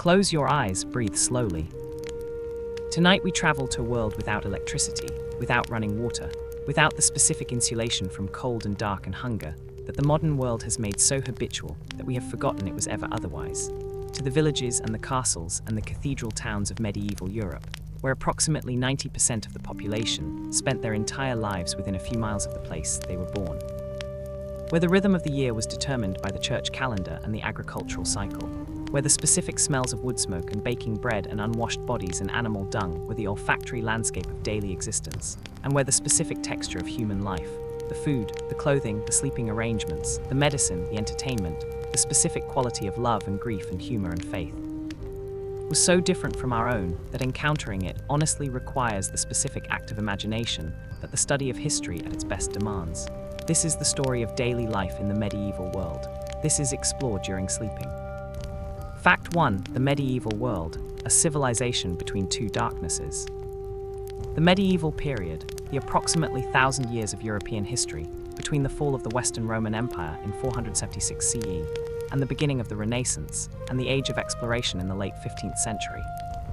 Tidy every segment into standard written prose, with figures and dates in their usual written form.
Close your eyes, breathe slowly. Tonight we travel to a world without electricity, without running water, without the specific insulation from cold and dark and hunger that the modern world has made so habitual that we have forgotten it was ever otherwise. To the villages and the castles and the cathedral towns of medieval Europe, where approximately 90% of the population spent their entire lives within a few miles of the place they were born. Where the rhythm of the year was determined by the church calendar and the agricultural cycle, where the specific smells of wood smoke and baking bread and unwashed bodies and animal dung were the olfactory landscape of daily existence, and where the specific texture of human life, the food, the clothing, the sleeping arrangements, the medicine, the entertainment, the specific quality of love and grief and humor and faith, was so different from our own that encountering it honestly requires the specific act of imagination that the study of history at its best demands. This is the story of daily life in the medieval world. This is explored during sleeping. Fact 1. The medieval world, a civilization between two darknesses. The medieval period, the approximately 1,000 years of European history between the fall of the Western Roman Empire in 476 CE and the beginning of the Renaissance and the Age of Exploration in the late 15th century,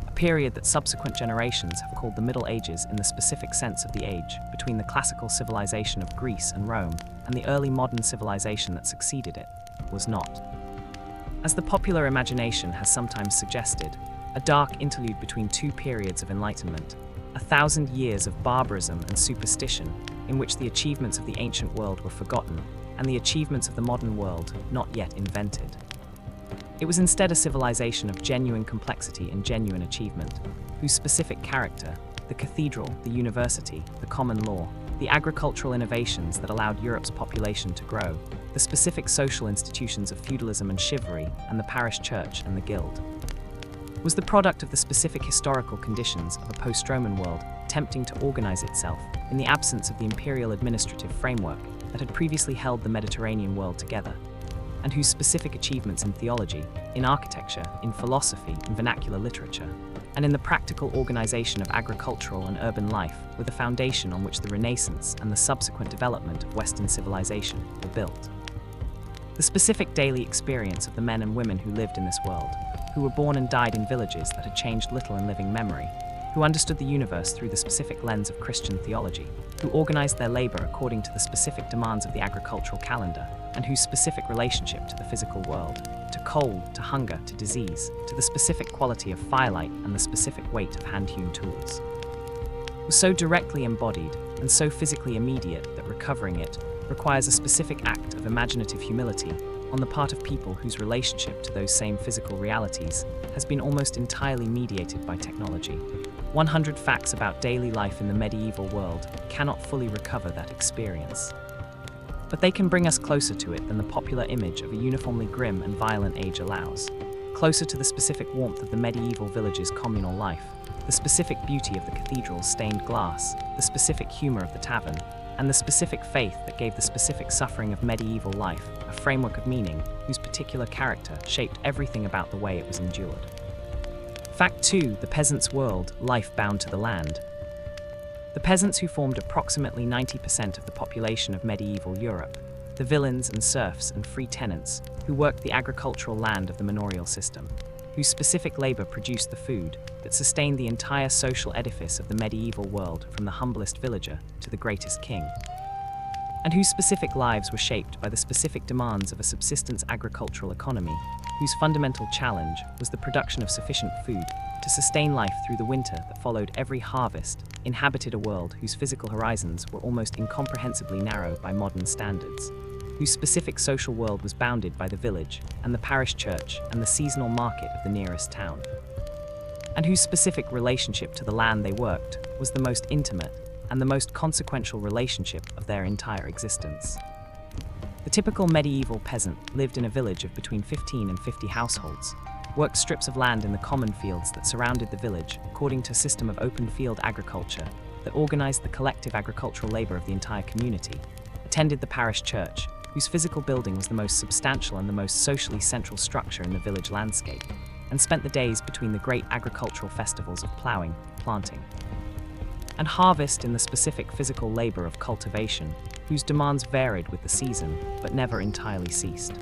a period that subsequent generations have called the Middle Ages in the specific sense of the age between the classical civilization of Greece and Rome and the early modern civilization that succeeded it, was not, as the popular imagination has sometimes suggested, a dark interlude between two periods of enlightenment, 1,000 years of barbarism and superstition in which the achievements of the ancient world were forgotten and the achievements of the modern world not yet invented. It was instead a civilization of genuine complexity and genuine achievement, whose specific character, the cathedral, the university, the common law, the agricultural innovations that allowed Europe's population to grow, the specific social institutions of feudalism and chivalry, and the parish church and the guild, was the product of the specific historical conditions of a post-Roman world attempting to organize itself in the absence of the imperial administrative framework that had previously held the Mediterranean world together, and whose specific achievements in theology, in architecture, in philosophy, in vernacular literature, and in the practical organization of agricultural and urban life were the foundation on which the Renaissance and the subsequent development of Western civilization were built. The specific daily experience of the men and women who lived in this world, who were born and died in villages that had changed little in living memory, who understood the universe through the specific lens of Christian theology, who organized their labor according to the specific demands of the agricultural calendar, and whose specific relationship to the physical world, to cold, to hunger, to disease, to the specific quality of firelight and the specific weight of hand-hewn tools, was so directly embodied and so physically immediate that recovering it requires a specific act of imaginative humility on the part of people whose relationship to those same physical realities has been almost entirely mediated by technology. 100 facts about daily life in the medieval world cannot fully recover that experience. But they can bring us closer to it than the popular image of a uniformly grim and violent age allows, closer to the specific warmth of the medieval village's communal life, the specific beauty of the cathedral's stained glass, the specific humor of the tavern, and the specific faith that gave the specific suffering of medieval life a framework of meaning whose particular character shaped everything about the way it was endured. Fact 2. The peasant's world, life bound to the land. The peasants who formed approximately 90% of the population of medieval Europe, the villeins and serfs and free tenants who worked the agricultural land of the manorial system, whose specific labor produced the food that sustained the entire social edifice of the medieval world from the humblest villager to the greatest king, and whose specific lives were shaped by the specific demands of a subsistence agricultural economy, whose fundamental challenge was the production of sufficient food to sustain life through the winter that followed every harvest, inhabited a world whose physical horizons were almost incomprehensibly narrow by modern standards, whose specific social world was bounded by the village and the parish church and the seasonal market of the nearest town, and whose specific relationship to the land they worked was the most intimate and the most consequential relationship of their entire existence. The typical medieval peasant lived in a village of between 15 and 50 households, worked strips of land in the common fields that surrounded the village according to a system of open field agriculture that organized the collective agricultural labor of the entire community, attended the parish church, whose physical building was the most substantial and the most socially central structure in the village landscape, and spent the days between the great agricultural festivals of ploughing, planting, and harvest in the specific physical labor of cultivation, whose demands varied with the season but never entirely ceased.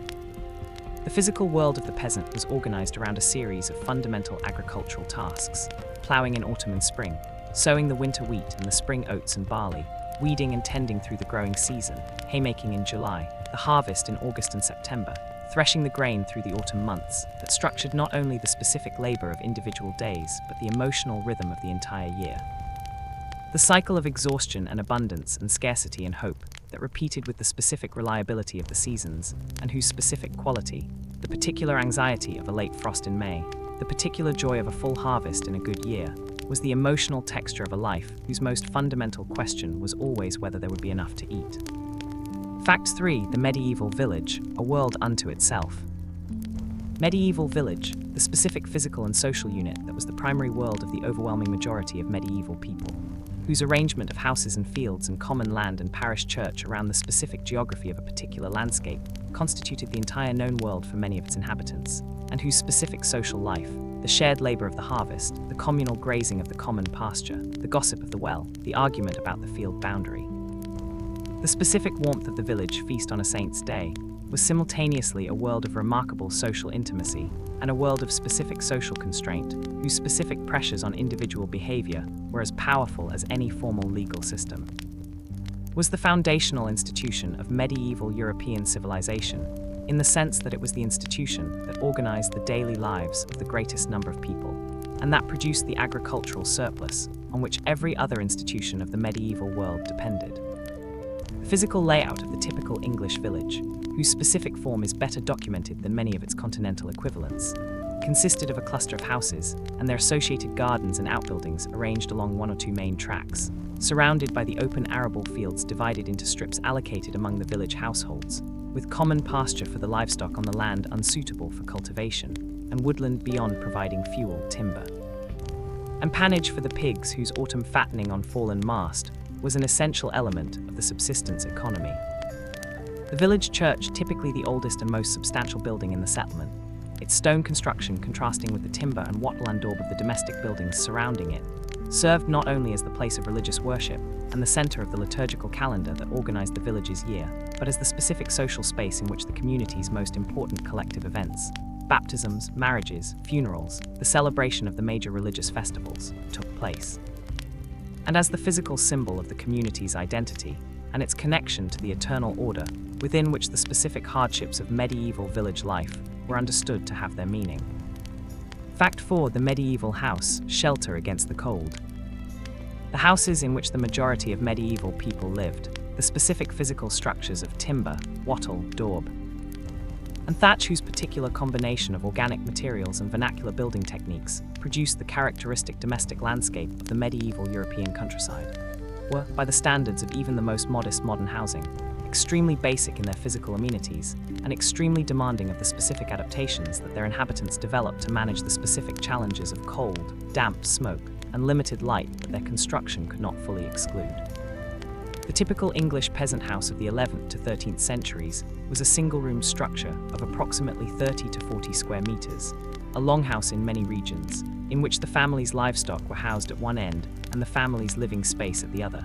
The physical world of the peasant was organized around a series of fundamental agricultural tasks: plowing in autumn and spring, sowing the winter wheat and the spring oats and barley, weeding and tending through the growing season, haymaking in July, the harvest in August and September, threshing the grain through the autumn months, that structured not only the specific labor of individual days, but the emotional rhythm of the entire year. The cycle of exhaustion and abundance and scarcity and hope that repeated with the specific reliability of the seasons, and whose specific quality, the particular anxiety of a late frost in May, the particular joy of a full harvest in a good year, was the emotional texture of a life whose most fundamental question was always whether there would be enough to eat. Fact 3. The medieval village, a world unto itself. Medieval village, the specific physical and social unit that was the primary world of the overwhelming majority of medieval people, whose arrangement of houses and fields and common land and parish church around the specific geography of a particular landscape constituted the entire known world for many of its inhabitants, and whose specific social life, the shared labor of the harvest, the communal grazing of the common pasture, the gossip of the well, the argument about the field boundary, the specific warmth of the village feast on a saint's day, was simultaneously a world of remarkable social intimacy and a world of specific social constraint, whose specific pressures on individual behavior were as powerful as any formal legal system. Was the foundational institution of medieval European civilization, in the sense that it was the institution that organized the daily lives of the greatest number of people, and that produced the agricultural surplus on which every other institution of the medieval world depended. The physical layout of the typical English village, whose specific form is better documented than many of its continental equivalents, consisted of a cluster of houses and their associated gardens and outbuildings arranged along one or two main tracks, surrounded by the open arable fields divided into strips allocated among the village households, with common pasture for the livestock on the land unsuitable for cultivation, and woodland beyond providing fuel, timber, and pannage for the pigs whose autumn fattening on fallen mast was an essential element of the subsistence economy. The village church, typically the oldest and most substantial building in the settlement, its stone construction contrasting with the timber and wattle and daub of the domestic buildings surrounding it, served not only as the place of religious worship and the center of the liturgical calendar that organized the village's year, but as the specific social space in which the community's most important collective events, baptisms, marriages, funerals, the celebration of the major religious festivals, took place. And as the physical symbol of the community's identity and its connection to the eternal order within which the specific hardships of medieval village life were understood to have their meaning. Fact 4. The medieval house, shelter against the cold. The houses in which the majority of medieval people lived, the specific physical structures of timber, wattle, daub, and thatch, whose particular combination of organic materials and vernacular building techniques produced the characteristic domestic landscape of the medieval European countryside, were, by the standards of even the most modest modern housing, extremely basic in their physical amenities and extremely demanding of the specific adaptations that their inhabitants developed to manage the specific challenges of cold, damp, smoke, and limited light that their construction could not fully exclude. The typical English peasant house of the 11th to 13th centuries was a single-room structure of approximately 30 to 40 square meters, a longhouse in many regions, in which the family's livestock were housed at one end and the family's living space at the other.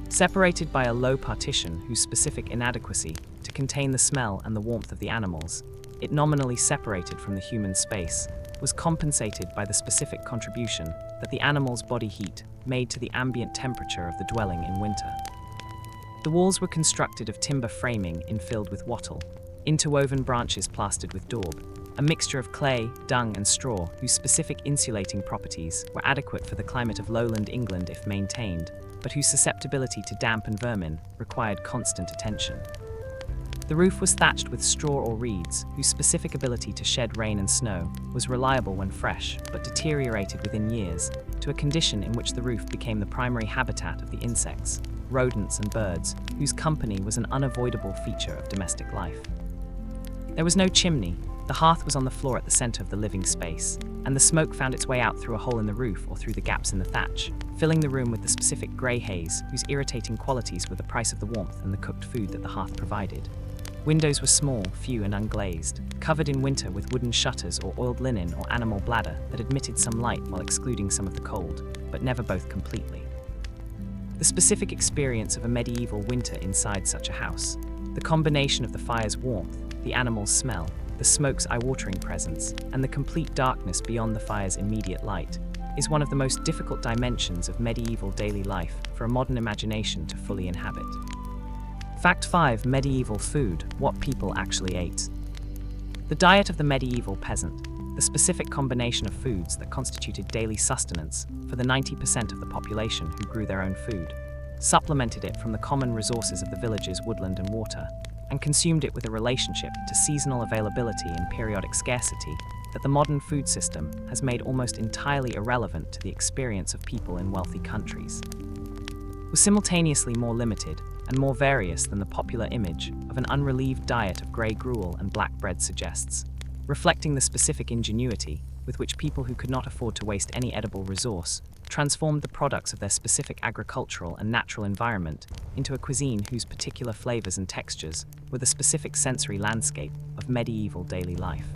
Separated by a low partition whose specific inadequacy to contain the smell and the warmth of the animals, it nominally separated from the human space, was compensated by the specific contribution that the animal's body heat made to the ambient temperature of the dwelling in winter. The walls were constructed of timber framing infilled with wattle, interwoven branches plastered with daub, a mixture of clay, dung, and straw whose specific insulating properties were adequate for the climate of lowland England if maintained, but whose susceptibility to damp and vermin required constant attention. The roof was thatched with straw or reeds, whose specific ability to shed rain and snow was reliable when fresh, but deteriorated within years, to a condition in which the roof became the primary habitat of the insects, rodents, and birds, whose company was an unavoidable feature of domestic life. There was no chimney. The hearth was on the floor at the center of the living space, and the smoke found its way out through a hole in the roof or through the gaps in the thatch, filling the room with the specific grey haze whose irritating qualities were the price of the warmth and the cooked food that the hearth provided. Windows were small, few, and unglazed, covered in winter with wooden shutters or oiled linen or animal bladder that admitted some light while excluding some of the cold, but never both completely. The specific experience of a medieval winter inside such a house, the combination of the fire's warmth, the animal's smell, the smoke's eye-watering presence, and the complete darkness beyond the fire's immediate light, is one of the most difficult dimensions of medieval daily life for a modern imagination to fully inhabit. Fact 5. Medieval food: what people actually ate. The diet of the medieval peasant, the specific combination of foods that constituted daily sustenance for the 90% of the population who grew their own food, supplemented it from the common resources of the village's woodland and water, and consumed it with a relationship to seasonal availability and periodic scarcity that the modern food system has made almost entirely irrelevant to the experience of people in wealthy countries. Was simultaneously more limited and more various than the popular image of an unrelieved diet of grey gruel and black bread suggests, reflecting the specific ingenuity with which people who could not afford to waste any edible resource transformed the products of their specific agricultural and natural environment into a cuisine whose particular flavors and textures were the specific sensory landscape of medieval daily life.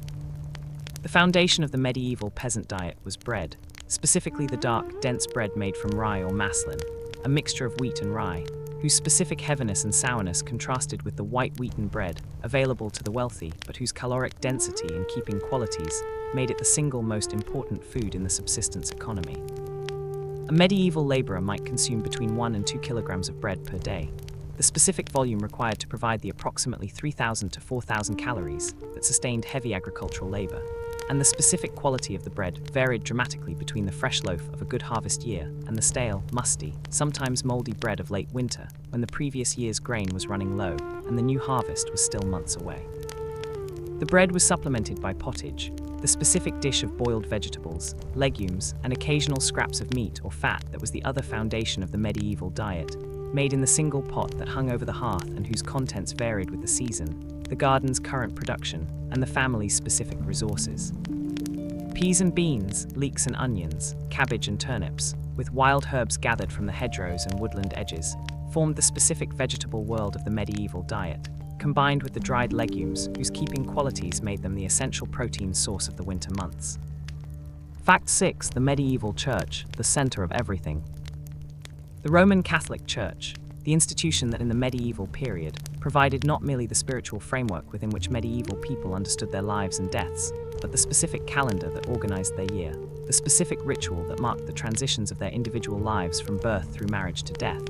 The foundation of the medieval peasant diet was bread, specifically the dark, dense bread made from rye or maslin, a mixture of wheat and rye, whose specific heaviness and sourness contrasted with the white wheaten bread available to the wealthy, but whose caloric density and keeping qualities made it the single most important food in the subsistence economy. A medieval laborer might consume between 1 and 2 kilograms of bread per day, the specific volume required to provide the approximately 3,000 to 4,000 calories that sustained heavy agricultural labor, and the specific quality of the bread varied dramatically between the fresh loaf of a good harvest year and the stale, musty, sometimes moldy bread of late winter when the previous year's grain was running low and the new harvest was still months away. The bread was supplemented by pottage, the specific dish of boiled vegetables, legumes, and occasional scraps of meat or fat that was the other foundation of the medieval diet, made in the single pot that hung over the hearth and whose contents varied with the season, the garden's current production, and the family's specific resources. Peas and beans, leeks and onions, cabbage and turnips, with wild herbs gathered from the hedgerows and woodland edges, formed the specific vegetable world of the medieval diet, combined with the dried legumes whose keeping qualities made them the essential protein source of the winter months. Fact 6. The medieval church, the center of everything. The Roman Catholic Church, the institution that in the medieval period provided not merely the spiritual framework within which medieval people understood their lives and deaths, but the specific calendar that organized their year, the specific ritual that marked the transitions of their individual lives from birth through marriage to death,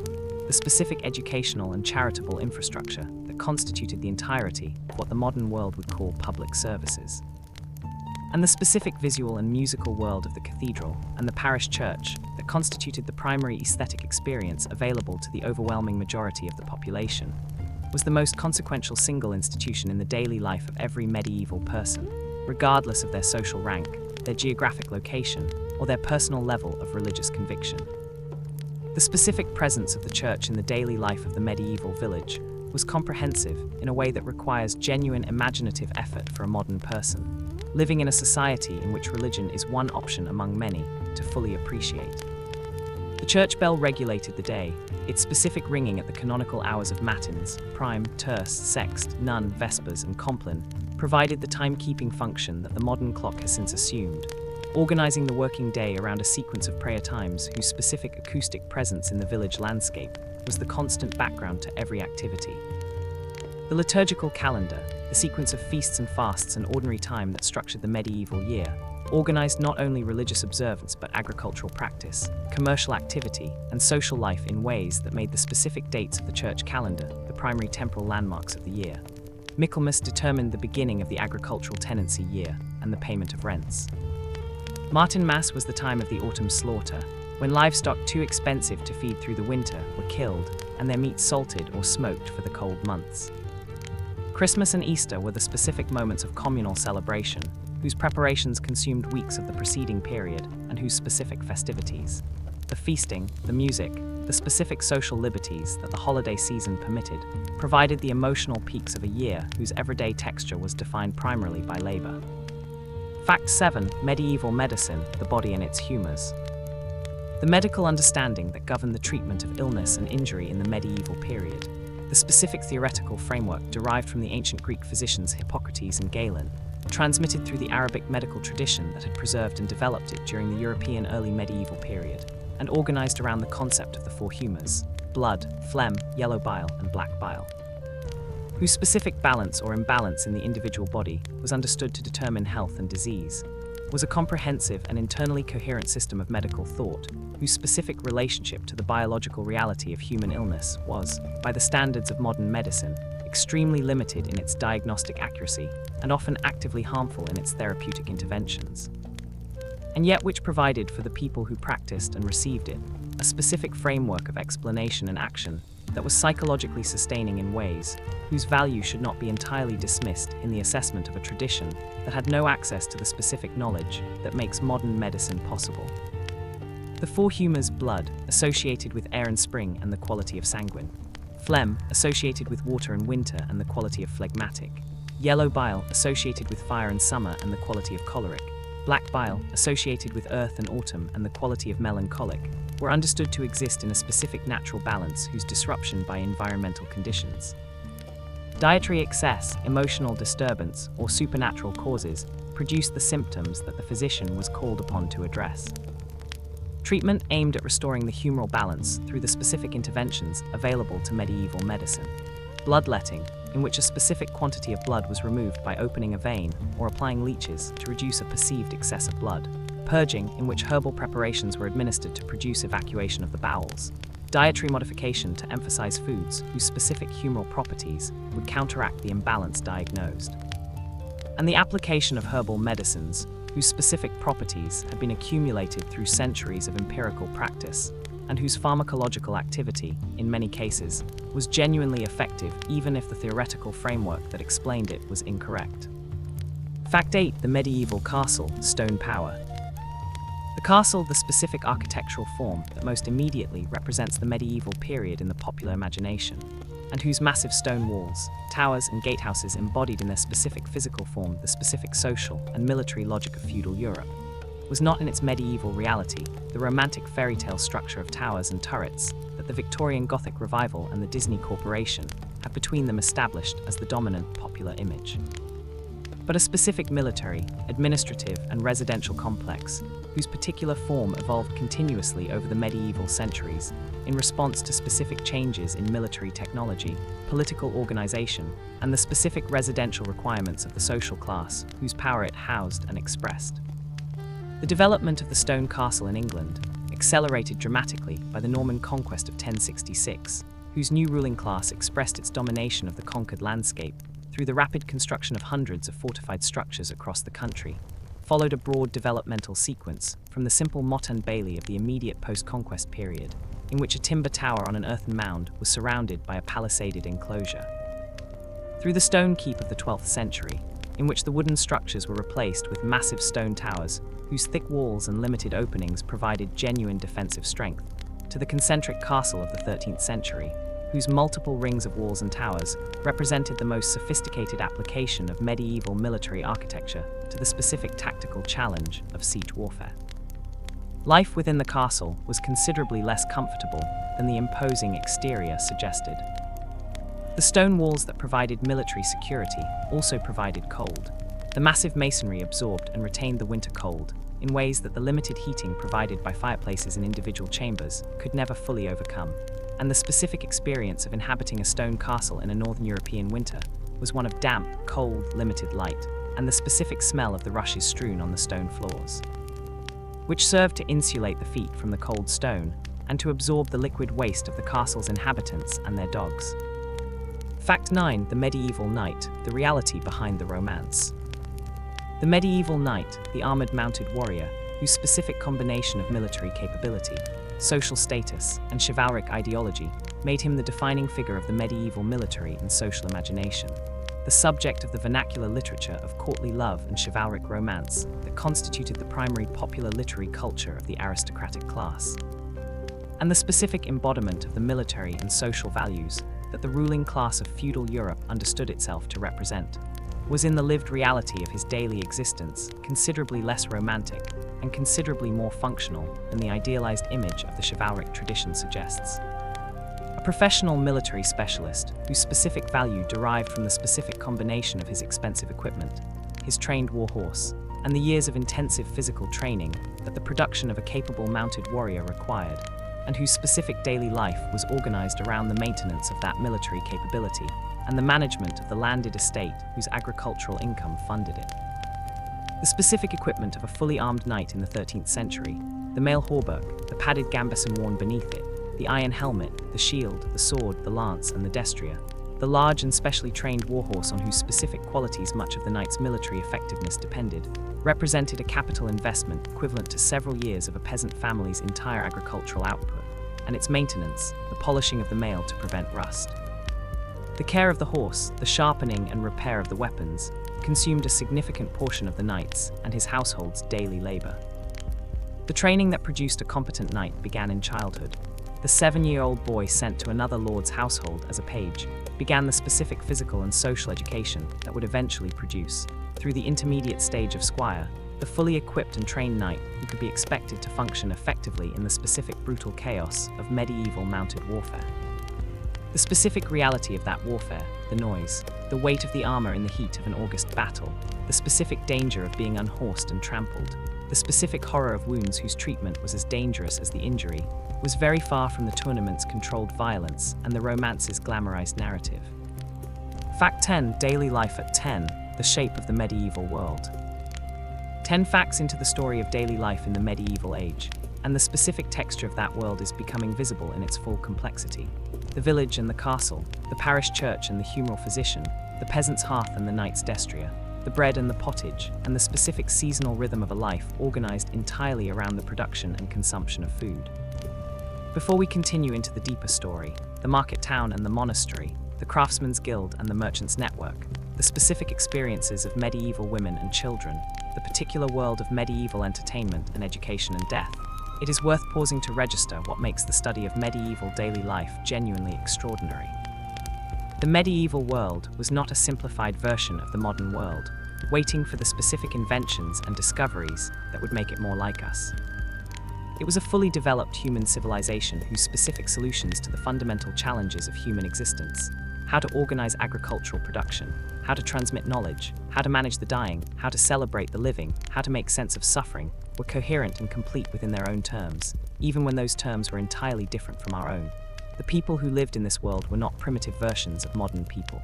the specific educational and charitable infrastructure that constituted the entirety of what the modern world would call public services, and the specific visual and musical world of the cathedral and the parish church that constituted the primary aesthetic experience available to the overwhelming majority of the population, was the most consequential single institution in the daily life of every medieval person, regardless of their social rank, their geographic location, or their personal level of religious conviction. The specific presence of the church in the daily life of the medieval village was comprehensive in a way that requires genuine imaginative effort for a modern person, living in a society in which religion is one option among many, to fully appreciate. The church bell regulated the day, its specific ringing at the canonical hours of matins, prime, terce, sext, none, vespers, and compline provided the timekeeping function that the modern clock has since assumed, organizing the working day around a sequence of prayer times whose specific acoustic presence in the village landscape was the constant background to every activity. The liturgical calendar, the sequence of feasts and fasts and ordinary time that structured the medieval year, organized not only religious observance but agricultural practice, commercial activity, and social life in ways that made the specific dates of the church calendar the primary temporal landmarks of the year. Michaelmas determined the beginning of the agricultural tenancy year and the payment of rents. Martinmas was the time of the autumn slaughter, when livestock too expensive to feed through the winter were killed and their meat salted or smoked for the cold months. Christmas and Easter were the specific moments of communal celebration, whose preparations consumed weeks of the preceding period and whose specific festivities, the feasting, the music, the specific social liberties that the holiday season permitted, provided the emotional peaks of a year whose everyday texture was defined primarily by labor. Fact 7. Medieval medicine, the body and its humors. The medical understanding that governed the treatment of illness and injury in the medieval period, the specific theoretical framework derived from the ancient Greek physicians Hippocrates and Galen, transmitted through the Arabic medical tradition that had preserved and developed it during the European early medieval period, and organized around the concept of the four humors: blood, phlegm, yellow bile, and black bile. whose specific balance or imbalance in the individual body was understood to determine health and disease, was a comprehensive and internally coherent system of medical thought, whose specific relationship to the biological reality of human illness was, by the standards of modern medicine, extremely limited in its diagnostic accuracy and often actively harmful in its therapeutic interventions. And yet which provided for the people who practiced and received it a specific framework of explanation and action that was psychologically sustaining in ways whose value should not be entirely dismissed in the assessment of a tradition that had no access to the specific knowledge that makes modern medicine possible. The four humours: blood, associated with air and spring and the quality of sanguine; phlegm, associated with water and winter and the quality of phlegmatic; yellow bile, associated with fire and summer and the quality of choleric; black bile, associated with earth and autumn and the quality of melancholic, were understood to exist in a specific natural balance whose disruption by environmental conditions, dietary excess, emotional disturbance, or supernatural causes produced the symptoms that the physician was called upon to address. Treatment aimed at restoring the humoral balance through the specific interventions available to medieval medicine. Bloodletting, in which a specific quantity of blood was removed by opening a vein or applying leeches to reduce a perceived excess of blood. Purging, in which herbal preparations were administered to produce evacuation of the bowels. Dietary modification to emphasize foods whose specific humoral properties would counteract the imbalance diagnosed. And the application of herbal medicines whose specific properties had been accumulated through centuries of empirical practice and whose pharmacological activity, in many cases, was genuinely effective even if the theoretical framework that explained it was incorrect. Fact 8. The medieval castle, stone power. The castle, the specific architectural form that most immediately represents the medieval period in the popular imagination, and whose massive stone walls, towers and gatehouses embodied in their specific physical form the specific social and military logic of feudal Europe, was not in its medieval reality the romantic fairy tale structure of towers and turrets that the Victorian Gothic revival and the Disney Corporation have between them established as the dominant popular image, but a specific military, administrative, and residential complex whose particular form evolved continuously over the medieval centuries in response to specific changes in military technology, political organization, and the specific residential requirements of the social class whose power it housed and expressed. The development of the stone castle in England, accelerated dramatically by the Norman conquest of 1066, whose new ruling class expressed its domination of the conquered landscape through the rapid construction of hundreds of fortified structures across the country, followed a broad developmental sequence from the simple motte and bailey of the immediate post-conquest period, in which a timber tower on an earthen mound was surrounded by a palisaded enclosure, through the stone keep of the 12th century, in which the wooden structures were replaced with massive stone towers whose thick walls and limited openings provided genuine defensive strength, to the concentric castle of the 13th century, whose multiple rings of walls and towers represented the most sophisticated application of medieval military architecture to the specific tactical challenge of siege warfare. Life within the castle was considerably less comfortable than the imposing exterior suggested. The stone walls that provided military security also provided cold. The massive masonry absorbed and retained the winter cold in ways that the limited heating provided by fireplaces in individual chambers could never fully overcome. And the specific experience of inhabiting a stone castle in a northern European winter was one of damp, cold, limited light, and the specific smell of the rushes strewn on the stone floors, which served to insulate the feet from the cold stone and to absorb the liquid waste of the castle's inhabitants and their dogs. Fact 9. The medieval knight, the reality behind the romance. The medieval knight, the armored mounted warrior, whose specific combination of military capability, social status, and chivalric ideology made him the defining figure of the medieval military and social imagination, the subject of the vernacular literature of courtly love and chivalric romance that constituted the primary popular literary culture of the aristocratic class, and the specific embodiment of the military and social values that the ruling class of feudal Europe understood itself to represent, was in the lived reality of his daily existence considerably less romantic and considerably more functional than the idealized image of the chivalric tradition suggests. A professional military specialist whose specific value derived from the specific combination of his expensive equipment, his trained war horse, and the years of intensive physical training that the production of a capable mounted warrior required, and whose specific daily life was organized around the maintenance of that military capability, and the management of the landed estate whose agricultural income funded it. The specific equipment of a fully armed knight in the 13th century, the mail hauberk, the padded gambeson worn beneath it, the iron helmet, the shield, the sword, the lance, and the destrier, the large and specially trained warhorse on whose specific qualities much of the knight's military effectiveness depended, represented a capital investment equivalent to several years of a peasant family's entire agricultural output, and its maintenance, the polishing of the mail to prevent rust. The care of the horse, the sharpening and repair of the weapons, consumed a significant portion of the knight's and his household's daily labor. The training that produced a competent knight began in childhood. The 7-year-old boy sent to another lord's household as a page began the specific physical and social education that would eventually produce, through the intermediate stage of squire, the fully equipped and trained knight who could be expected to function effectively in the specific brutal chaos of medieval mounted warfare. The specific reality of that warfare, the noise, the weight of the armor in the heat of an August battle, the specific danger of being unhorsed and trampled, the specific horror of wounds whose treatment was as dangerous as the injury, was very far from the tournament's controlled violence and the romance's glamorized narrative. Fact 10: Daily life at 10, the shape of the medieval world. 10 facts into the story of daily life in the medieval age, and the specific texture of that world is becoming visible in its full complexity. The village and the castle, the parish church and the humoral physician, the peasant's hearth and the knight's destrier, the bread and the pottage, and the specific seasonal rhythm of a life organized entirely around the production and consumption of food. Before we continue into the deeper story, the market town and the monastery, the craftsman's guild and the merchant's network, the specific experiences of medieval women and children, the particular world of medieval entertainment and education and death, it is worth pausing to register what makes the study of medieval daily life genuinely extraordinary. The medieval world was not a simplified version of the modern world, waiting for the specific inventions and discoveries that would make it more like us. It was a fully developed human civilization whose specific solutions to the fundamental challenges of human existence, how to organize agricultural production, how to transmit knowledge, how to manage the dying, how to celebrate the living, how to make sense of suffering, were coherent and complete within their own terms, even when those terms were entirely different from our own. The people who lived in this world were not primitive versions of modern people.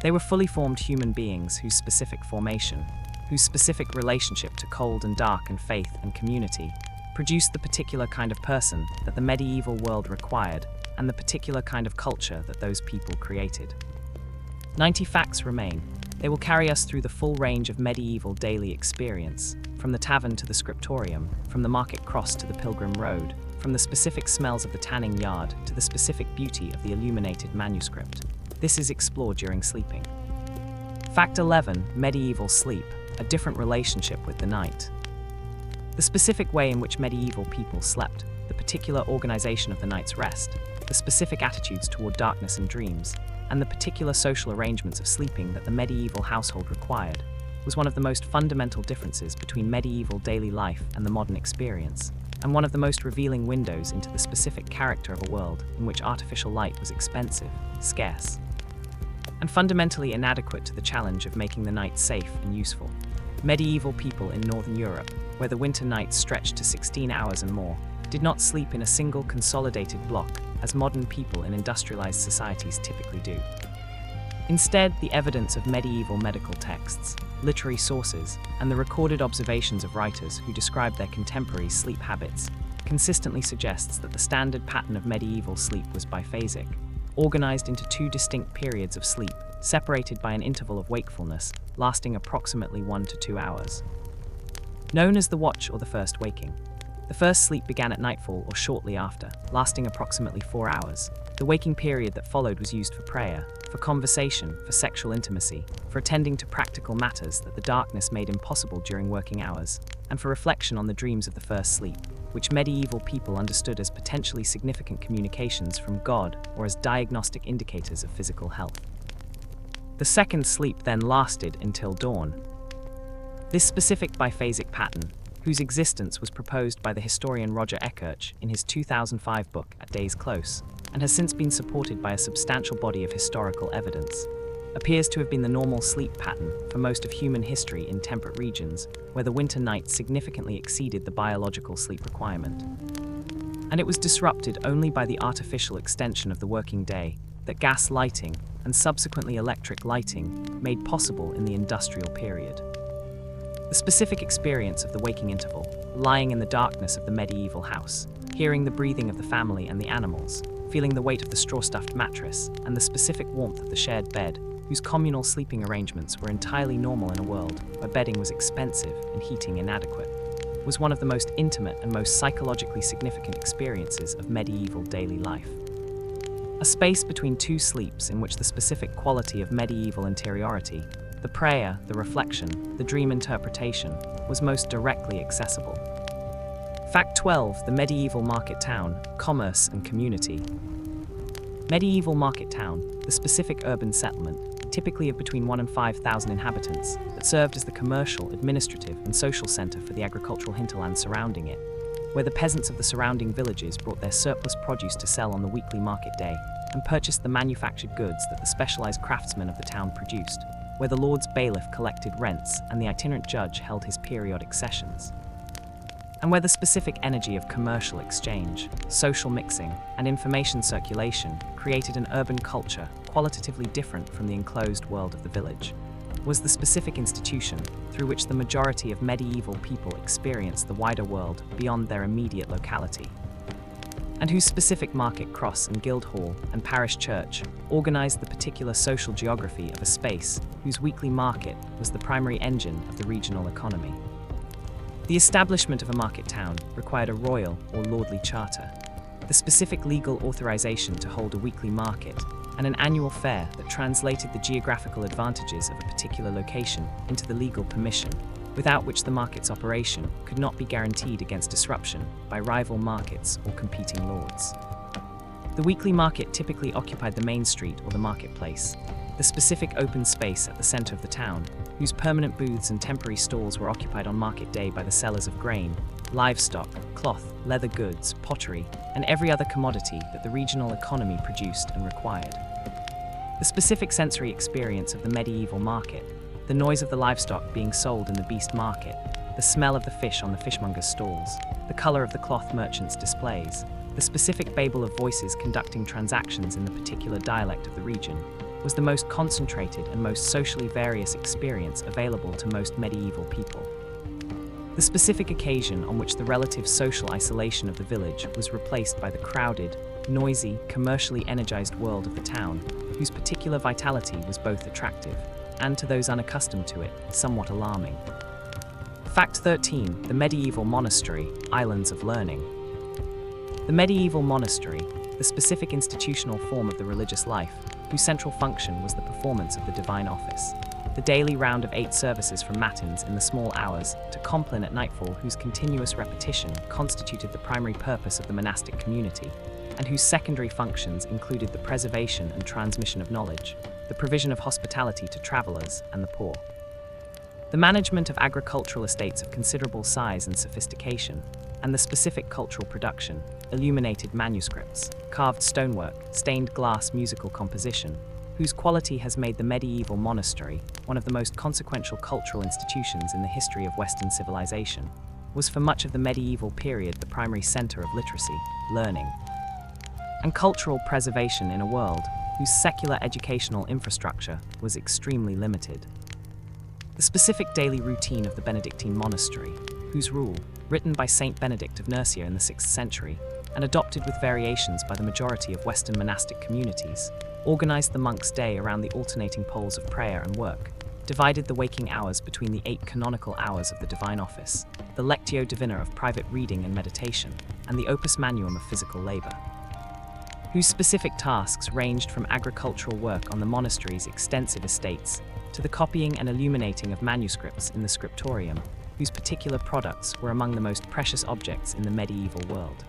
They were fully formed human beings whose specific formation, whose specific relationship to cold and dark and faith and community, produced the particular kind of person that the medieval world required and the particular kind of culture that those people created. 90 facts remain. They will carry us through the full range of medieval daily experience, from the tavern to the scriptorium, from the market cross to the pilgrim road, from the specific smells of the tanning yard to the specific beauty of the illuminated manuscript. This is explored during sleeping. Fact 11: Medieval sleep, a different relationship with the night. The specific way in which medieval people slept, the particular organization of the night's rest, the specific attitudes toward darkness and dreams, and the particular social arrangements of sleeping that the medieval household required, was one of the most fundamental differences between medieval daily life and the modern experience, and one of the most revealing windows into the specific character of a world in which artificial light was expensive, scarce, and fundamentally inadequate to the challenge of making the night safe and useful. Medieval people in Northern Europe, where the winter nights stretched to 16 hours and more, did not sleep in a single consolidated block, as modern people in industrialized societies typically do. Instead, the evidence of medieval medical texts, literary sources, and the recorded observations of writers who described their contemporaries' sleep habits consistently suggests that the standard pattern of medieval sleep was biphasic, organized into 2 distinct periods of sleep, separated by an interval of wakefulness lasting approximately 1 to 2 hours. Known as the watch or the first waking. The first sleep began at nightfall or shortly after, lasting approximately 4 hours. The waking period that followed was used for prayer, for conversation, for sexual intimacy, for attending to practical matters that the darkness made impossible during working hours, and for reflection on the dreams of the first sleep, which medieval people understood as potentially significant communications from God or as diagnostic indicators of physical health. The second sleep then lasted until dawn. This specific biphasic pattern, whose existence was proposed by the historian Roger Eckertz in his 2005 book At Day's Close, and has since been supported by a substantial body of historical evidence, appears to have been the normal sleep pattern for most of human history in temperate regions, where the winter night significantly exceeded the biological sleep requirement. And it was disrupted only by the artificial extension of the working day, that gas lighting and subsequently electric lighting made possible in the industrial period. The specific experience of the waking interval, lying in the darkness of the medieval house, hearing the breathing of the family and the animals, feeling the weight of the straw-stuffed mattress, and the specific warmth of the shared bed, whose communal sleeping arrangements were entirely normal in a world where bedding was expensive and heating inadequate, was one of the most intimate and most psychologically significant experiences of medieval daily life. A space between two sleeps in which the specific quality of medieval interiority, the prayer, the reflection, the dream interpretation, was most directly accessible. Fact 12. The medieval market town, commerce and community. Medieval market town, the specific urban settlement, typically of between 1 and 5,000 inhabitants, that served as the commercial, administrative, and social center for the agricultural hinterland surrounding it, where the peasants of the surrounding villages brought their surplus produce to sell on the weekly market day and purchased the manufactured goods that the specialized craftsmen of the town produced, where the lord's bailiff collected rents and the itinerant judge held his periodic sessions, and where the specific energy of commercial exchange, social mixing, and information circulation created an urban culture qualitatively different from the enclosed world of the village, was the specific institution through which the majority of medieval people experienced the wider world beyond their immediate locality, and whose specific market cross and guild hall and parish church organized the particular social geography of a space whose weekly market was the primary engine of the regional economy. The establishment of a market town required a royal or lordly charter, the specific legal authorization to hold a weekly market, and an annual fair that translated the geographical advantages of a particular location into the legal permission, without which the market's operation could not be guaranteed against disruption by rival markets or competing lords. The weekly market typically occupied the main street or the marketplace, the specific open space at the center of the town, whose permanent booths and temporary stalls were occupied on market day by the sellers of grain, livestock, cloth, leather goods, pottery, and every other commodity that the regional economy produced and required. The specific sensory experience of the medieval market, the noise of the livestock being sold in the beast market, the smell of the fish on the fishmongers' stalls, the color of the cloth merchants' displays, the specific babel of voices conducting transactions in the particular dialect of the region, was the most concentrated and most socially various experience available to most medieval people. The specific occasion on which the relative social isolation of the village was replaced by the crowded, noisy, commercially energized world of the town, whose particular vitality was both attractive and, to those unaccustomed to it, somewhat alarming. Fact 13. The medieval monastery, islands of learning. The medieval monastery, the specific institutional form of the religious life, whose central function was the performance of the divine office, the daily round of 8 services from matins in the small hours to compline at nightfall, whose continuous repetition constituted the primary purpose of the monastic community, and whose secondary functions included the preservation and transmission of knowledge, the provision of hospitality to travelers and the poor, the management of agricultural estates of considerable size and sophistication, and the specific cultural production, illuminated manuscripts, carved stonework, stained glass musical composition, whose quality has made the medieval monastery one of the most consequential cultural institutions in the history of Western civilization, was for much of the medieval period the primary center of literacy, learning, and cultural preservation in a world whose secular educational infrastructure was extremely limited. The specific daily routine of the Benedictine monastery, whose rule, written by Saint Benedict of Nursia in the 6th century, and adopted with variations by the majority of Western monastic communities, organized the monk's day around the alternating poles of prayer and work, divided the waking hours between the 8 canonical hours of the divine office, the lectio divina of private reading and meditation, and the opus manuum of physical labor, whose specific tasks ranged from agricultural work on the monastery's extensive estates to the copying and illuminating of manuscripts in the scriptorium, whose particular products were among the most precious objects in the medieval world.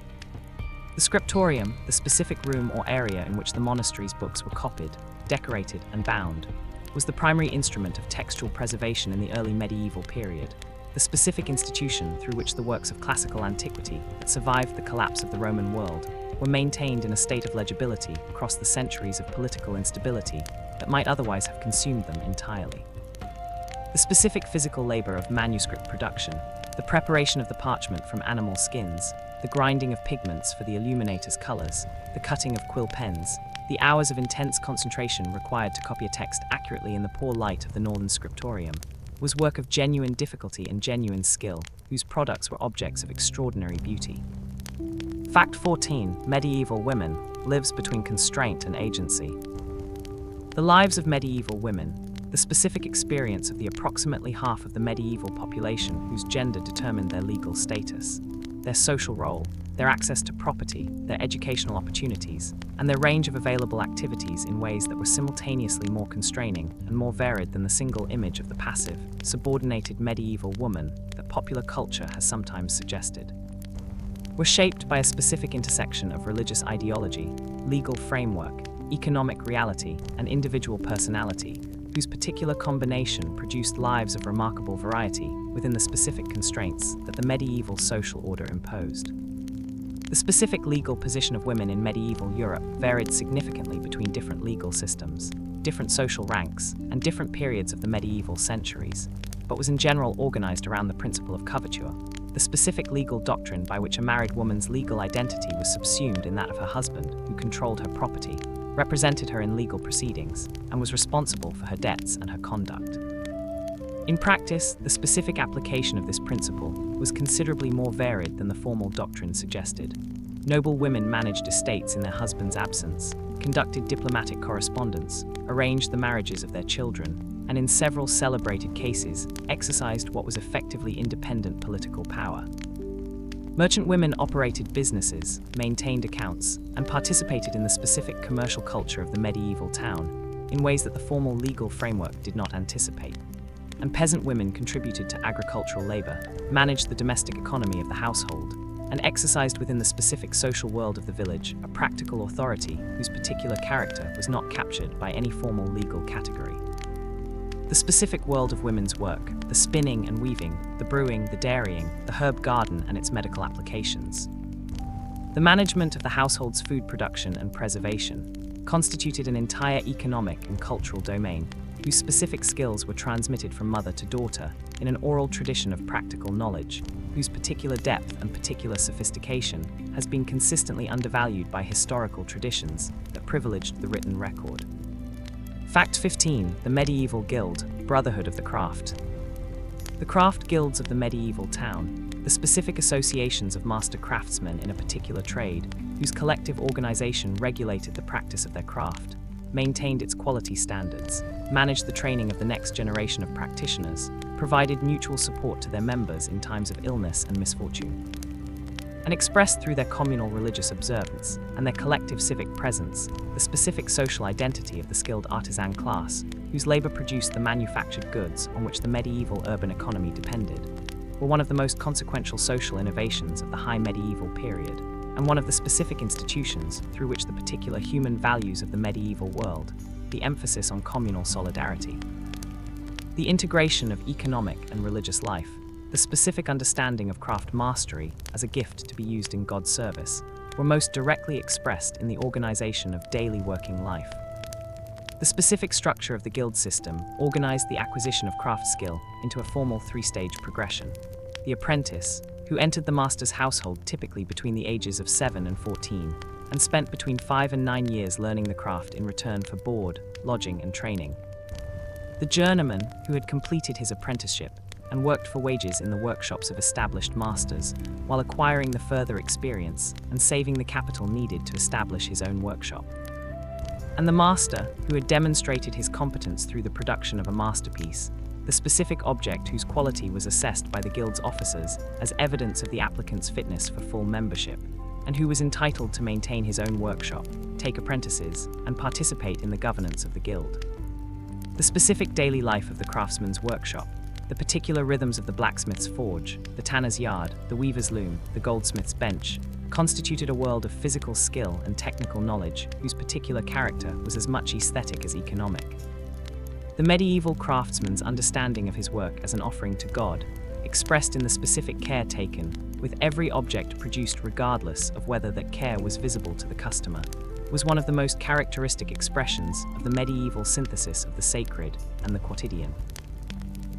The scriptorium, the specific room or area in which the monastery's books were copied, decorated, and bound, was the primary instrument of textual preservation in the early medieval period, the specific institution through which the works of classical antiquity that survived the collapse of the Roman world were maintained in a state of legibility across the centuries of political instability that might otherwise have consumed them entirely. The specific physical labor of manuscript production, the preparation of the parchment from animal skins, the grinding of pigments for the illuminator's colors, the cutting of quill pens, the hours of intense concentration required to copy a text accurately in the poor light of the northern scriptorium, was work of genuine difficulty and genuine skill, whose products were objects of extraordinary beauty. Fact 14. Medieval women lives between constraint and agency. The lives of medieval women, the specific experience of the approximately half of the medieval population whose gender determined their legal status, their social role, their access to property, their educational opportunities, and their range of available activities in ways that were simultaneously more constraining and more varied than the single image of the passive, subordinated medieval woman that popular culture has sometimes suggested, were shaped by a specific intersection of religious ideology, legal framework, economic reality, and individual personality, whose particular combination produced lives of remarkable variety within the specific constraints that the medieval social order imposed. The specific legal position of women in medieval Europe varied significantly between different legal systems, different social ranks, and different periods of the medieval centuries, but was in general organized around the principle of coverture, the specific legal doctrine by which a married woman's legal identity was subsumed in that of her husband, who controlled her property, represented her in legal proceedings, and was responsible for her debts and her conduct. In practice, the specific application of this principle was considerably more varied than the formal doctrine suggested. Noble women managed estates in their husband's absence, conducted diplomatic correspondence, arranged the marriages of their children, and in several celebrated cases, exercised what was effectively independent political power. Merchant women operated businesses, maintained accounts, and participated in the specific commercial culture of the medieval town in ways that the formal legal framework did not anticipate. And peasant women contributed to agricultural labor, managed the domestic economy of the household, and exercised within the specific social world of the village a practical authority whose particular character was not captured by any formal legal category. The specific world of women's work, the spinning and weaving, the brewing, the dairying, the herb garden and its medical applications, the management of the household's food production and preservation, constituted an entire economic and cultural domain whose specific skills were transmitted from mother to daughter in an oral tradition of practical knowledge, whose particular depth and particular sophistication has been consistently undervalued by historical traditions that privileged the written record. Fact 15. The medieval guild, brotherhood of the craft. The craft guilds of the medieval town, the specific associations of master craftsmen in a particular trade, whose collective organization regulated the practice of their craft, maintained its quality standards, managed the training of the next generation of practitioners, provided mutual support to their members in times of illness and misfortune, and expressed through their communal religious observance and their collective civic presence the specific social identity of the skilled artisan class, whose labor produced the manufactured goods on which the medieval urban economy depended, were one of the most consequential social innovations of the high medieval period, and one of the specific institutions through which the particular human values of the medieval world, the emphasis on communal solidarity, the integration of economic and religious life, the specific understanding of craft mastery as a gift to be used in God's service, were most directly expressed in the organization of daily working life. The specific structure of the guild system organized the acquisition of craft skill into a formal three-stage progression. The apprentice, who entered the master's household typically between the ages of 7 and 14, and spent between 5 and 9 years learning the craft in return for board, lodging, and training. The journeyman, who had completed his apprenticeship and worked for wages in the workshops of established masters, while acquiring the further experience and saving the capital needed to establish his own workshop. And the master, who had demonstrated his competence through the production of a masterpiece, the specific object whose quality was assessed by the guild's officers as evidence of the applicant's fitness for full membership, and who was entitled to maintain his own workshop, take apprentices, and participate in the governance of the guild. The specific daily life of the craftsman's workshop, the particular rhythms of the blacksmith's forge, the tanner's yard, the weaver's loom, the goldsmith's bench, constituted a world of physical skill and technical knowledge whose particular character was as much aesthetic as economic. The medieval craftsman's understanding of his work as an offering to God, expressed in the specific care taken, with every object produced regardless of whether that care was visible to the customer, was one of the most characteristic expressions of the medieval synthesis of the sacred and the quotidian.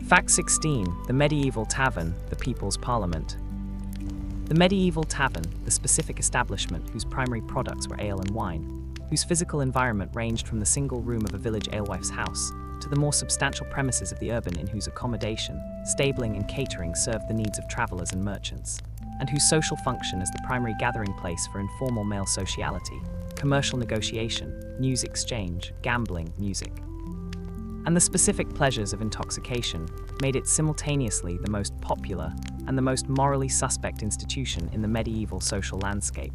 Fact 16. The medieval tavern, the people's parliament. The medieval tavern, the specific establishment whose primary products were ale and wine, whose physical environment ranged from the single room of a village alewife's house to the more substantial premises of the urban inn, whose accommodation, stabling and catering served the needs of travelers and merchants, and whose social function as the primary gathering place for informal male sociality, commercial negotiation, news exchange, gambling, music, and the specific pleasures of intoxication made it simultaneously the most popular and the most morally suspect institution in the medieval social landscape.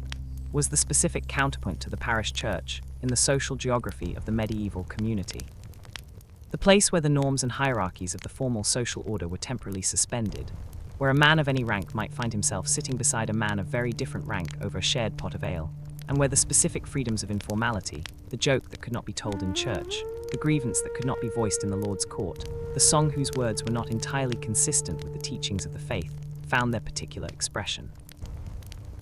Was the specific counterpoint to the parish church in the social geography of the medieval community. The place where the norms and hierarchies of the formal social order were temporarily suspended, where a man of any rank might find himself sitting beside a man of very different rank over a shared pot of ale, and where the specific freedoms of informality, the joke that could not be told in church, the grievance that could not be voiced in the Lord's court, the song whose words were not entirely consistent with the teachings of the faith, found their particular expression.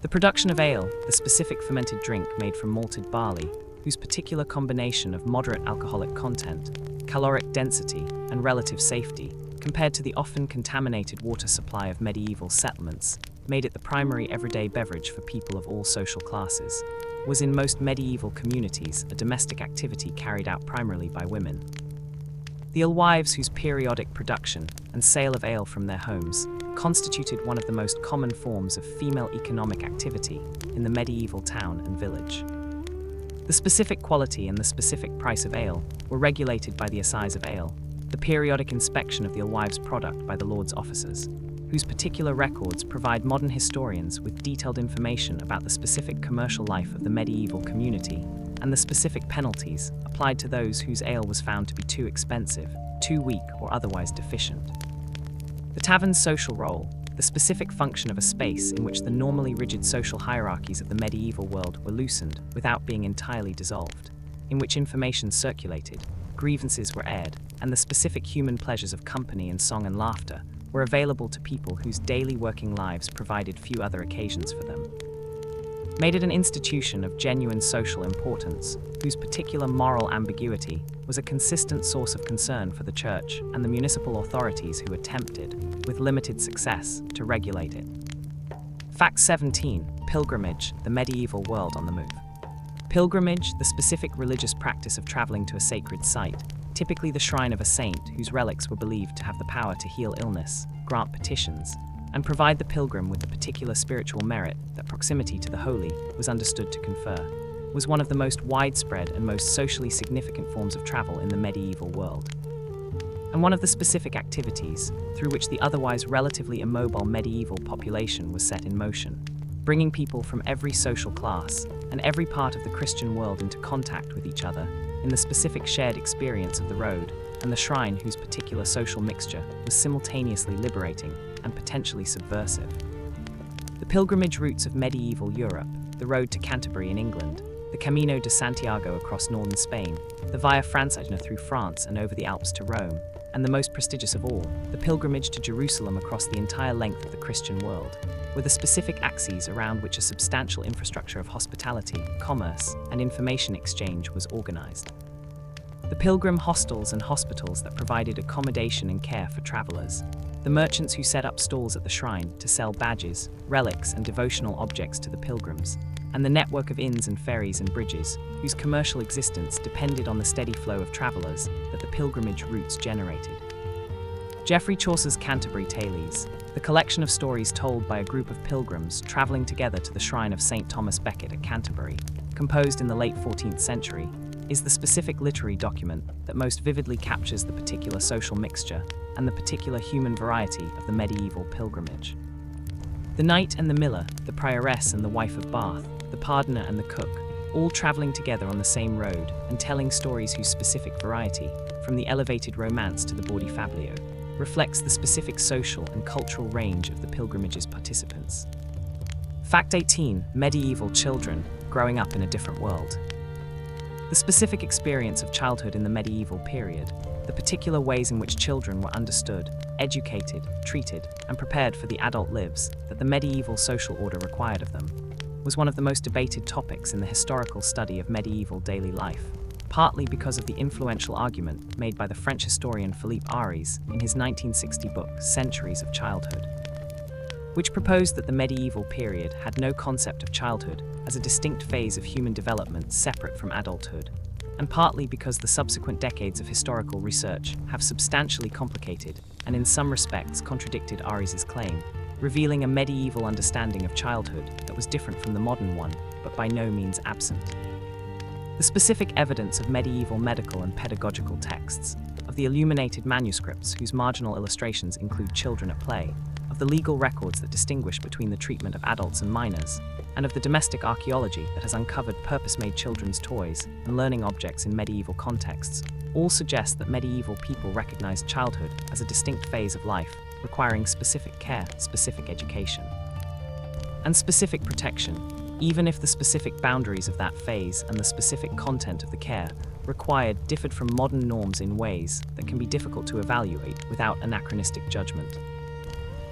The production of ale, the specific fermented drink made from malted barley, whose particular combination of moderate alcoholic content, caloric density, and relative safety, compared to the often contaminated water supply of medieval settlements, made it the primary everyday beverage for people of all social classes, was in most medieval communities a domestic activity carried out primarily by women. The alewives, whose periodic production and sale of ale from their homes constituted one of the most common forms of female economic activity in the medieval town and village. The specific quality and the specific price of ale were regulated by the assize of ale, the periodic inspection of the alewives' product by the Lord's officers, whose particular records provide modern historians with detailed information about the specific commercial life of the medieval community and the specific penalties applied to those whose ale was found to be too expensive, too weak, or otherwise deficient. The tavern's social role, the specific function of a space in which the normally rigid social hierarchies of the medieval world were loosened without being entirely dissolved, in which information circulated, grievances were aired, and the specific human pleasures of company and song and laughter were available to people whose daily working lives provided few other occasions for them, made it an institution of genuine social importance, whose particular moral ambiguity was a consistent source of concern for the church and the municipal authorities who attempted, with limited success, to regulate it. Fact 17. Pilgrimage, the medieval world on the move. Pilgrimage, the specific religious practice of traveling to a sacred site, typically the shrine of a saint whose relics were believed to have the power to heal illness, grant petitions, and provide the pilgrim with the particular spiritual merit that proximity to the holy was understood to confer, was one of the most widespread and most socially significant forms of travel in the medieval world, and one of the specific activities through which the otherwise relatively immobile medieval population was set in motion, bringing people from every social class and every part of the Christian world into contact with each other in the specific shared experience of the road and the shrine, whose particular social mixture was simultaneously liberating and potentially subversive. The pilgrimage routes of medieval Europe, the road to Canterbury in England, the Camino de Santiago across northern Spain, the Via Francigena through France and over the Alps to Rome, and the most prestigious of all, the pilgrimage to Jerusalem across the entire length of the Christian world, were the specific axes around which a substantial infrastructure of hospitality, commerce, and information exchange was organized. The pilgrim hostels and hospitals that provided accommodation and care for travelers, the merchants who set up stalls at the shrine to sell badges, relics, and devotional objects to the pilgrims, and the network of inns and ferries and bridges, whose commercial existence depended on the steady flow of travelers that the pilgrimage routes generated. Geoffrey Chaucer's Canterbury Tales, the collection of stories told by a group of pilgrims travelling together to the shrine of St. Thomas Becket at Canterbury, composed in the late 14th century, is the specific literary document that most vividly captures the particular social mixture and the particular human variety of the medieval pilgrimage. The knight and the miller, the prioress and the wife of Bath, the pardoner and the cook, all travelling together on the same road and telling stories whose specific variety, from the elevated romance to the bawdy fabliau, reflects the specific social and cultural range of the pilgrimage's participants. Fact 18. Medieval children growing up in a different world. The specific experience of childhood in the medieval period, the particular ways in which children were understood, educated, treated, and prepared for the adult lives that the medieval social order required of them, was one of the most debated topics in the historical study of medieval daily life, partly because of the influential argument made by the French historian Philippe Aries in his 1960 book, Centuries of Childhood. which proposed that the medieval period had no concept of childhood as a distinct phase of human development separate from adulthood, and partly because the subsequent decades of historical research have substantially complicated and in some respects contradicted Aries's claim, revealing a medieval understanding of childhood that was different from the modern one, but by no means absent. The specific evidence of medieval medical and pedagogical texts, of the illuminated manuscripts whose marginal illustrations include children at play, of the legal records that distinguish between the treatment of adults and minors, and of the domestic archaeology that has uncovered purpose-made children's toys and learning objects in medieval contexts, all suggest that medieval people recognized childhood as a distinct phase of life, requiring specific care, specific education, and specific protection, even if the specific boundaries of that phase and the specific content of the care required differed from modern norms in ways that can be difficult to evaluate without anachronistic judgment.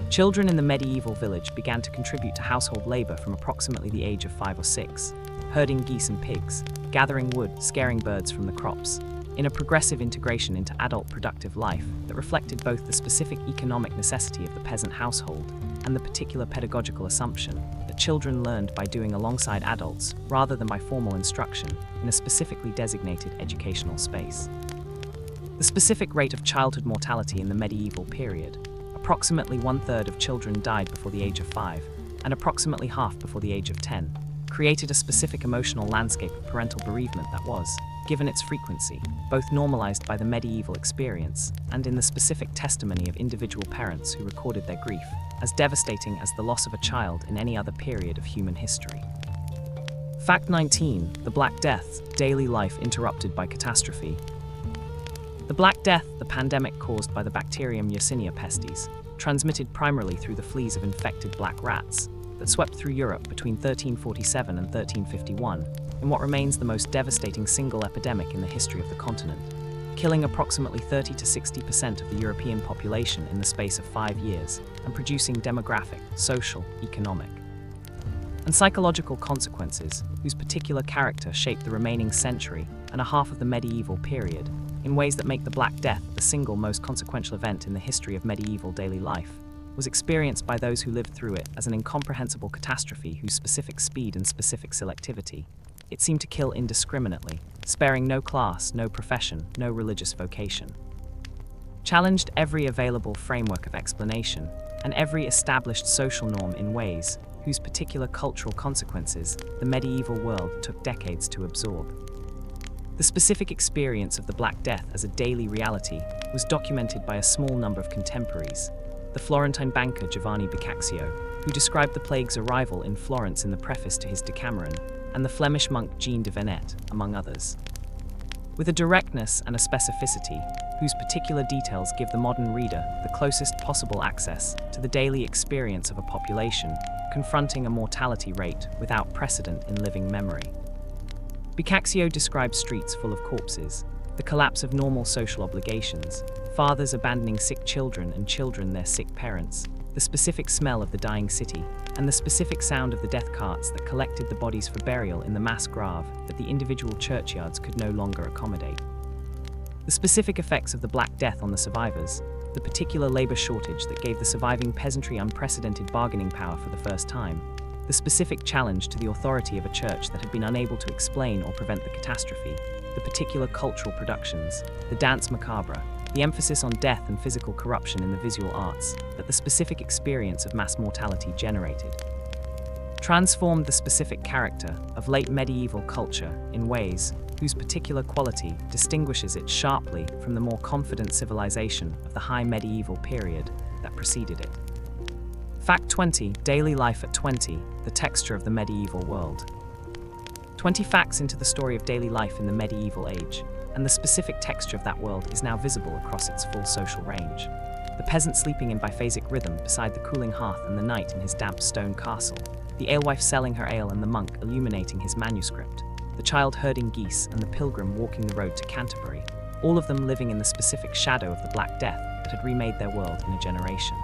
Children in the medieval village began to contribute to household labor from approximately the age of 5 or 6, herding geese and pigs, gathering wood, scaring birds from the crops, in a progressive integration into adult productive life that reflected both the specific economic necessity of the peasant household and the particular pedagogical assumption that children learned by doing alongside adults rather than by formal instruction in a specifically designated educational space. The specific rate of childhood mortality in the medieval period, approximately 1/3 of children died before the age of 5 and approximately half before the age of 10, created a specific emotional landscape of parental bereavement that was, given its frequency, both normalized by the medieval experience and in the specific testimony of individual parents who recorded their grief, as devastating as the loss of a child in any other period of human history. Fact 19. The Black Death, daily life interrupted by catastrophe. The Black Death, the pandemic caused by the bacterium Yersinia pestis, transmitted primarily through the fleas of infected black rats, that swept through Europe between 1347 and 1351, in what remains the most devastating single epidemic in the history of the continent, killing approximately 30 to 60% of the European population in the space of 5 years, and producing demographic, social, economic, and psychological consequences whose particular character shaped the remaining century and a half of the medieval period, in ways that make the Black Death the single most consequential event in the history of medieval daily life, was experienced by those who lived through it as an incomprehensible catastrophe whose specific speed and specific selectivity. It seemed to kill indiscriminately, sparing no class, no profession, no religious vocation. Challenged every available framework of explanation and every established social norm in ways whose particular cultural consequences the medieval world took decades to absorb. The specific experience of the Black Death as a daily reality was documented by a small number of contemporaries, the Florentine banker Giovanni Boccaccio, who described the plague's arrival in Florence in the preface to his Decameron, and the Flemish monk Jean de Venette, among others. With a directness and a specificity whose particular details give the modern reader the closest possible access to the daily experience of a population confronting a mortality rate without precedent in living memory. Boccaccio describes streets full of corpses, the collapse of normal social obligations, fathers abandoning sick children and children their sick parents, the specific smell of the dying city, and the specific sound of the death carts that collected the bodies for burial in the mass grave that the individual churchyards could no longer accommodate. The specific effects of the Black Death on the survivors, the particular labor shortage that gave the surviving peasantry unprecedented bargaining power for the first time, the specific challenge to the authority of a church that had been unable to explain or prevent the catastrophe, the particular cultural productions, the danse macabre, the emphasis on death and physical corruption in the visual arts that the specific experience of mass mortality generated, transformed the specific character of late medieval culture in ways whose particular quality distinguishes it sharply from the more confident civilization of the high medieval period that preceded it. Fact 20. Daily life at 20, the texture of the medieval world. 20 facts into the story of daily life in the medieval age, and the specific texture of that world is now visible across its full social range. The peasant sleeping in biphasic rhythm beside the cooling hearth and the knight in his damp stone castle, the alewife selling her ale and the monk illuminating his manuscript, the child herding geese and the pilgrim walking the road to Canterbury, all of them living in the specific shadow of the Black Death that had remade their world in a generation.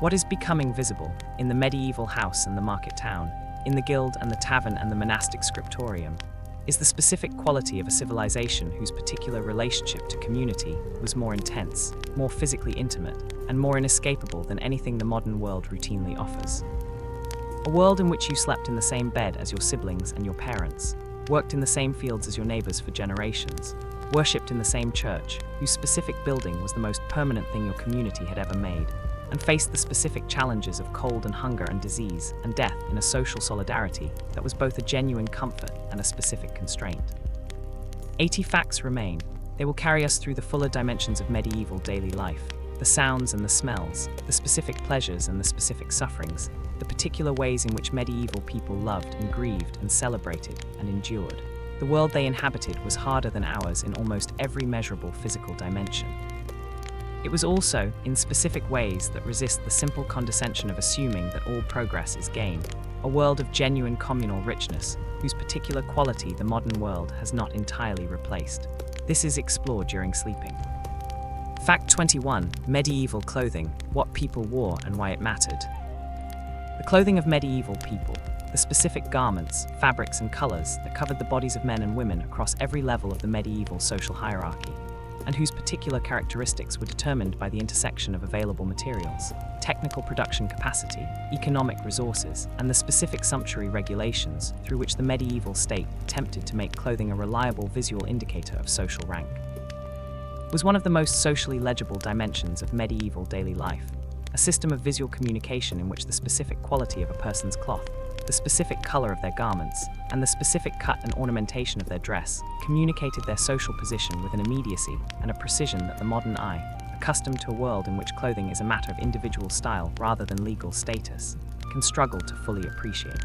What is becoming visible in the medieval house and the market town, in the guild and the tavern and the monastic scriptorium, is the specific quality of a civilization whose particular relationship to community was more intense, more physically intimate, and more inescapable than anything the modern world routinely offers. A world in which you slept in the same bed as your siblings and your parents, worked in the same fields as your neighbors for generations, worshipped in the same church, whose specific building was the most permanent thing your community had ever made, and faced the specific challenges of cold and hunger and disease and death in a social solidarity that was both a genuine comfort and a specific constraint. 80 facts remain. They will carry us through the fuller dimensions of medieval daily life, the sounds and the smells, the specific pleasures and the specific sufferings, the particular ways in which medieval people loved and grieved and celebrated and endured. The world they inhabited was harder than ours in almost every measurable physical dimension. It was also, in specific ways that resist the simple condescension of assuming that all progress is gain, a world of genuine communal richness, whose particular quality the modern world has not entirely replaced. This is explored during sleeping. Fact 21. Medieval clothing, what people wore and why it mattered. The clothing of medieval people, the specific garments, fabrics and colors that covered the bodies of men and women across every level of the medieval social hierarchy, and whose particular characteristics were determined by the intersection of available materials, technical production capacity, economic resources, and the specific sumptuary regulations through which the medieval state attempted to make clothing a reliable visual indicator of social rank, was one of the most socially legible dimensions of medieval daily life, a system of visual communication in which the specific quality of a person's cloth, the specific color of their garments, and the specific cut and ornamentation of their dress communicated their social position with an immediacy and a precision that the modern eye, accustomed to a world in which clothing is a matter of individual style rather than legal status, can struggle to fully appreciate.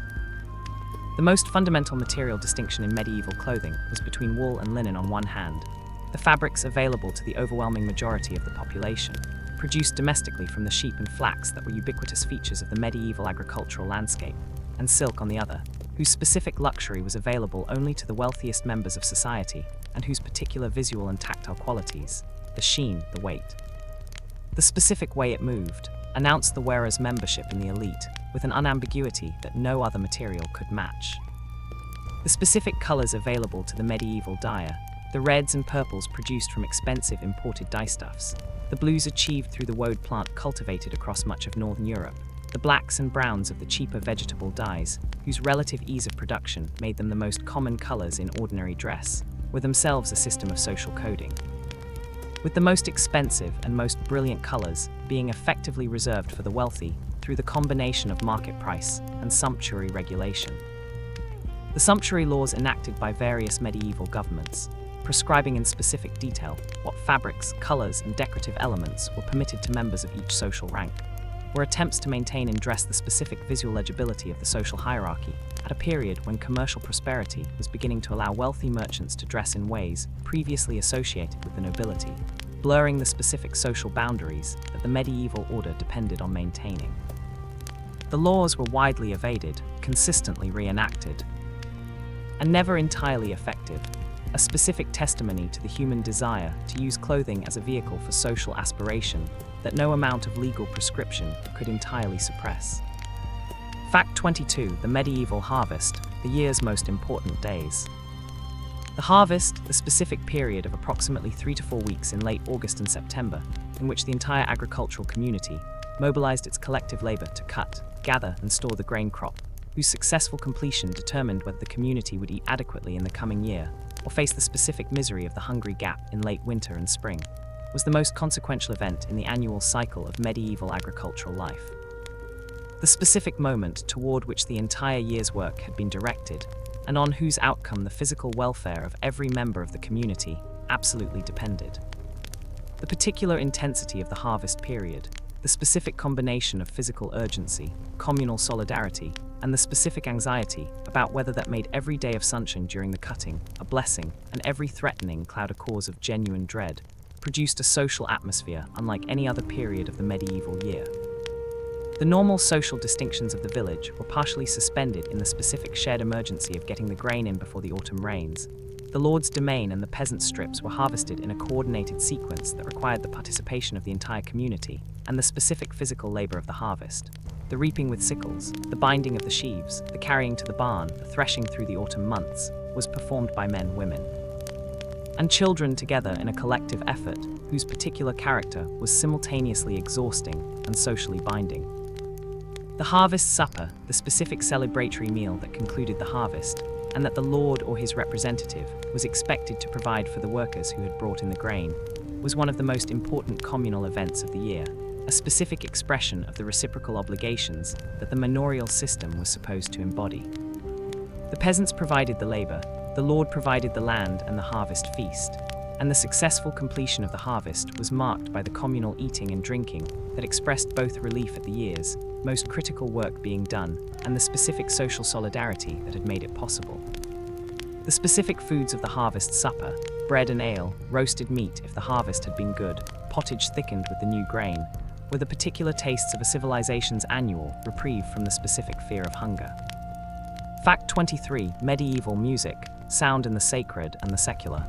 The most fundamental material distinction in medieval clothing was between wool and linen on one hand, the fabrics available to the overwhelming majority of the population, produced domestically from the sheep and flax that were ubiquitous features of the medieval agricultural landscape, and silk on the other, whose specific luxury was available only to the wealthiest members of society, and whose particular visual and tactile qualities, the sheen, the weight, the specific way it moved, announced the wearer's membership in the elite with an unambiguity that no other material could match. The specific colors available to the medieval dyer, the reds and purples produced from expensive imported dyestuffs, the blues achieved through the woad plant cultivated across much of northern Europe, the blacks and browns of the cheaper vegetable dyes, whose relative ease of production made them the most common colors in ordinary dress, were themselves a system of social coding, with the most expensive and most brilliant colors being effectively reserved for the wealthy through the combination of market price and sumptuary regulation. The sumptuary laws enacted by various medieval governments, prescribing in specific detail what fabrics, colors, and decorative elements were permitted to members of each social rank, were attempts to maintain and dress the specific visual legibility of the social hierarchy at a period when commercial prosperity was beginning to allow wealthy merchants to dress in ways previously associated with the nobility, blurring the specific social boundaries that the medieval order depended on maintaining. The laws were widely evaded, consistently reenacted, and never entirely effective, a specific testimony to the human desire to use clothing as a vehicle for social aspiration that no amount of legal prescription could entirely suppress. Fact 22. The medieval harvest, the year's most important days. The harvest, the specific period of approximately 3 to 4 weeks in late August and September, in which the entire agricultural community mobilized its collective labor to cut, gather, and store the grain crop, whose successful completion determined whether the community would eat adequately in the coming year or face the specific misery of the hungry gap in late winter and spring, was the most consequential event in the annual cycle of medieval agricultural life. The specific moment toward which the entire year's work had been directed, and on whose outcome the physical welfare of every member of the community absolutely depended. The particular intensity of the harvest period, the specific combination of physical urgency, communal solidarity, and the specific anxiety about whether that made every day of sunshine during the cutting a blessing and every threatening cloud a cause of genuine dread, produced a social atmosphere unlike any other period of the medieval year. The normal social distinctions of the village were partially suspended in the specific shared emergency of getting the grain in before the autumn rains. The lord's domain and the peasant strips were harvested in a coordinated sequence that required the participation of the entire community and the specific physical labor of the harvest, The reaping with sickles, the binding of the sheaves, the carrying to the barn, the threshing through the autumn months, was performed by men, women, and children together in a collective effort whose particular character was simultaneously exhausting and socially binding. The harvest supper, the specific celebratory meal that concluded the harvest, and that the Lord or his representative was expected to provide for the workers who had brought in the grain, was one of the most important communal events of the year, a specific expression of the reciprocal obligations that the manorial system was supposed to embody. The peasants provided the labor, the Lord provided the land and the harvest feast, and the successful completion of the harvest was marked by the communal eating and drinking that expressed both relief at the year's most critical work being done and the specific social solidarity that had made it possible. The specific foods of the harvest supper, bread and ale, roasted meat if the harvest had been good, pottage thickened with the new grain, were the particular tastes of a civilization's annual reprieve from the specific fear of hunger. Fact 23. Medieval music, sound in the sacred and the secular.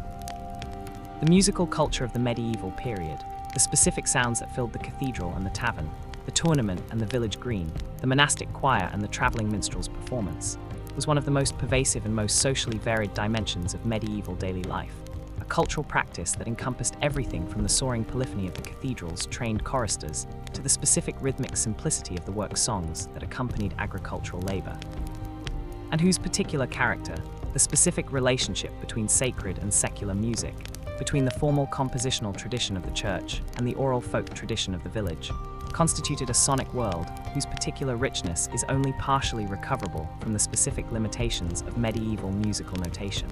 The musical culture of the medieval period, the specific sounds that filled the cathedral and the tavern, the tournament and the village green, the monastic choir and the traveling minstrel's performance, was one of the most pervasive and most socially varied dimensions of medieval daily life, a cultural practice that encompassed everything from the soaring polyphony of the cathedral's trained choristers to the specific rhythmic simplicity of the work songs that accompanied agricultural labor, and whose particular character, the specific relationship between sacred and secular music, between the formal compositional tradition of the church and the oral folk tradition of the village, constituted a sonic world whose particular richness is only partially recoverable from the specific limitations of medieval musical notation.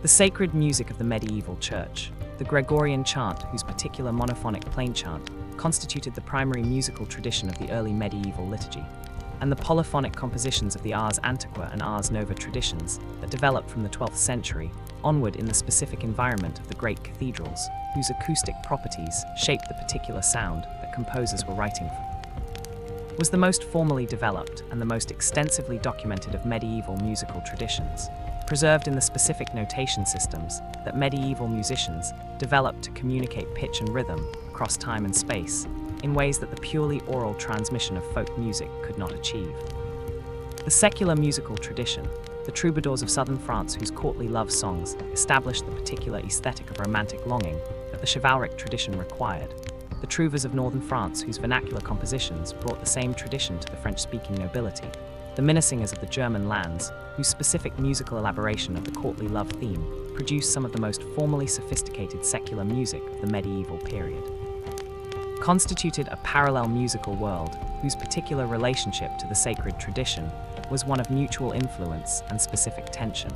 The sacred music of the medieval church, the Gregorian chant whose particular monophonic plain chant constituted the primary musical tradition of the early medieval liturgy, and the polyphonic compositions of the Ars Antiqua and Ars Nova traditions that developed from the 12th century onward in the specific environment of the great cathedrals, whose acoustic properties shaped the particular sound that composers were writing from, was the most formally developed and the most extensively documented of medieval musical traditions, preserved in the specific notation systems that medieval musicians developed to communicate pitch and rhythm across time and space in ways that the purely oral transmission of folk music could not achieve. The secular musical tradition, the troubadours of southern France whose courtly love songs established the particular aesthetic of romantic longing that the chivalric tradition required, the trouvers of northern France whose vernacular compositions brought the same tradition to the French-speaking nobility, the minnesingers of the German lands whose specific musical elaboration of the courtly love theme produced some of the most formally sophisticated secular music of the medieval period, constituted a parallel musical world whose particular relationship to the sacred tradition was one of mutual influence and specific tension.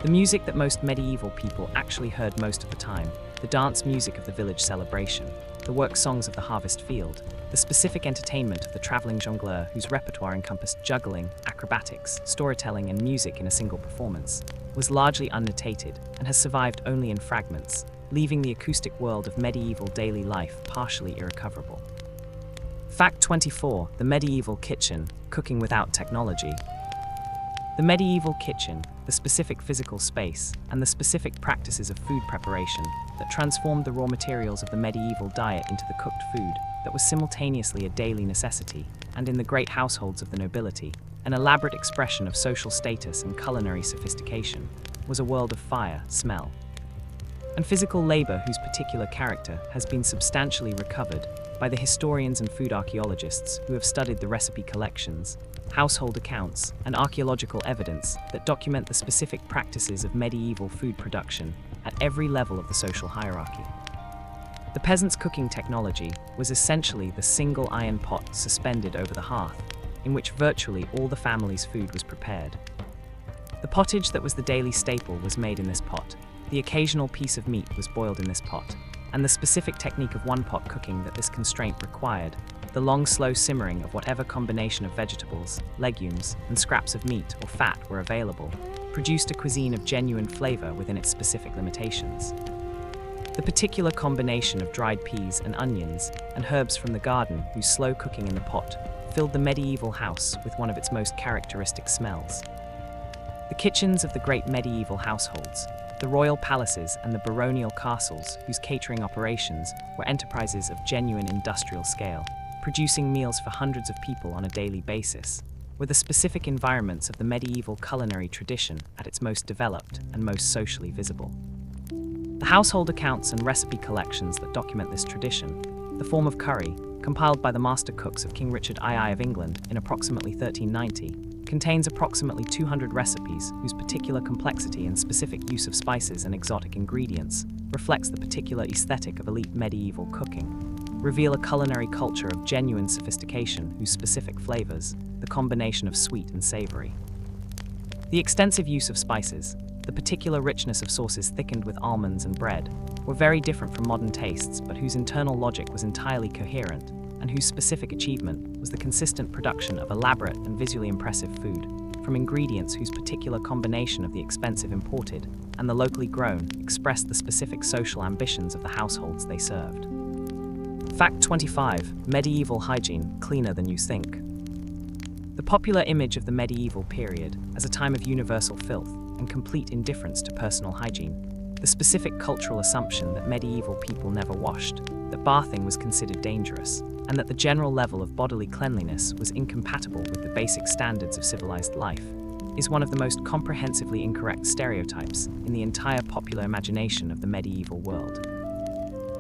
The music that most medieval people actually heard most of the time, the dance music of the village celebration, the work songs of the harvest field, the specific entertainment of the traveling jongleur whose repertoire encompassed juggling, acrobatics, storytelling and music in a single performance, was largely unnotated and has survived only in fragments, leaving the acoustic world of medieval daily life partially irrecoverable. Fact 24. The medieval kitchen, cooking without technology. The medieval kitchen, the specific physical space, and the specific practices of food preparation that transformed the raw materials of the medieval diet into the cooked food that was simultaneously a daily necessity, and in the great households of the nobility, an elaborate expression of social status and culinary sophistication, was a world of fire, smell, and physical labor whose particular character has been substantially recovered by the historians and food archaeologists who have studied the recipe collections, household accounts, and archaeological evidence that document the specific practices of medieval food production at every level of the social hierarchy. The peasants' cooking technology was essentially the single iron pot suspended over the hearth, in which virtually all the family's food was prepared. The pottage that was the daily staple was made in this pot. The occasional piece of meat was boiled in this pot, and the specific technique of one-pot cooking that this constraint required, the long, slow simmering of whatever combination of vegetables, legumes, and scraps of meat or fat were available, produced a cuisine of genuine flavor within its specific limitations. The particular combination of dried peas and onions and herbs from the garden whose slow cooking in the pot filled the medieval house with one of its most characteristic smells. The kitchens of the great medieval households, the royal palaces and the baronial castles whose catering operations were enterprises of genuine industrial scale, producing meals for hundreds of people on a daily basis, were the specific environments of the medieval culinary tradition at its most developed and most socially visible. The household accounts and recipe collections that document this tradition, the form of curry, compiled by the master cooks of King Richard II of England in approximately 1390, contains approximately 200 recipes whose particular complexity and specific use of spices and exotic ingredients reflects the particular aesthetic of elite medieval cooking, reveal a culinary culture of genuine sophistication whose specific flavors, the combination of sweet and savory. The extensive use of spices, the particular richness of sauces thickened with almonds and bread, were very different from modern tastes, but whose internal logic was entirely coherent, and whose specific achievement was the consistent production of elaborate and visually impressive food, from ingredients whose particular combination of the expensive imported and the locally grown expressed the specific social ambitions of the households they served. Fact 25. Medieval hygiene, cleaner than you think. The popular image of the medieval period as a time of universal filth and complete indifference to personal hygiene, the specific cultural assumption that medieval people never washed, that bathing was considered dangerous, and that the general level of bodily cleanliness was incompatible with the basic standards of civilized life, is one of the most comprehensively incorrect stereotypes in the entire popular imagination of the medieval world,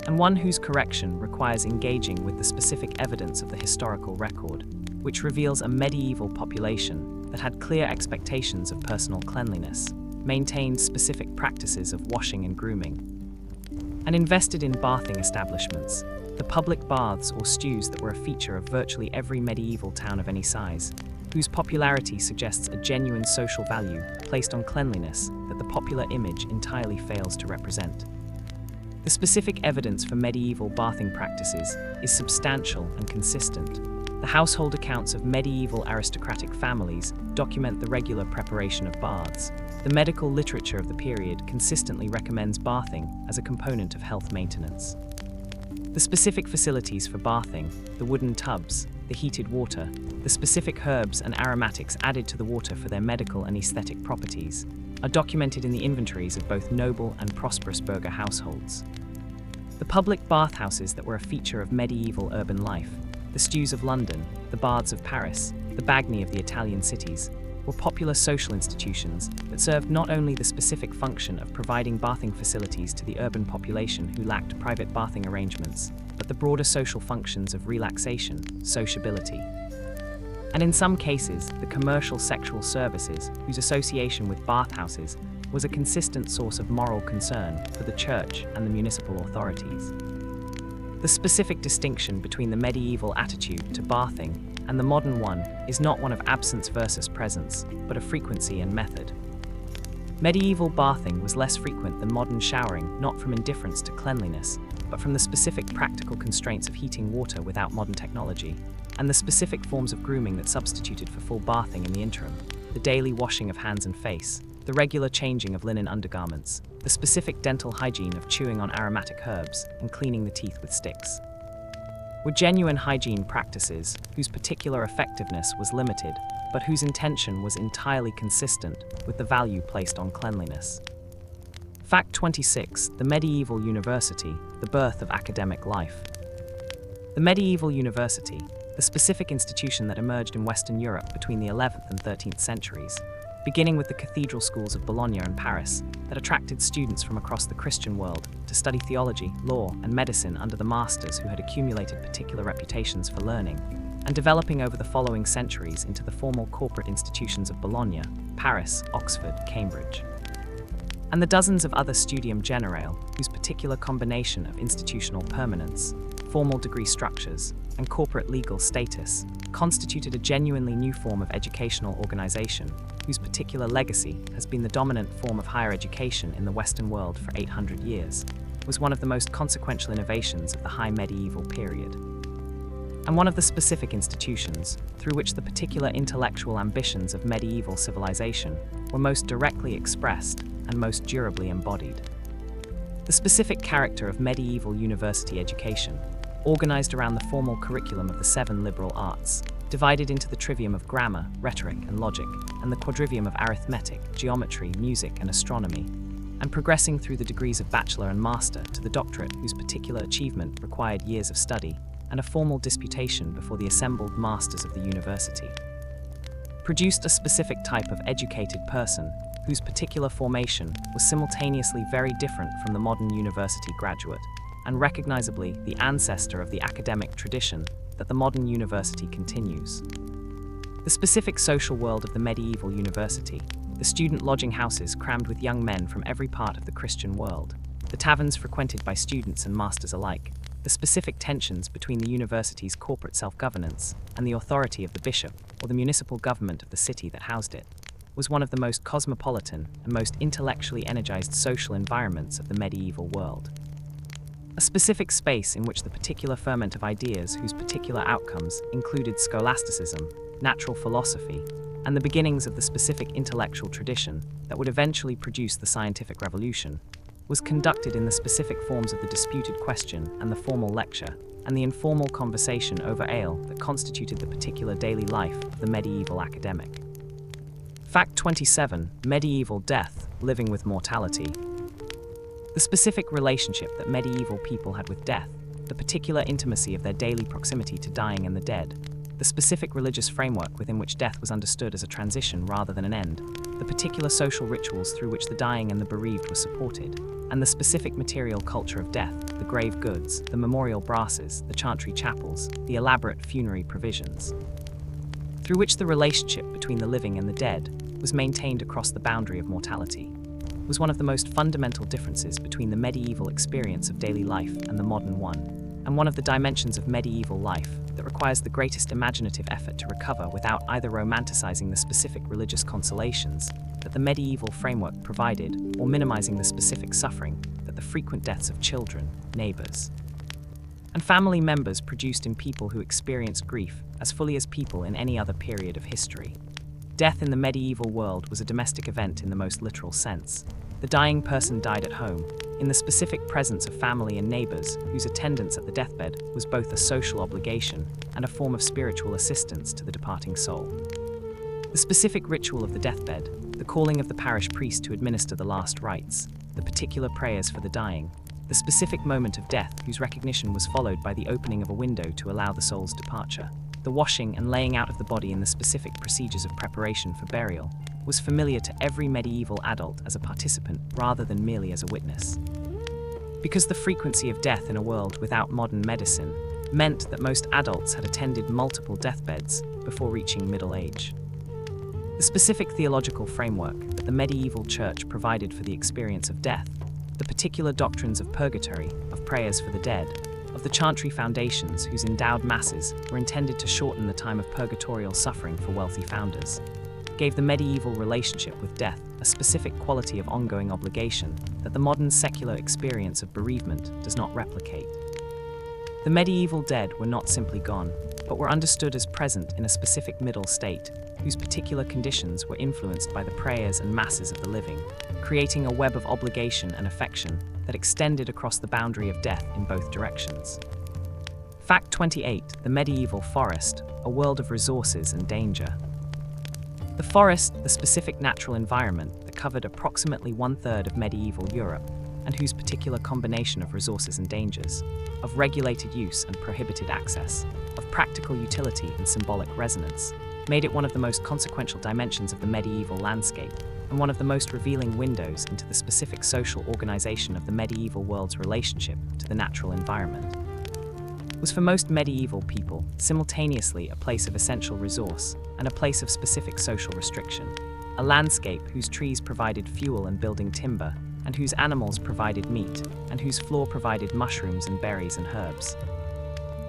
and one whose correction requires engaging with the specific evidence of the historical record, which reveals a medieval population that had clear expectations of personal cleanliness, maintained specific practices of washing and grooming, and invested in bathing establishments, the public baths or stews that were a feature of virtually every medieval town of any size, whose popularity suggests a genuine social value placed on cleanliness that the popular image entirely fails to represent. The specific evidence for medieval bathing practices is substantial and consistent. The household accounts of medieval aristocratic families document the regular preparation of baths. The medical literature of the period consistently recommends bathing as a component of health maintenance. The specific facilities for bathing, the wooden tubs, the heated water, the specific herbs and aromatics added to the water for their medical and aesthetic properties, are documented in the inventories of both noble and prosperous burgher households. The public bathhouses that were a feature of medieval urban life, the stews of London, the baths of Paris, the bagni of the Italian cities, were popular social institutions that served not only the specific function of providing bathing facilities to the urban population who lacked private bathing arrangements, but the broader social functions of relaxation, sociability, and in some cases, the commercial sexual services whose association with bathhouses was a consistent source of moral concern for the church and the municipal authorities. The specific distinction between the medieval attitude to bathing and the modern one is not one of absence versus presence, but of frequency and method. Medieval bathing was less frequent than modern showering, not from indifference to cleanliness, but from the specific practical constraints of heating water without modern technology, and the specific forms of grooming that substituted for full bathing in the interim, the daily washing of hands and face, the regular changing of linen undergarments, the specific dental hygiene of chewing on aromatic herbs and cleaning the teeth with sticks, were genuine hygiene practices whose particular effectiveness was limited, but whose intention was entirely consistent with the value placed on cleanliness. Fact 26. The medieval university, the birth of academic life. The medieval university, the specific institution that emerged in Western Europe between the 11th and 13th centuries, beginning with the cathedral schools of Bologna and Paris that attracted students from across the Christian world to study theology, law, and medicine under the masters who had accumulated particular reputations for learning, and developing over the following centuries into the formal corporate institutions of Bologna, Paris, Oxford, Cambridge, and the dozens of other studium generale whose particular combination of institutional permanence, formal degree structures, and corporate legal status constituted a genuinely new form of educational organization whose particular legacy has been the dominant form of higher education in the Western world for 800 years, was one of the most consequential innovations of the high medieval period, and one of the specific institutions through which the particular intellectual ambitions of medieval civilization were most directly expressed and most durably embodied. The specific character of medieval university education, organized around the formal curriculum of the 7 liberal arts, divided into the trivium of grammar, rhetoric, and logic, and the quadrivium of arithmetic, geometry, music, and astronomy, and progressing through the degrees of bachelor and master to the doctorate whose particular achievement required years of study, and a formal disputation before the assembled masters of the university. Produced a specific type of educated person whose particular formation was simultaneously very different from the modern university graduate, and recognizably the ancestor of the academic tradition that the modern university continues. The specific social world of the medieval university, the student lodging houses crammed with young men from every part of the Christian world, the taverns frequented by students and masters alike, the specific tensions between the university's corporate self-governance and the authority of the bishop or the municipal government of the city that housed it, was one of the most cosmopolitan and most intellectually energized social environments of the medieval world. A specific space in which the particular ferment of ideas whose particular outcomes included scholasticism, natural philosophy, and the beginnings of the specific intellectual tradition that would eventually produce the scientific revolution, was conducted in the specific forms of the disputed question and the formal lecture, and the informal conversation over ale that constituted the particular daily life of the medieval academic. Fact 27. Medieval death, living with mortality. The specific relationship that medieval people had with death, the particular intimacy of their daily proximity to dying and the dead, the specific religious framework within which death was understood as a transition rather than an end, the particular social rituals through which the dying and the bereaved were supported, and the specific material culture of death, the grave goods, the memorial brasses, the chantry chapels, the elaborate funerary provisions, through which the relationship between the living and the dead was maintained across the boundary of mortality, was one of the most fundamental differences between the medieval experience of daily life and the modern one, and one of the dimensions of medieval life that requires the greatest imaginative effort to recover without either romanticizing the specific religious consolations that the medieval framework provided or minimizing the specific suffering that the frequent deaths of children, neighbors, and family members produced in people who experienced grief as fully as people in any other period of history. Death in the medieval world was a domestic event in the most literal sense. The dying person died at home, in the specific presence of family and neighbors whose attendance at the deathbed was both a social obligation and a form of spiritual assistance to the departing soul. The specific ritual of the deathbed, the calling of the parish priest to administer the last rites, the particular prayers for the dying, the specific moment of death whose recognition was followed by the opening of a window to allow the soul's departure, the washing and laying out of the body in the specific procedures of preparation for burial, was familiar to every medieval adult as a participant rather than merely as a witness. Because the frequency of death in a world without modern medicine meant that most adults had attended multiple deathbeds before reaching middle age. The specific theological framework that the medieval church provided for the experience of death, the particular doctrines of purgatory, of prayers for the dead, of the chantry foundations whose endowed masses were intended to shorten the time of purgatorial suffering for wealthy founders, gave the medieval relationship with death a specific quality of ongoing obligation that the modern secular experience of bereavement does not replicate. The medieval dead were not simply gone, but were understood as present in a specific middle state, whose particular conditions were influenced by the prayers and masses of the living, creating a web of obligation and affection that extended across the boundary of death in both directions. Fact 28. The medieval forest, a world of resources and danger. The forest, the specific natural environment that covered approximately 1/3 of medieval Europe, and whose particular combination of resources and dangers, of regulated use and prohibited access, of practical utility and symbolic resonance, made it one of the most consequential dimensions of the medieval landscape, and one of the most revealing windows into the specific social organization of the medieval world's relationship to the natural environment. Was for most medieval people simultaneously a place of essential resource and a place of specific social restriction, a landscape whose trees provided fuel and building timber, and whose animals provided meat, and whose floor provided mushrooms and berries and herbs,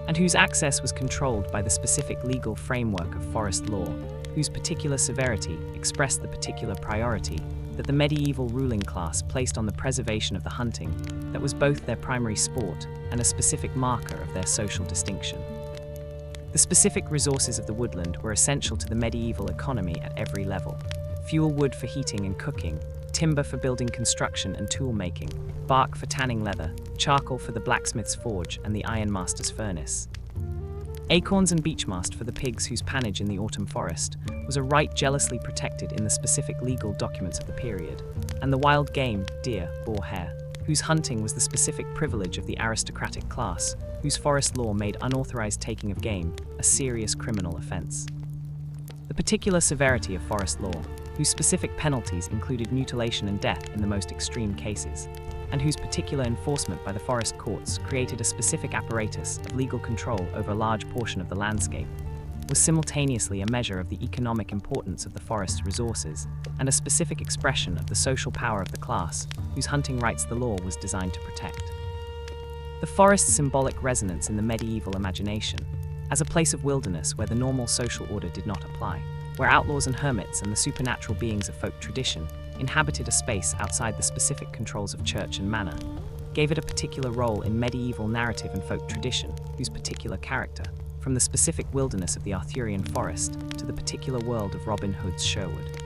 and whose access was controlled by the specific legal framework of forest law, whose particular severity expressed the particular priority that the medieval ruling class placed on the preservation of the hunting that was both their primary sport and a specific marker of their social distinction. The specific resources of the woodland were essential to the medieval economy at every level. Fuel wood for heating and cooking, timber for building construction and tool making, bark for tanning leather, charcoal for the blacksmith's forge and the ironmaster's furnace. Acorns and beechmast for the pigs whose pannage in the autumn forest was a right jealously protected in the specific legal documents of the period, and the wild game, deer, boar, hare, whose hunting was the specific privilege of the aristocratic class, whose forest law made unauthorized taking of game a serious criminal offense. The particular severity of forest law, whose specific penalties included mutilation and death in the most extreme cases, and whose particular enforcement by the forest courts created a specific apparatus of legal control over a large portion of the landscape, was simultaneously a measure of the economic importance of the forest's resources and a specific expression of the social power of the class whose hunting rights the law was designed to protect. The forest's symbolic resonance in the medieval imagination, as a place of wilderness where the normal social order did not apply, where outlaws and hermits and the supernatural beings of folk tradition inhabited a space outside the specific controls of church and manor, gave it a particular role in medieval narrative and folk tradition, whose particular character, from the specific wilderness of the Arthurian forest to the particular world of Robin Hood's Sherwood,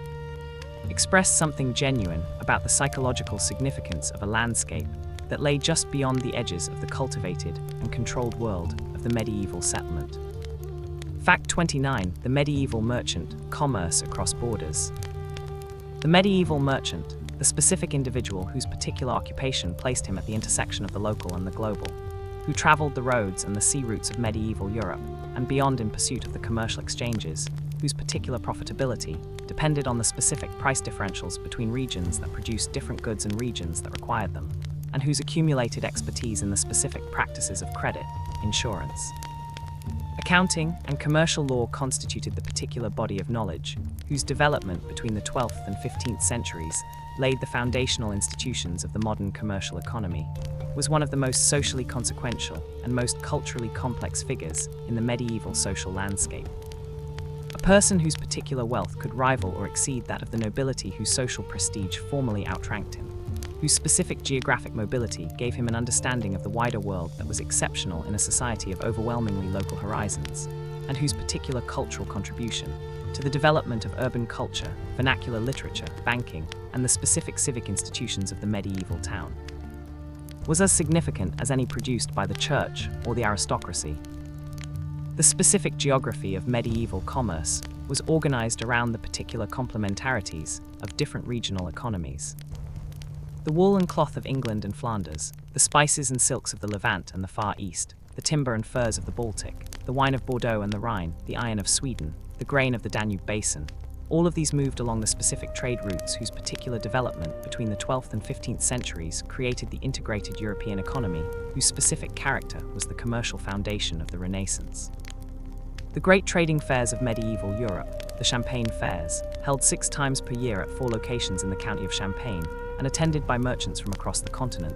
expressed something genuine about the psychological significance of a landscape that lay just beyond the edges of the cultivated and controlled world of the medieval settlement. Fact 29. The medieval merchant, commerce across borders. The medieval merchant, the specific individual whose particular occupation placed him at the intersection of the local and the global, who traveled the roads and the sea routes of medieval Europe and beyond in pursuit of the commercial exchanges, whose particular profitability depended on the specific price differentials between regions that produced different goods and regions that required them, and whose accumulated expertise in the specific practices of credit, insurance, accounting, and commercial law constituted the particular body of knowledge, whose development between the 12th and 15th centuries laid the foundational institutions of the modern commercial economy, was one of the most socially consequential and most culturally complex figures in the medieval social landscape. A person whose particular wealth could rival or exceed that of the nobility whose social prestige formerly outranked him, whose specific geographic mobility gave him an understanding of the wider world that was exceptional in a society of overwhelmingly local horizons, and whose particular cultural contribution to the development of urban culture, vernacular literature, banking, and the specific civic institutions of the medieval town was as significant as any produced by the church or the aristocracy. The specific geography of medieval commerce was organized around the particular complementarities of different regional economies. The wool and cloth of England and Flanders, the spices and silks of the Levant and the Far East, the timber and furs of the Baltic, the wine of Bordeaux and the Rhine, the iron of Sweden, the grain of the Danube Basin, all of these moved along the specific trade routes whose particular development between the 12th and 15th centuries created the integrated European economy, whose specific character was the commercial foundation of the Renaissance. The great trading fairs of medieval Europe, the Champagne fairs, held 6 times per year at 4 locations in the county of Champagne and attended by merchants from across the continent,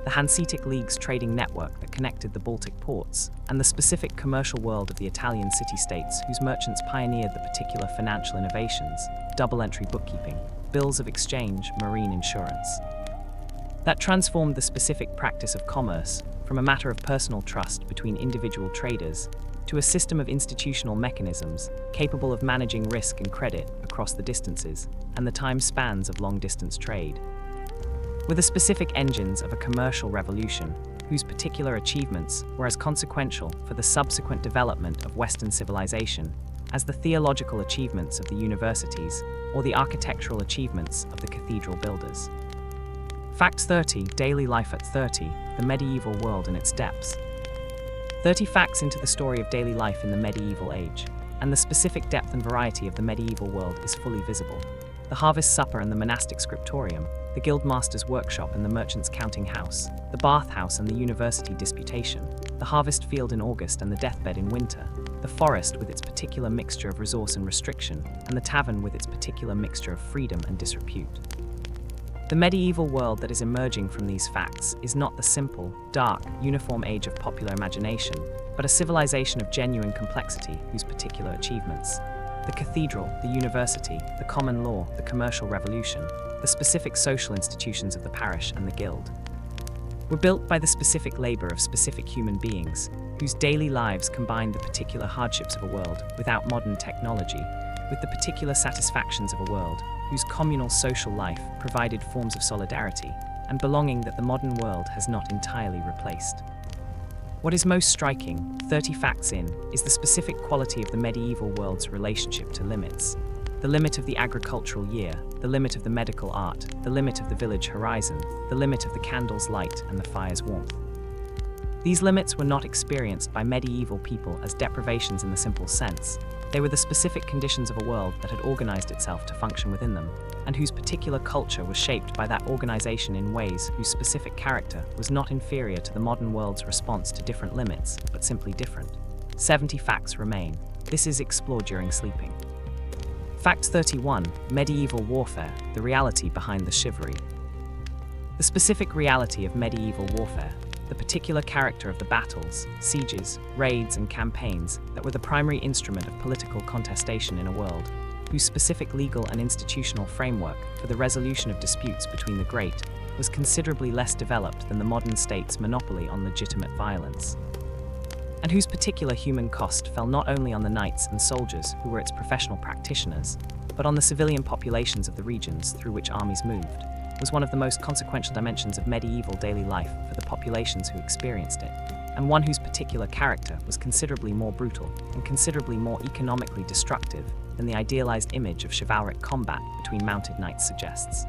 the Hanseatic League's trading network that connected the Baltic ports, and the specific commercial world of the Italian city-states whose merchants pioneered the particular financial innovations, double-entry bookkeeping, bills of exchange, marine insurance, that transformed the specific practice of commerce from a matter of personal trust between individual traders to a system of institutional mechanisms capable of managing risk and credit across the distances and the time spans of long-distance trade, with the specific engines of a commercial revolution whose particular achievements were as consequential for the subsequent development of Western civilization as the theological achievements of the universities or the architectural achievements of the cathedral builders. Fact 30. Daily life at 30. The medieval world and its depths. 30 facts into the story of daily life in the medieval age, and the specific depth and variety of the medieval world is fully visible. The harvest supper and the monastic scriptorium, the guildmaster's workshop and the merchant's counting house, the bathhouse and the university disputation, the harvest field in August and the deathbed in winter, the forest with its particular mixture of resource and restriction, and the tavern with its particular mixture of freedom and disrepute. The medieval world that is emerging from these facts is not the simple, dark, uniform age of popular imagination, but a civilization of genuine complexity whose particular achievements, the cathedral, the university, the common law, the commercial revolution, the specific social institutions of the parish and the guild, were built by the specific labor of specific human beings, whose daily lives combined the particular hardships of a world without modern technology, with the particular satisfactions of a world whose communal social life provided forms of solidarity and belonging that the modern world has not entirely replaced. What is most striking, 30 facts in, is the specific quality of the medieval world's relationship to limits. the limit of the agricultural year, the limit of the medical art, the limit of the village horizon, the limit of the candle's light and the fire's warmth. These limits were not experienced by medieval people as deprivations in the simple sense. They were the specific conditions of a world that had organized itself to function within them, and whose particular culture was shaped by that organization in ways whose specific character was not inferior to the modern world's response to different limits, but simply different. 70 facts remain. This is explored during sleeping. Fact 31. Medieval warfare, the reality behind the chivalry. The specific reality of medieval warfare, the particular character of the battles, sieges, raids, and campaigns that were the primary instrument of political contestation in a world whose specific legal and institutional framework for the resolution of disputes between the great was considerably less developed than the modern state's monopoly on legitimate violence, and whose particular human cost fell not only on the knights and soldiers who were its professional practitioners, but on the civilian populations of the regions through which armies moved, was one of the most consequential dimensions of medieval daily life for the populations who experienced it, and one whose particular character was considerably more brutal and considerably more economically destructive than the idealized image of chivalric combat between mounted knights suggests.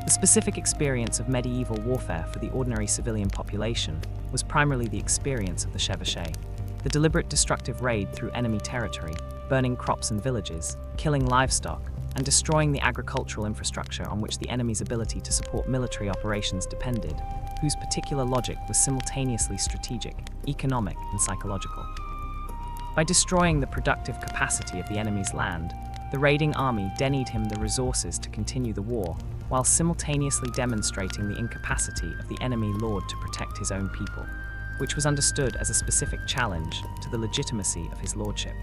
The specific experience of medieval warfare for the ordinary civilian population was primarily the experience of the chevauchée, the deliberate destructive raid through enemy territory, burning crops and villages, killing livestock, and destroying the agricultural infrastructure on which the enemy's ability to support military operations depended, whose particular logic was simultaneously strategic, economic, and psychological. By destroying the productive capacity of the enemy's land, the raiding army denied him the resources to continue the war, while simultaneously demonstrating the incapacity of the enemy lord to protect his own people, which was understood as a specific challenge to the legitimacy of his lordship.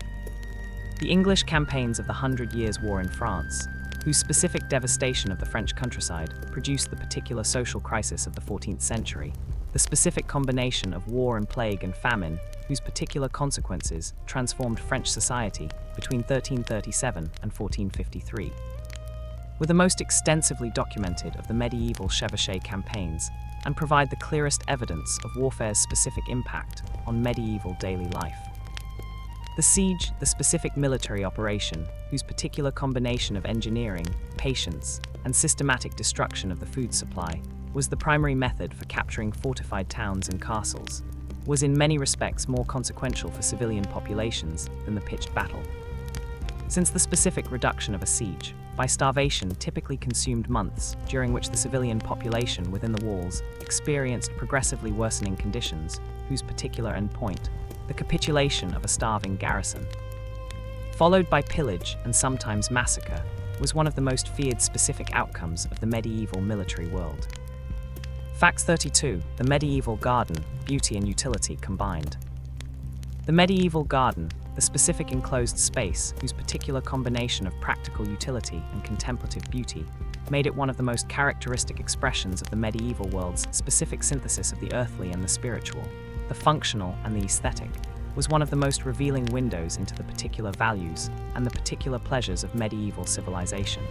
The English campaigns of the 100 Years' War in France, whose specific devastation of the French countryside produced the particular social crisis of the 14th century, the specific combination of war and plague and famine, whose particular consequences transformed French society between 1337 and 1453, were the most extensively documented of the medieval chevauchée campaigns and provide the clearest evidence of warfare's specific impact on medieval daily life. The siege, the specific military operation, whose particular combination of engineering, patience, and systematic destruction of the food supply was the primary method for capturing fortified towns and castles, was in many respects more consequential for civilian populations than the pitched battle. Since the specific reduction of a siege by starvation typically consumed months, during which the civilian population within the walls experienced progressively worsening conditions, whose particular endpoint, the capitulation of a starving garrison, followed by pillage and sometimes massacre, was one of the most feared specific outcomes of the medieval military world. Facts 32. The medieval garden, beauty and utility combined. The medieval garden, the specific enclosed space whose particular combination of practical utility and contemplative beauty made it one of the most characteristic expressions of the medieval world's specific synthesis of the earthly and the spiritual, the functional and the aesthetic, was one of the most revealing windows into the particular values and the particular pleasures of medieval civilization.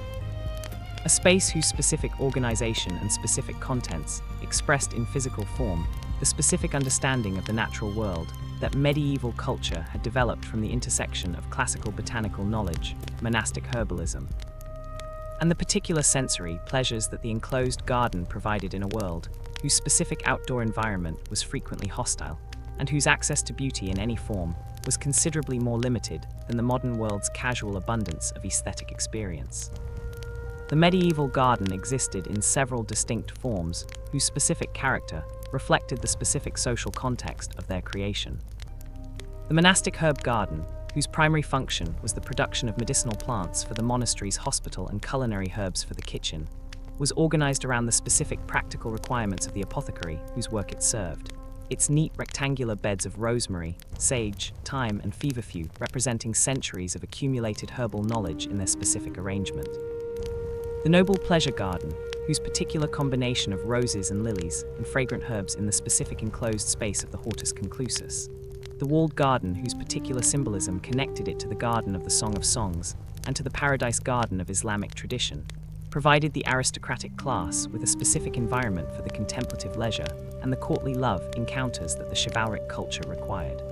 A space whose specific organization and specific contents expressed in physical form the specific understanding of the natural world that medieval culture had developed from the intersection of classical botanical knowledge, monastic herbalism, and the particular sensory pleasures that the enclosed garden provided in a world whose specific outdoor environment was frequently hostile, and whose access to beauty in any form was considerably more limited than the modern world's casual abundance of aesthetic experience. The medieval garden existed in several distinct forms whose specific character reflected the specific social context of their creation. The monastic herb garden, whose primary function was the production of medicinal plants for the monastery's hospital and culinary herbs for the kitchen, was organized around the specific practical requirements of the apothecary whose work it served. Its neat rectangular beds of rosemary, sage, thyme, and feverfew representing centuries of accumulated herbal knowledge in their specific arrangement. The noble pleasure garden, whose particular combination of roses and lilies and fragrant herbs in the specific enclosed space of the hortus conclusus. The walled garden, whose particular symbolism connected it to the garden of the Song of Songs and to the paradise garden of Islamic tradition, provided the aristocratic class with a specific environment for the contemplative leisure and the courtly love encounters that the chivalric culture required.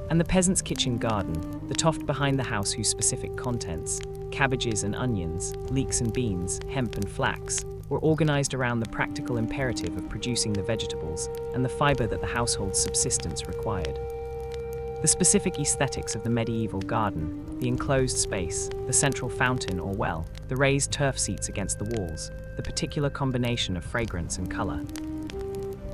And the peasant's kitchen garden, the toft behind the house whose specific contents, cabbages and onions, leeks and beans, hemp and flax, were organized around the practical imperative of producing the vegetables and the fiber that the household's subsistence required. The specific aesthetics of the medieval garden, the enclosed space, the central fountain or well, the raised turf seats against the walls, the particular combination of fragrance and color,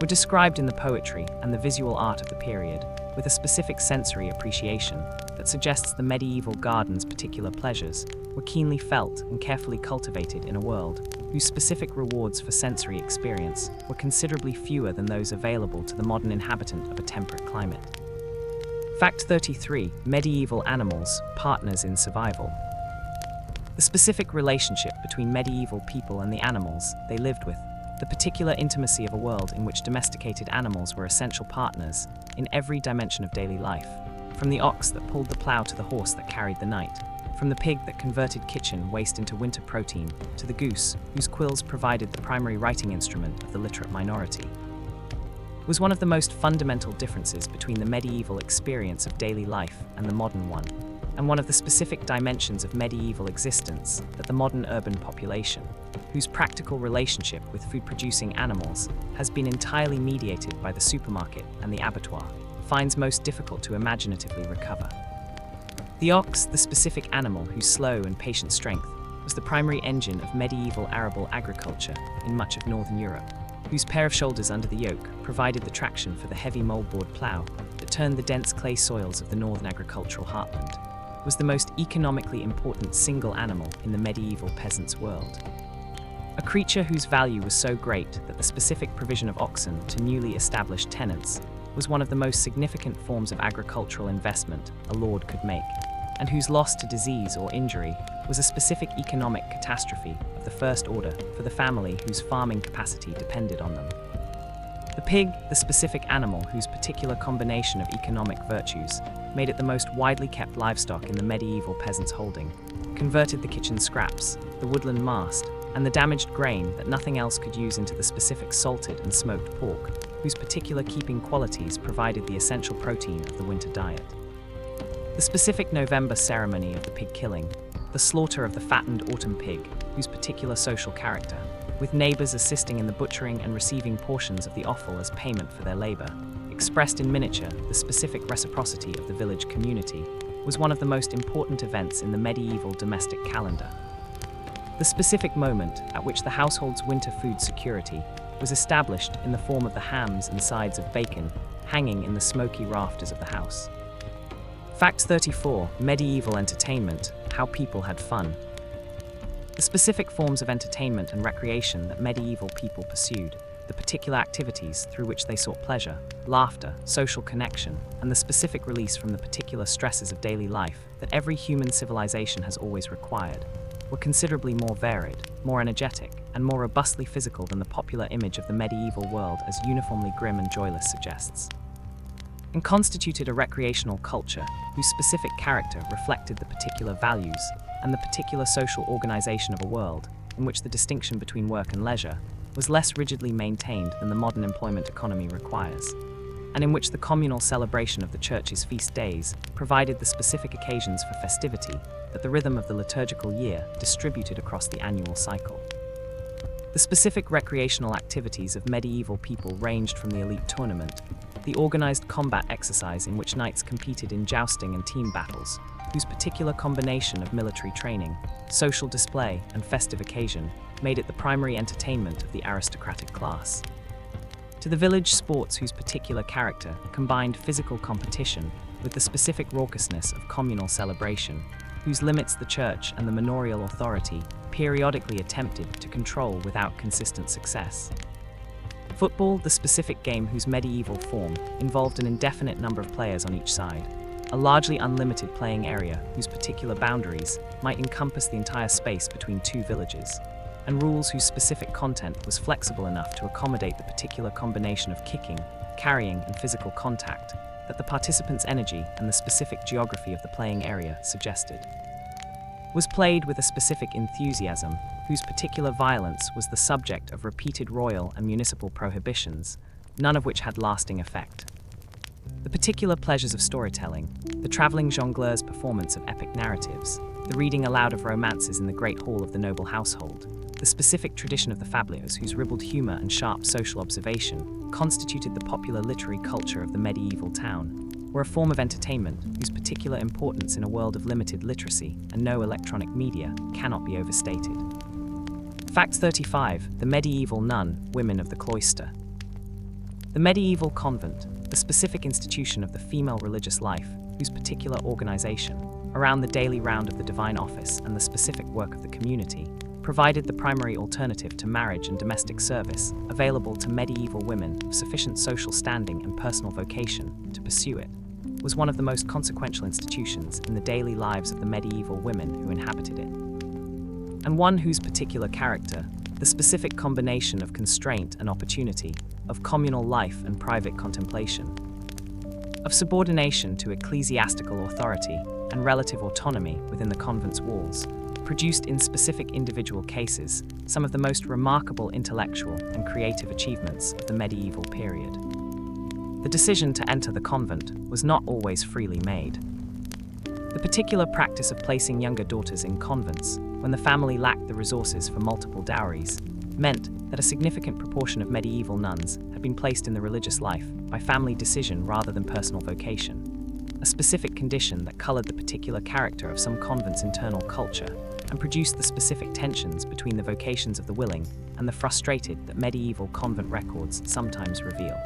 were described in the poetry and the visual art of the period, with a specific sensory appreciation that suggests the medieval garden's particular pleasures were keenly felt and carefully cultivated in a world whose specific rewards for sensory experience were considerably fewer than those available to the modern inhabitant of a temperate climate. Fact 33. Medieval animals, partners in survival. The specific relationship between medieval people and the animals they lived with, the particular intimacy of a world in which domesticated animals were essential partners in every dimension of daily life, from the ox that pulled the plow to the horse that carried the night, from the pig that converted kitchen waste into winter protein to the goose whose quills provided the primary writing instrument of the literate minority, was one of the most fundamental differences between the medieval experience of daily life and the modern one, and one of the specific dimensions of medieval existence that the modern urban population, whose practical relationship with food-producing animals has been entirely mediated by the supermarket and the abattoir, finds most difficult to imaginatively recover. The ox, the specific animal whose slow and patient strength was the primary engine of medieval arable agriculture in much of northern Europe, whose pair of shoulders under the yoke provided the traction for the heavy moldboard plough that turned the dense clay soils of the northern agricultural heartland, was the most economically important single animal in the medieval peasant's world. A creature whose value was so great that the specific provision of oxen to newly established tenants was one of the most significant forms of agricultural investment a lord could make, and whose loss to disease or injury was a specific economic catastrophe of the first order for the family whose farming capacity depended on them. The pig, the specific animal whose particular combination of economic virtues made it the most widely kept livestock in the medieval peasant's holding, converted the kitchen scraps, the woodland mast, and the damaged grain that nothing else could use into the specific salted and smoked pork, whose particular keeping qualities provided the essential protein of the winter diet. The specific November ceremony of the pig killing, the slaughter of the fattened autumn pig, whose particular social character, with neighbors assisting in the butchering and receiving portions of the offal as payment for their labor, expressed in miniature the specific reciprocity of the village community, was one of the most important events in the medieval domestic calendar. The specific moment at which the household's winter food security was established in the form of the hams and sides of bacon hanging in the smoky rafters of the house. Fact 34. Medieval entertainment, how people had fun. The specific forms of entertainment and recreation that medieval people pursued, the particular activities through which they sought pleasure, laughter, social connection, and the specific release from the particular stresses of daily life that every human civilization has always required, were considerably more varied, more energetic, and more robustly physical than the popular image of the medieval world as uniformly grim and joyless suggests, and constituted a recreational culture whose specific character reflected the particular values and the particular social organization of a world in which the distinction between work and leisure was less rigidly maintained than the modern employment economy requires, and in which the communal celebration of the church's feast days provided the specific occasions for festivity that the rhythm of the liturgical year distributed across the annual cycle. The specific recreational activities of medieval people ranged from the elite tournament, the organized combat exercise in which knights competed in jousting and team battles, whose particular combination of military training, social display, and festive occasion made it the primary entertainment of the aristocratic class, to the village sports whose particular character combined physical competition with the specific raucousness of communal celebration, whose limits the church and the manorial authority periodically attempted to control without consistent success. Football, the specific game whose medieval form involved an indefinite number of players on each side, a largely unlimited playing area whose particular boundaries might encompass the entire space between two villages, and rules whose specific content was flexible enough to accommodate the particular combination of kicking, carrying, and physical contact that the participants' energy and the specific geography of the playing area suggested, was played with a specific enthusiasm whose particular violence was the subject of repeated royal and municipal prohibitions, none of which had lasting effect. The particular pleasures of storytelling, the travelling jongleur's performance of epic narratives, the reading aloud of romances in the great hall of the noble household, the specific tradition of the fabliaux whose ribald humour and sharp social observation constituted the popular literary culture of the medieval town, were a form of entertainment whose particular importance in a world of limited literacy and no electronic media cannot be overstated. Fact 35. The medieval nun, women of the cloister. The medieval convent, the specific institution of the female religious life, whose particular organization, around the daily round of the divine office and the specific work of the community, provided the primary alternative to marriage and domestic service available to medieval women of sufficient social standing and personal vocation to pursue it, was one of the most consequential institutions in the daily lives of the medieval women who inhabited it, and one whose particular character, the specific combination of constraint and opportunity, of communal life and private contemplation, of subordination to ecclesiastical authority and relative autonomy within the convent's walls, produced in specific individual cases some of the most remarkable intellectual and creative achievements of the medieval period. The decision to enter the convent was not always freely made. The particular practice of placing younger daughters in convents, when the family lacked the resources for multiple dowries, meant that a significant proportion of medieval nuns had been placed in the religious life by family decision rather than personal vocation, a specific condition that colored the particular character of some convents' internal culture and produced the specific tensions between the vocations of the willing and the frustrated that medieval convent records sometimes reveal.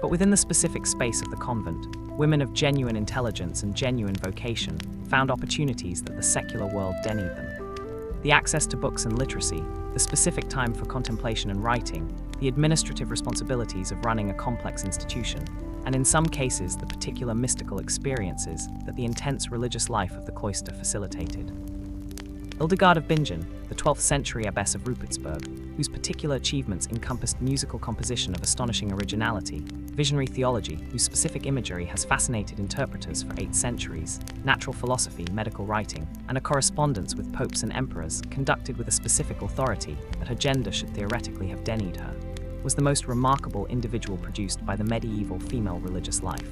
But within the specific space of the convent, women of genuine intelligence and genuine vocation found opportunities that the secular world denied them. The access to books and literacy, the specific time for contemplation and writing, the administrative responsibilities of running a complex institution, and in some cases the particular mystical experiences that the intense religious life of the cloister facilitated. Hildegard of Bingen, the 12th century abbess of Rupertsberg, whose particular achievements encompassed musical composition of astonishing originality, visionary theology, whose specific imagery has fascinated interpreters for 8 centuries, natural philosophy, medical writing, and a correspondence with popes and emperors conducted with a specific authority that her gender should theoretically have denied her, was the most remarkable individual produced by the medieval female religious life,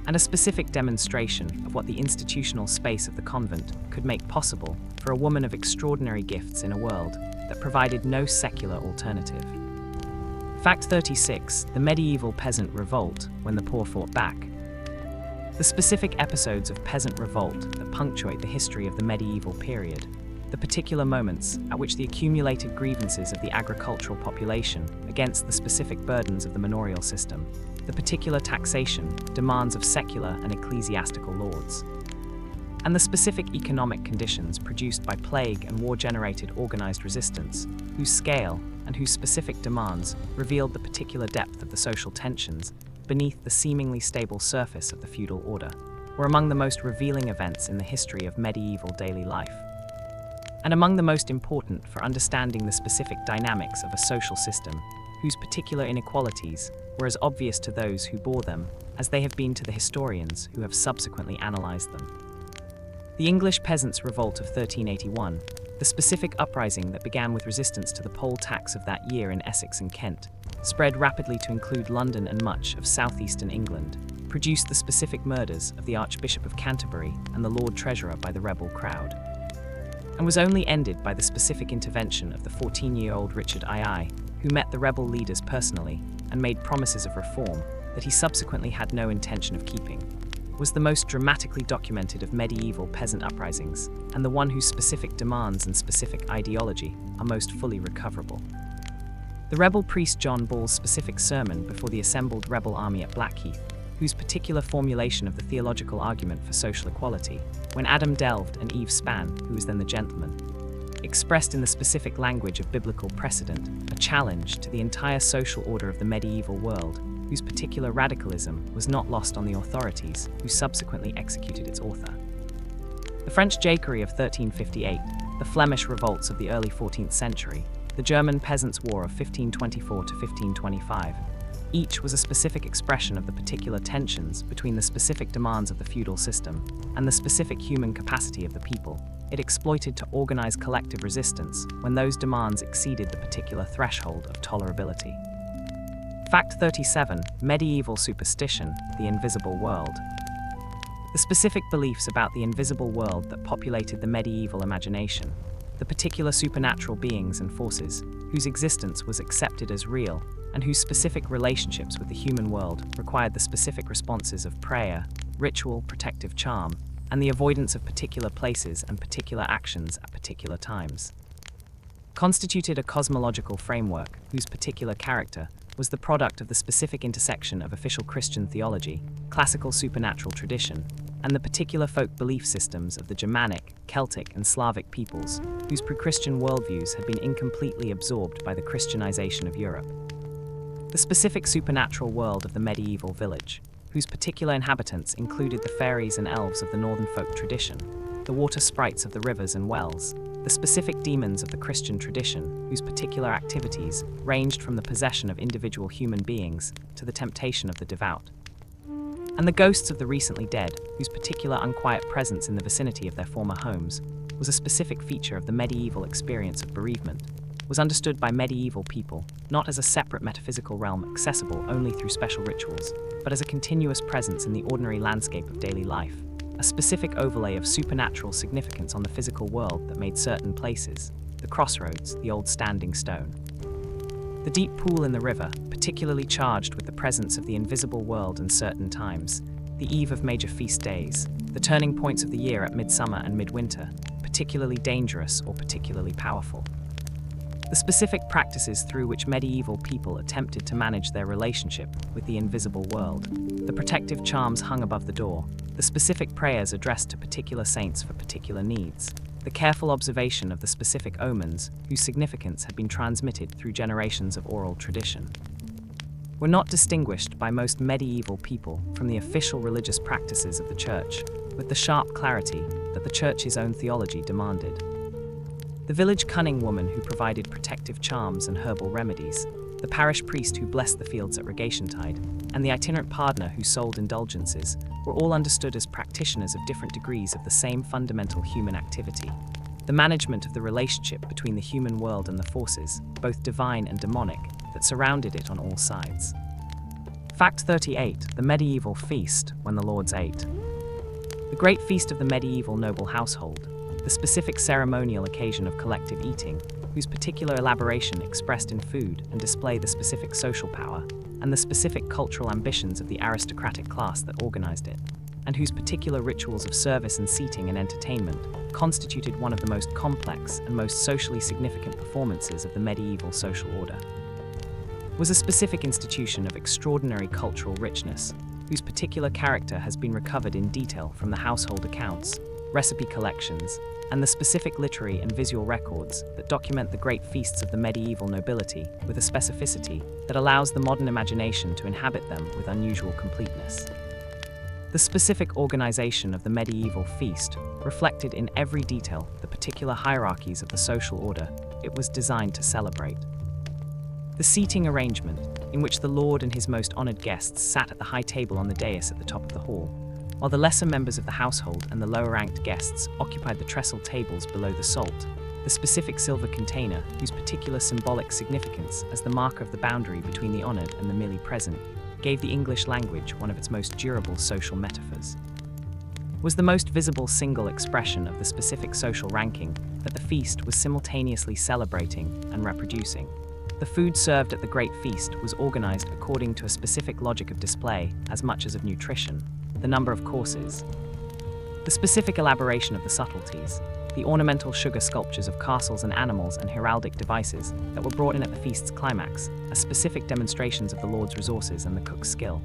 and a specific demonstration of what the institutional space of the convent could make possible for a woman of extraordinary gifts in a world that provided no secular alternative. Fact 36. The medieval peasant revolt when the poor fought back. The specific episodes of peasant revolt that punctuate the history of the medieval period, the particular moments at which the accumulated grievances of the agricultural population against the specific burdens of the manorial system, the particular taxation, demands of secular and ecclesiastical lords, and the specific economic conditions produced by plague and war-generated organized resistance, whose scale and whose specific demands revealed the particular depth of the social tensions beneath the seemingly stable surface of the feudal order, were among the most revealing events in the history of medieval daily life, and among the most important for understanding the specific dynamics of a social system whose particular inequalities were as obvious to those who bore them as they have been to the historians who have subsequently analyzed them. The English Peasants' Revolt of 1381, the specific uprising that began with resistance to the poll tax of that year in Essex and Kent, spread rapidly to include London and much of southeastern England, produced the specific murders of the Archbishop of Canterbury and the Lord Treasurer by the rebel crowd, and was only ended by the specific intervention of the 14-year-old Richard II, who met the rebel leaders personally and made promises of reform that he subsequently had no intention of keeping, was the most dramatically documented of medieval peasant uprisings, and the one whose specific demands and specific ideology are most fully recoverable. The rebel priest John Ball's specific sermon before the assembled rebel army at Blackheath, whose particular formulation of the theological argument for social equality, when Adam delved and Eve span, who was then the gentleman, expressed in the specific language of biblical precedent, a challenge to the entire social order of the medieval world, whose particular radicalism was not lost on the authorities who subsequently executed its author. The French Jacquerie of 1358, the Flemish revolts of the early 14th century, the German Peasants' War of 1524 to 1525, each was a specific expression of the particular tensions between the specific demands of the feudal system and the specific human capacity of the people it exploited to organize collective resistance when those demands exceeded the particular threshold of tolerability. Fact 37. Medieval superstition, the invisible world. The specific beliefs about the invisible world that populated the medieval imagination, the particular supernatural beings and forces whose existence was accepted as real and whose specific relationships with the human world required the specific responses of prayer, ritual, protective charm, and the avoidance of particular places and particular actions at particular times, constituted a cosmological framework whose particular character was the product of the specific intersection of official Christian theology, classical supernatural tradition, and the particular folk belief systems of the Germanic, Celtic, and Slavic peoples, whose pre-Christian worldviews had been incompletely absorbed by the Christianization of Europe. The specific supernatural world of the medieval village, whose particular inhabitants included the fairies and elves of the northern folk tradition, the water sprites of the rivers and wells, the specific demons of the Christian tradition, whose particular activities ranged from the possession of individual human beings to the temptation of the devout, and the ghosts of the recently dead, whose particular unquiet presence in the vicinity of their former homes was a specific feature of the medieval experience of bereavement, was understood by medieval people not as a separate metaphysical realm accessible only through special rituals, but as a continuous presence in the ordinary landscape of daily life, a specific overlay of supernatural significance on the physical world that made certain places, the crossroads, the old standing stone, the deep pool in the river, particularly charged with the presence of the invisible world in certain times, the eve of major feast days, the turning points of the year at midsummer and midwinter, particularly dangerous or particularly powerful. The specific practices through which medieval people attempted to manage their relationship with the invisible world, the protective charms hung above the door, the specific prayers addressed to particular saints for particular needs, the careful observation of the specific omens whose significance had been transmitted through generations of oral tradition, were not distinguished by most medieval people from the official religious practices of the Church, with the sharp clarity that the Church's own theology demanded. The village cunning woman who provided protective charms and herbal remedies, the parish priest who blessed the fields at Regationtide, and the itinerant pardoner who sold indulgences were all understood as practitioners of different degrees of the same fundamental human activity, the management of the relationship between the human world and the forces, both divine and demonic, that surrounded it on all sides. Fact 38. The medieval feast when the lords ate. The great feast of the medieval noble household, the specific ceremonial occasion of collective eating, whose particular elaboration expressed in food and display the specific social power and the specific cultural ambitions of the aristocratic class that organized it, and whose particular rituals of service and seating and entertainment constituted one of the most complex and most socially significant performances of the medieval social order, was a specific institution of extraordinary cultural richness, whose particular character has been recovered in detail from the household accounts, recipe collections, and the specific literary and visual records that document the great feasts of the medieval nobility with a specificity that allows the modern imagination to inhabit them with unusual completeness. The specific organization of the medieval feast reflected in every detail the particular hierarchies of the social order it was designed to celebrate. The seating arrangement, in which the lord and his most honored guests sat at the high table on the dais at the top of the hall, while the lesser members of the household and the lower-ranked guests occupied the trestle tables below the salt, the specific silver container, whose particular symbolic significance as the marker of the boundary between the honored and the merely present, gave the English language one of its most durable social metaphors, was the most visible single expression of the specific social ranking that the feast was simultaneously celebrating and reproducing. The food served at the great feast was organized according to a specific logic of display as much as of nutrition, the number of courses, the specific elaboration of the subtleties, the ornamental sugar sculptures of castles and animals and heraldic devices that were brought in at the feast's climax as specific demonstrations of the lord's resources and the cook's skill,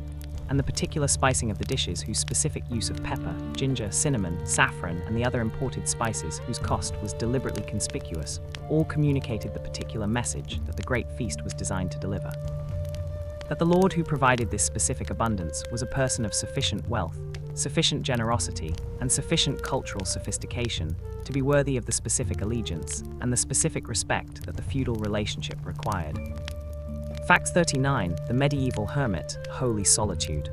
and the particular spicing of the dishes whose specific use of pepper, ginger, cinnamon, saffron, and the other imported spices whose cost was deliberately conspicuous, all communicated the particular message that the great feast was designed to deliver. That the lord who provided this specific abundance was a person of sufficient wealth, sufficient generosity, and sufficient cultural sophistication to be worthy of the specific allegiance and the specific respect that the feudal relationship required. Fact 39. The medieval hermit, holy solitude.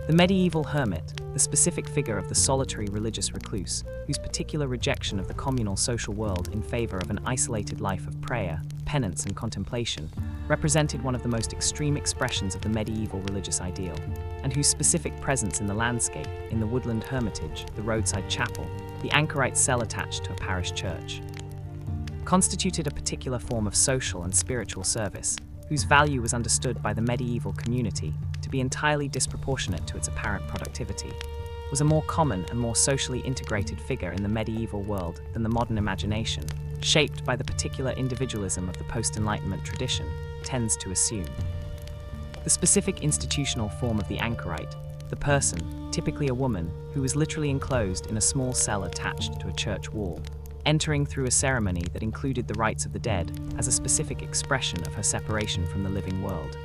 The medieval hermit, the the specific figure of the solitary religious recluse, whose particular rejection of the communal social world in favor of an isolated life of prayer, penance, and contemplation, represented one of the most extreme expressions of the medieval religious ideal, and whose specific presence in the landscape, in the woodland hermitage, the roadside chapel, the anchorite cell attached to a parish church, constituted a particular form of social and spiritual service, whose value was understood by the medieval community to be entirely disproportionate to its apparent productivity, was a more common and more socially integrated figure in the medieval world than the modern imagination, shaped by the particular individualism of the post-Enlightenment tradition, tends to assume. The specific institutional form of the anchorite, the person, typically a woman, who was literally enclosed in a small cell attached to a church wall, entering through a ceremony that included the rites of the dead as a specific expression of her separation from the living world,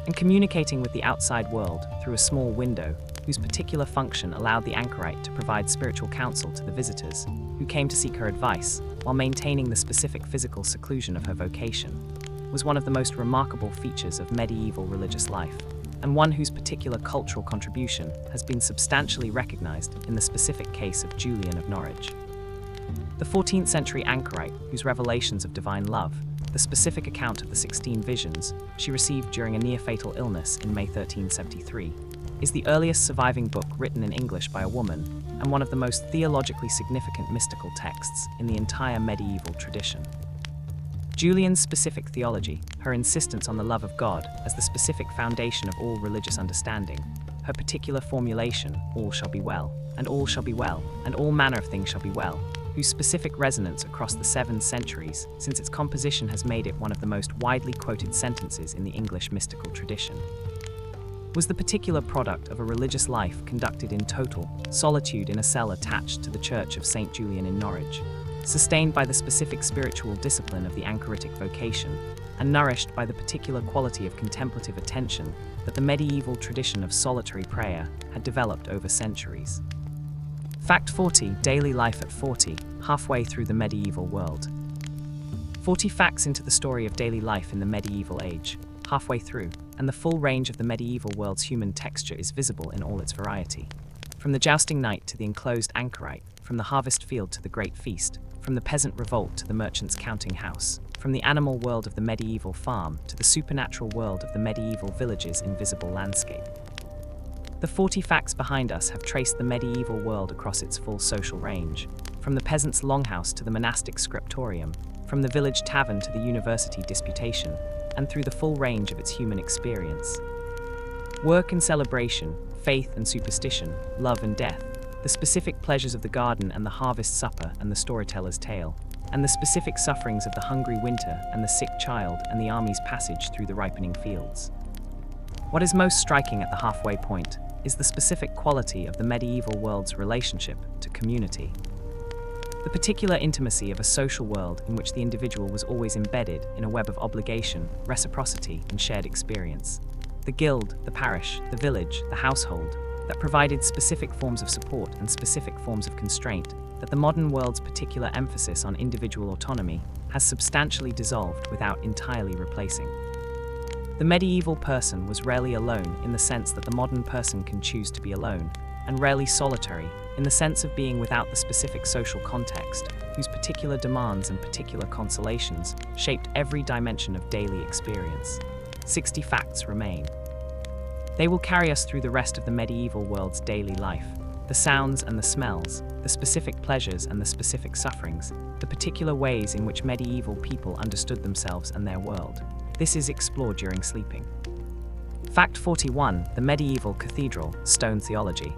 and communicating with the outside world through a small window whose particular function allowed the anchorite to provide spiritual counsel to the visitors who came to seek her advice while maintaining the specific physical seclusion of her vocation, was one of the most remarkable features of medieval religious life, and one whose particular cultural contribution has been substantially recognized in the specific case of Julian of Norwich. The 14th century anchorite, whose revelations of divine love, the specific account of the 16 visions she received during a near-fatal illness in May 1373, is the earliest surviving book written in English by a woman and one of the most theologically significant mystical texts in the entire medieval tradition. Julian's specific theology, her insistence on the love of God as the specific foundation of all religious understanding, her particular formulation, all shall be well, and all shall be well, and all manner of things shall be well, whose specific resonance across the 7 centuries since its composition has made it one of the most widely quoted sentences in the English mystical tradition, was the particular product of a religious life conducted in total solitude in a cell attached to the Church of St. Julian in Norwich, sustained by the specific spiritual discipline of the anchoritic vocation, and nourished by the particular quality of contemplative attention that the medieval tradition of solitary prayer had developed over centuries. Fact 40. Daily life at 40, halfway through the medieval world. 40 facts into the story of daily life in the medieval age, halfway through, and the full range of the medieval world's human texture is visible in all its variety. From the jousting knight to the enclosed anchorite, from the harvest field to the great feast, from the peasant revolt to the merchant's counting house, from the animal world of the medieval farm to the supernatural world of the medieval village's invisible landscape. The 40 facts behind us have traced the medieval world across its full social range, from the peasant's longhouse to the monastic scriptorium, from the village tavern to the university disputation, and through the full range of its human experience. Work and celebration, faith and superstition, love and death, the specific pleasures of the garden and the harvest supper and the storyteller's tale, and the specific sufferings of the hungry winter and the sick child and the army's passage through the ripening fields. What is most striking at the halfway point is the specific quality of the medieval world's relationship to community. The particular intimacy of a social world in which the individual was always embedded in a web of obligation, reciprocity, and shared experience. The guild, the parish, the village, the household, that provided specific forms of support and specific forms of constraint that the modern world's particular emphasis on individual autonomy has substantially dissolved without entirely replacing. The medieval person was rarely alone in the sense that the modern person can choose to be alone, and rarely solitary in the sense of being without the specific social context, whose particular demands and particular consolations shaped every dimension of daily experience. 60 facts remain. They will carry us through the rest of the medieval world's daily life, the sounds and the smells, the specific pleasures and the specific sufferings, the particular ways in which medieval people understood themselves and their world. This is explored during sleeping. Fact 41. The medieval cathedral, stone theology.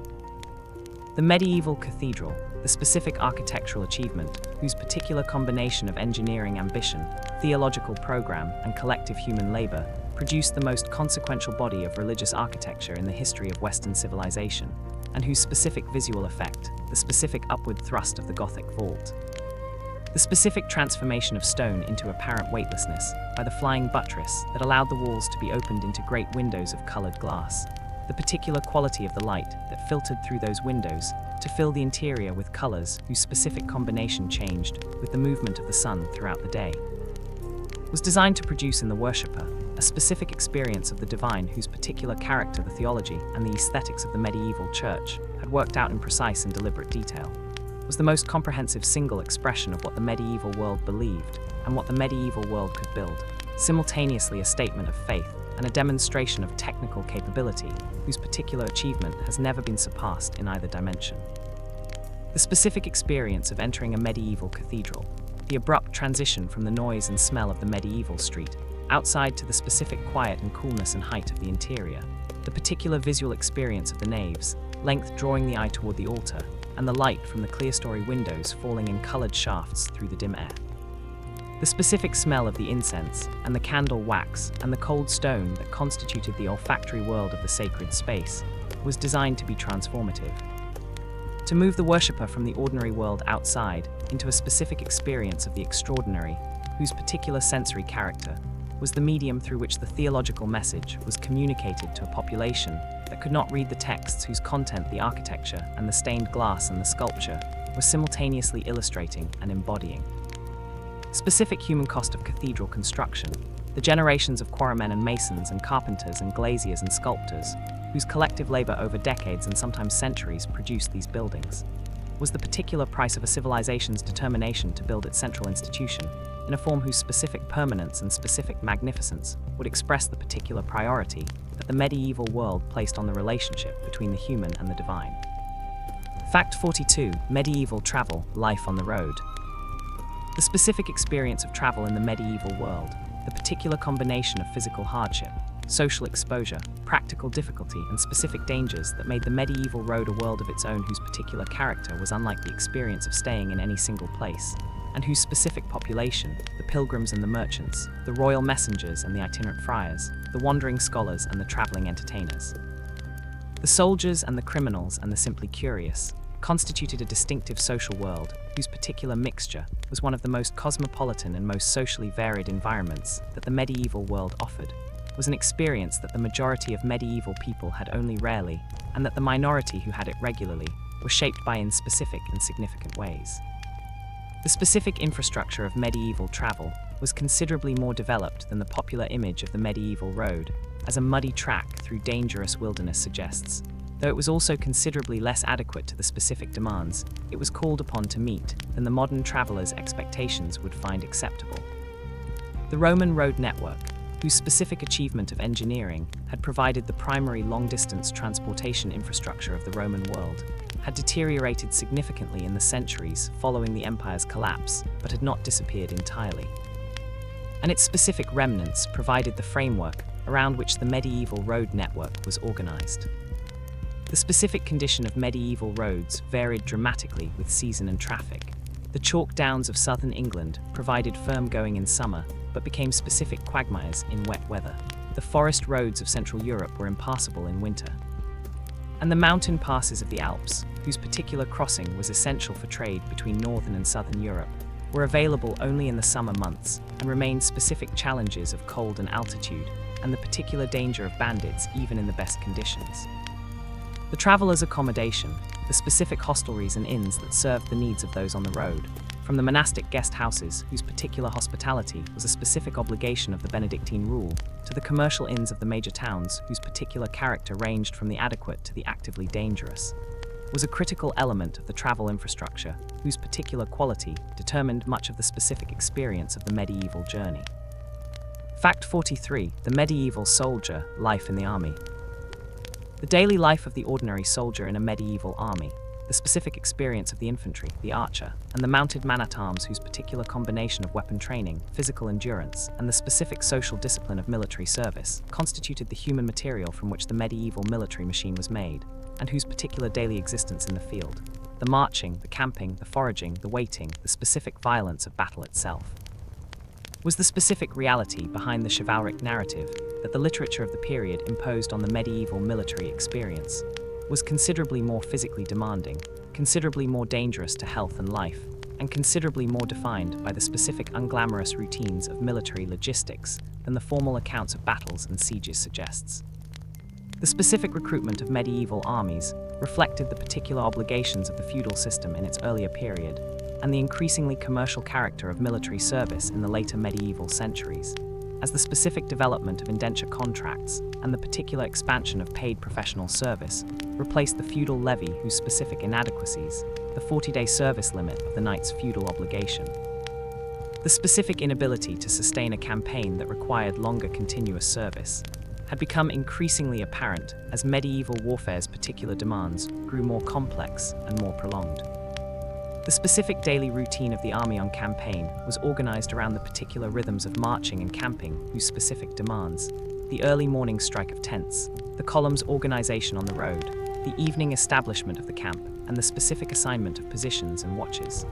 The medieval cathedral, the specific architectural achievement, whose particular combination of engineering ambition, theological program, and collective human labor, produced the most consequential body of religious architecture in the history of Western civilization, and whose specific visual effect, the specific upward thrust of the Gothic vault, the specific transformation of stone into apparent weightlessness by the flying buttress that allowed the walls to be opened into great windows of colored glass, the particular quality of the light that filtered through those windows to fill the interior with colors whose specific combination changed with the movement of the sun throughout the day, was designed to produce in the worshipper a specific experience of the divine whose particular character the theology and the aesthetics of the medieval church had worked out in precise and deliberate detail, was the most comprehensive single expression of what the medieval world believed and what the medieval world could build, simultaneously a statement of faith and a demonstration of technical capability whose particular achievement has never been surpassed in either dimension. The specific experience of entering a medieval cathedral, the abrupt transition from the noise and smell of the medieval street outside to the specific quiet and coolness and height of the interior, the particular visual experience of the naves, length drawing the eye toward the altar, and the light from the clerestory windows falling in coloured shafts through the dim air. The specific smell of the incense and the candle wax and the cold stone that constituted the olfactory world of the sacred space was designed to be transformative, to move the worshipper from the ordinary world outside into a specific experience of the extraordinary, whose particular sensory character was the medium through which the theological message was communicated to a population that could not read the texts whose content the architecture and the stained glass and the sculpture were simultaneously illustrating and embodying. Specific human cost of cathedral construction, the generations of quarrymen and masons and carpenters and glaziers and sculptors, whose collective labor over decades and sometimes centuries produced these buildings, was the particular price of a civilization's determination to build its central institution in a form whose specific permanence and specific magnificence would express the particular priority that the medieval world placed on the relationship between the human and the divine. Fact 42. Medieval travel, life on the road. The specific experience of travel in the medieval world, the particular combination of physical hardship, social exposure, practical difficulty, and specific dangers that made the medieval road a world of its own whose particular character was unlike the experience of staying in any single place, and whose specific population, the pilgrims and the merchants, the royal messengers and the itinerant friars, the wandering scholars and the travelling entertainers, the soldiers and the criminals and the simply curious, constituted a distinctive social world whose particular mixture was one of the most cosmopolitan and most socially varied environments that the medieval world offered, was an experience that the majority of medieval people had only rarely, and that the minority who had it regularly were shaped by in specific and significant ways. The specific infrastructure of medieval travel was considerably more developed than the popular image of the medieval road as a muddy track through dangerous wilderness suggests. Though it was also considerably less adequate to the specific demands it was called upon to meet than the modern traveler's expectations would find acceptable. The Roman road network, whose specific achievement of engineering had provided the primary long-distance transportation infrastructure of the Roman world, had deteriorated significantly in the centuries following the empire's collapse, but had not disappeared entirely. And its specific remnants provided the framework around which the medieval road network was organized. The specific condition of medieval roads varied dramatically with season and traffic. The chalk downs of southern England provided firm going in summer, but became specific quagmires in wet weather. The forest roads of Central Europe were impassable in winter. And the mountain passes of the Alps, whose particular crossing was essential for trade between northern and southern Europe, were available only in the summer months and remained specific challenges of cold and altitude, and the particular danger of bandits even in the best conditions. The traveller's accommodation, the specific hostelries and inns that served the needs of those on the road, from the monastic guest houses whose particular hospitality was a specific obligation of the Benedictine rule, to the commercial inns of the major towns whose particular character ranged from the adequate to the actively dangerous, was a critical element of the travel infrastructure whose particular quality determined much of the specific experience of the medieval journey. Fact 43. The medieval soldier, life in the army. The daily life of the ordinary soldier in a medieval army, the specific experience of the infantry, the archer, and the mounted man-at-arms whose particular combination of weapon training, physical endurance, and the specific social discipline of military service constituted the human material from which the medieval military machine was made, and whose particular daily existence in the field, the marching, the camping, the foraging, the waiting, the specific violence of battle itself, was the specific reality behind the chivalric narrative that the literature of the period imposed on the medieval military experience, was considerably more physically demanding, considerably more dangerous to health and life, and considerably more defined by the specific unglamorous routines of military logistics than the formal accounts of battles and sieges suggests. The specific recruitment of medieval armies reflected the particular obligations of the feudal system in its earlier period, and the increasingly commercial character of military service in the later medieval centuries. as the specific development of indenture contracts and the particular expansion of paid professional service replaced the feudal levy whose specific inadequacies, the 40-day service limit of the knight's feudal obligation. The specific inability to sustain a campaign that required longer continuous service had become increasingly apparent as medieval warfare's particular demands grew more complex and more prolonged. The specific daily routine of the army on campaign was organized around the particular rhythms of marching and camping whose specific demands, the early morning strike of tents, the column's organization on the road, the evening establishment of the camp, and the specific assignment of positions and watches,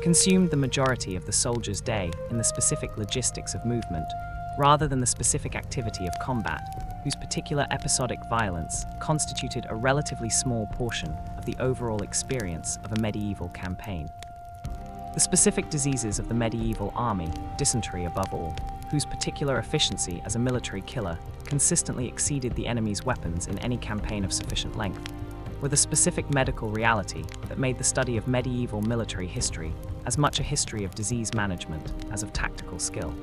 consumed the majority of the soldier's day in the specific logistics of movement, rather than the specific activity of combat, whose particular episodic violence constituted a relatively small portion of the overall experience of a medieval campaign. The specific diseases of the medieval army, dysentery above all, whose particular efficiency as a military killer consistently exceeded the enemy's weapons in any campaign of sufficient length, were the specific medical reality that made the study of medieval military history as much a history of disease management as of tactical skill.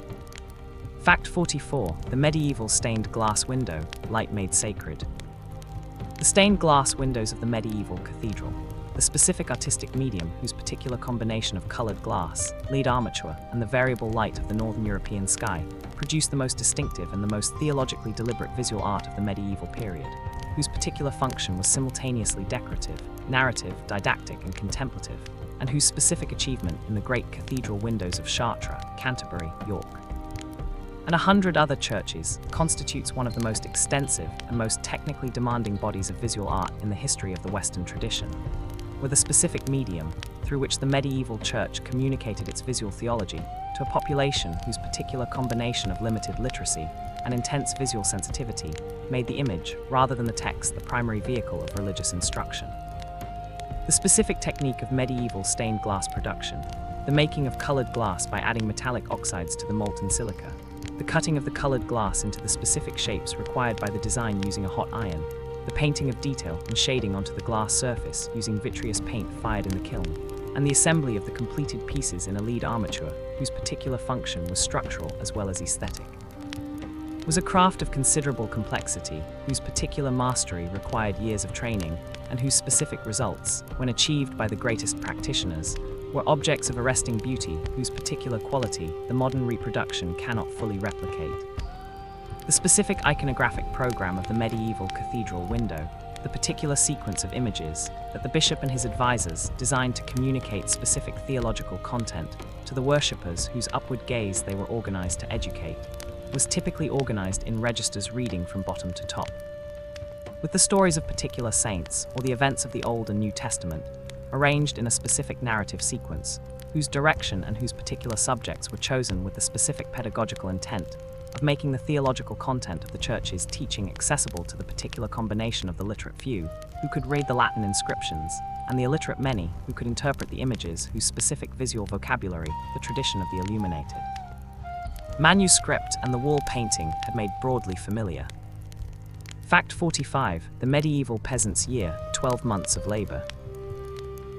Fact 44. The medieval stained glass window, light made sacred. The stained glass windows of the medieval cathedral, the specific artistic medium whose particular combination of colored glass, lead armature, and the variable light of the northern European sky, produced the most distinctive and the most theologically deliberate visual art of the medieval period, whose particular function was simultaneously decorative, narrative, didactic, and contemplative, and whose specific achievement in the great cathedral windows of Chartres, Canterbury, York, and 100 other churches constitutes one of the most extensive and most technically demanding bodies of visual art in the history of the Western tradition, with a specific medium through which the medieval church communicated its visual theology to a population whose particular combination of limited literacy and intense visual sensitivity made the image, rather than the text, the primary vehicle of religious instruction. The specific technique of medieval stained glass production, the making of colored glass by adding metallic oxides to the molten silica, the cutting of the colored glass into the specific shapes required by the design using a hot iron, the painting of detail and shading onto the glass surface using vitreous paint fired in the kiln, and the assembly of the completed pieces in a lead armature whose particular function was structural as well as aesthetic, was a craft of considerable complexity whose particular mastery required years of training and whose specific results, when achieved by the greatest practitioners, were objects of arresting beauty whose particular quality the modern reproduction cannot fully replicate. The specific iconographic program of the medieval cathedral window, the particular sequence of images that the bishop and his advisors designed to communicate specific theological content to the worshippers whose upward gaze they were organized to educate, was typically organized in registers reading from bottom to top, with the stories of particular saints or the events of the Old and New Testament arranged in a specific narrative sequence, whose direction and whose particular subjects were chosen with the specific pedagogical intent of making the theological content of the church's teaching accessible to the particular combination of the literate few, who could read the Latin inscriptions, and the illiterate many, who could interpret the images whose specific visual vocabulary the tradition of the illuminated manuscript and the wall painting had made broadly familiar. Fact 45. The medieval peasant's year, 12 months of labor.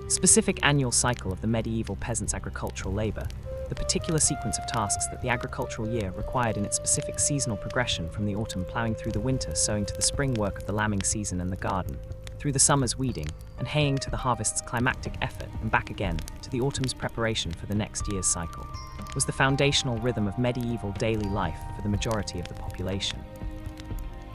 Specific annual cycle of the medieval peasant's agricultural labor, the particular sequence of tasks that the agricultural year required in its specific seasonal progression from the autumn ploughing through the winter sowing to the spring work of the lambing season and the garden, through the summer's weeding and haying to the harvest's climactic effort and back again to the autumn's preparation for the next year's cycle, was the foundational rhythm of medieval daily life for the majority of the population.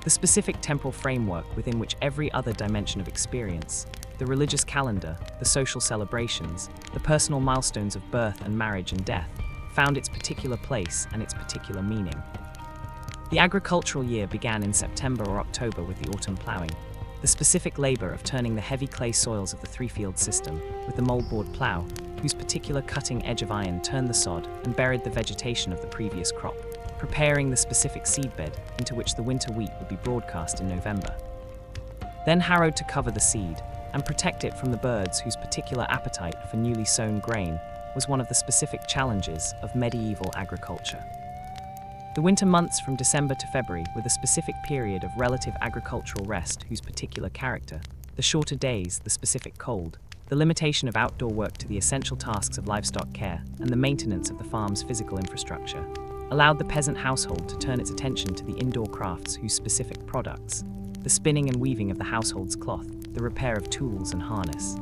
The specific temporal framework within which every other dimension of experience, the religious calendar, the social celebrations, the personal milestones of birth and marriage and death, found its particular place and its particular meaning. The agricultural year began in September or October with the autumn ploughing, the specific labor of turning the heavy clay soils of the three-field system with the moldboard plough, whose particular cutting edge of iron turned the sod and buried the vegetation of the previous crop, preparing the specific seedbed into which the winter wheat would be broadcast in November. Then harrowed to cover the seed and protect it from the birds whose particular appetite for newly sown grain was one of the specific challenges of medieval agriculture. The winter months from December to February were the specific period of relative agricultural rest whose particular character, the shorter days, the specific cold, the limitation of outdoor work to the essential tasks of livestock care and the maintenance of the farm's physical infrastructure, allowed the peasant household to turn its attention to the indoor crafts whose specific products, the spinning and weaving of the household's cloth, the repair of tools and harness.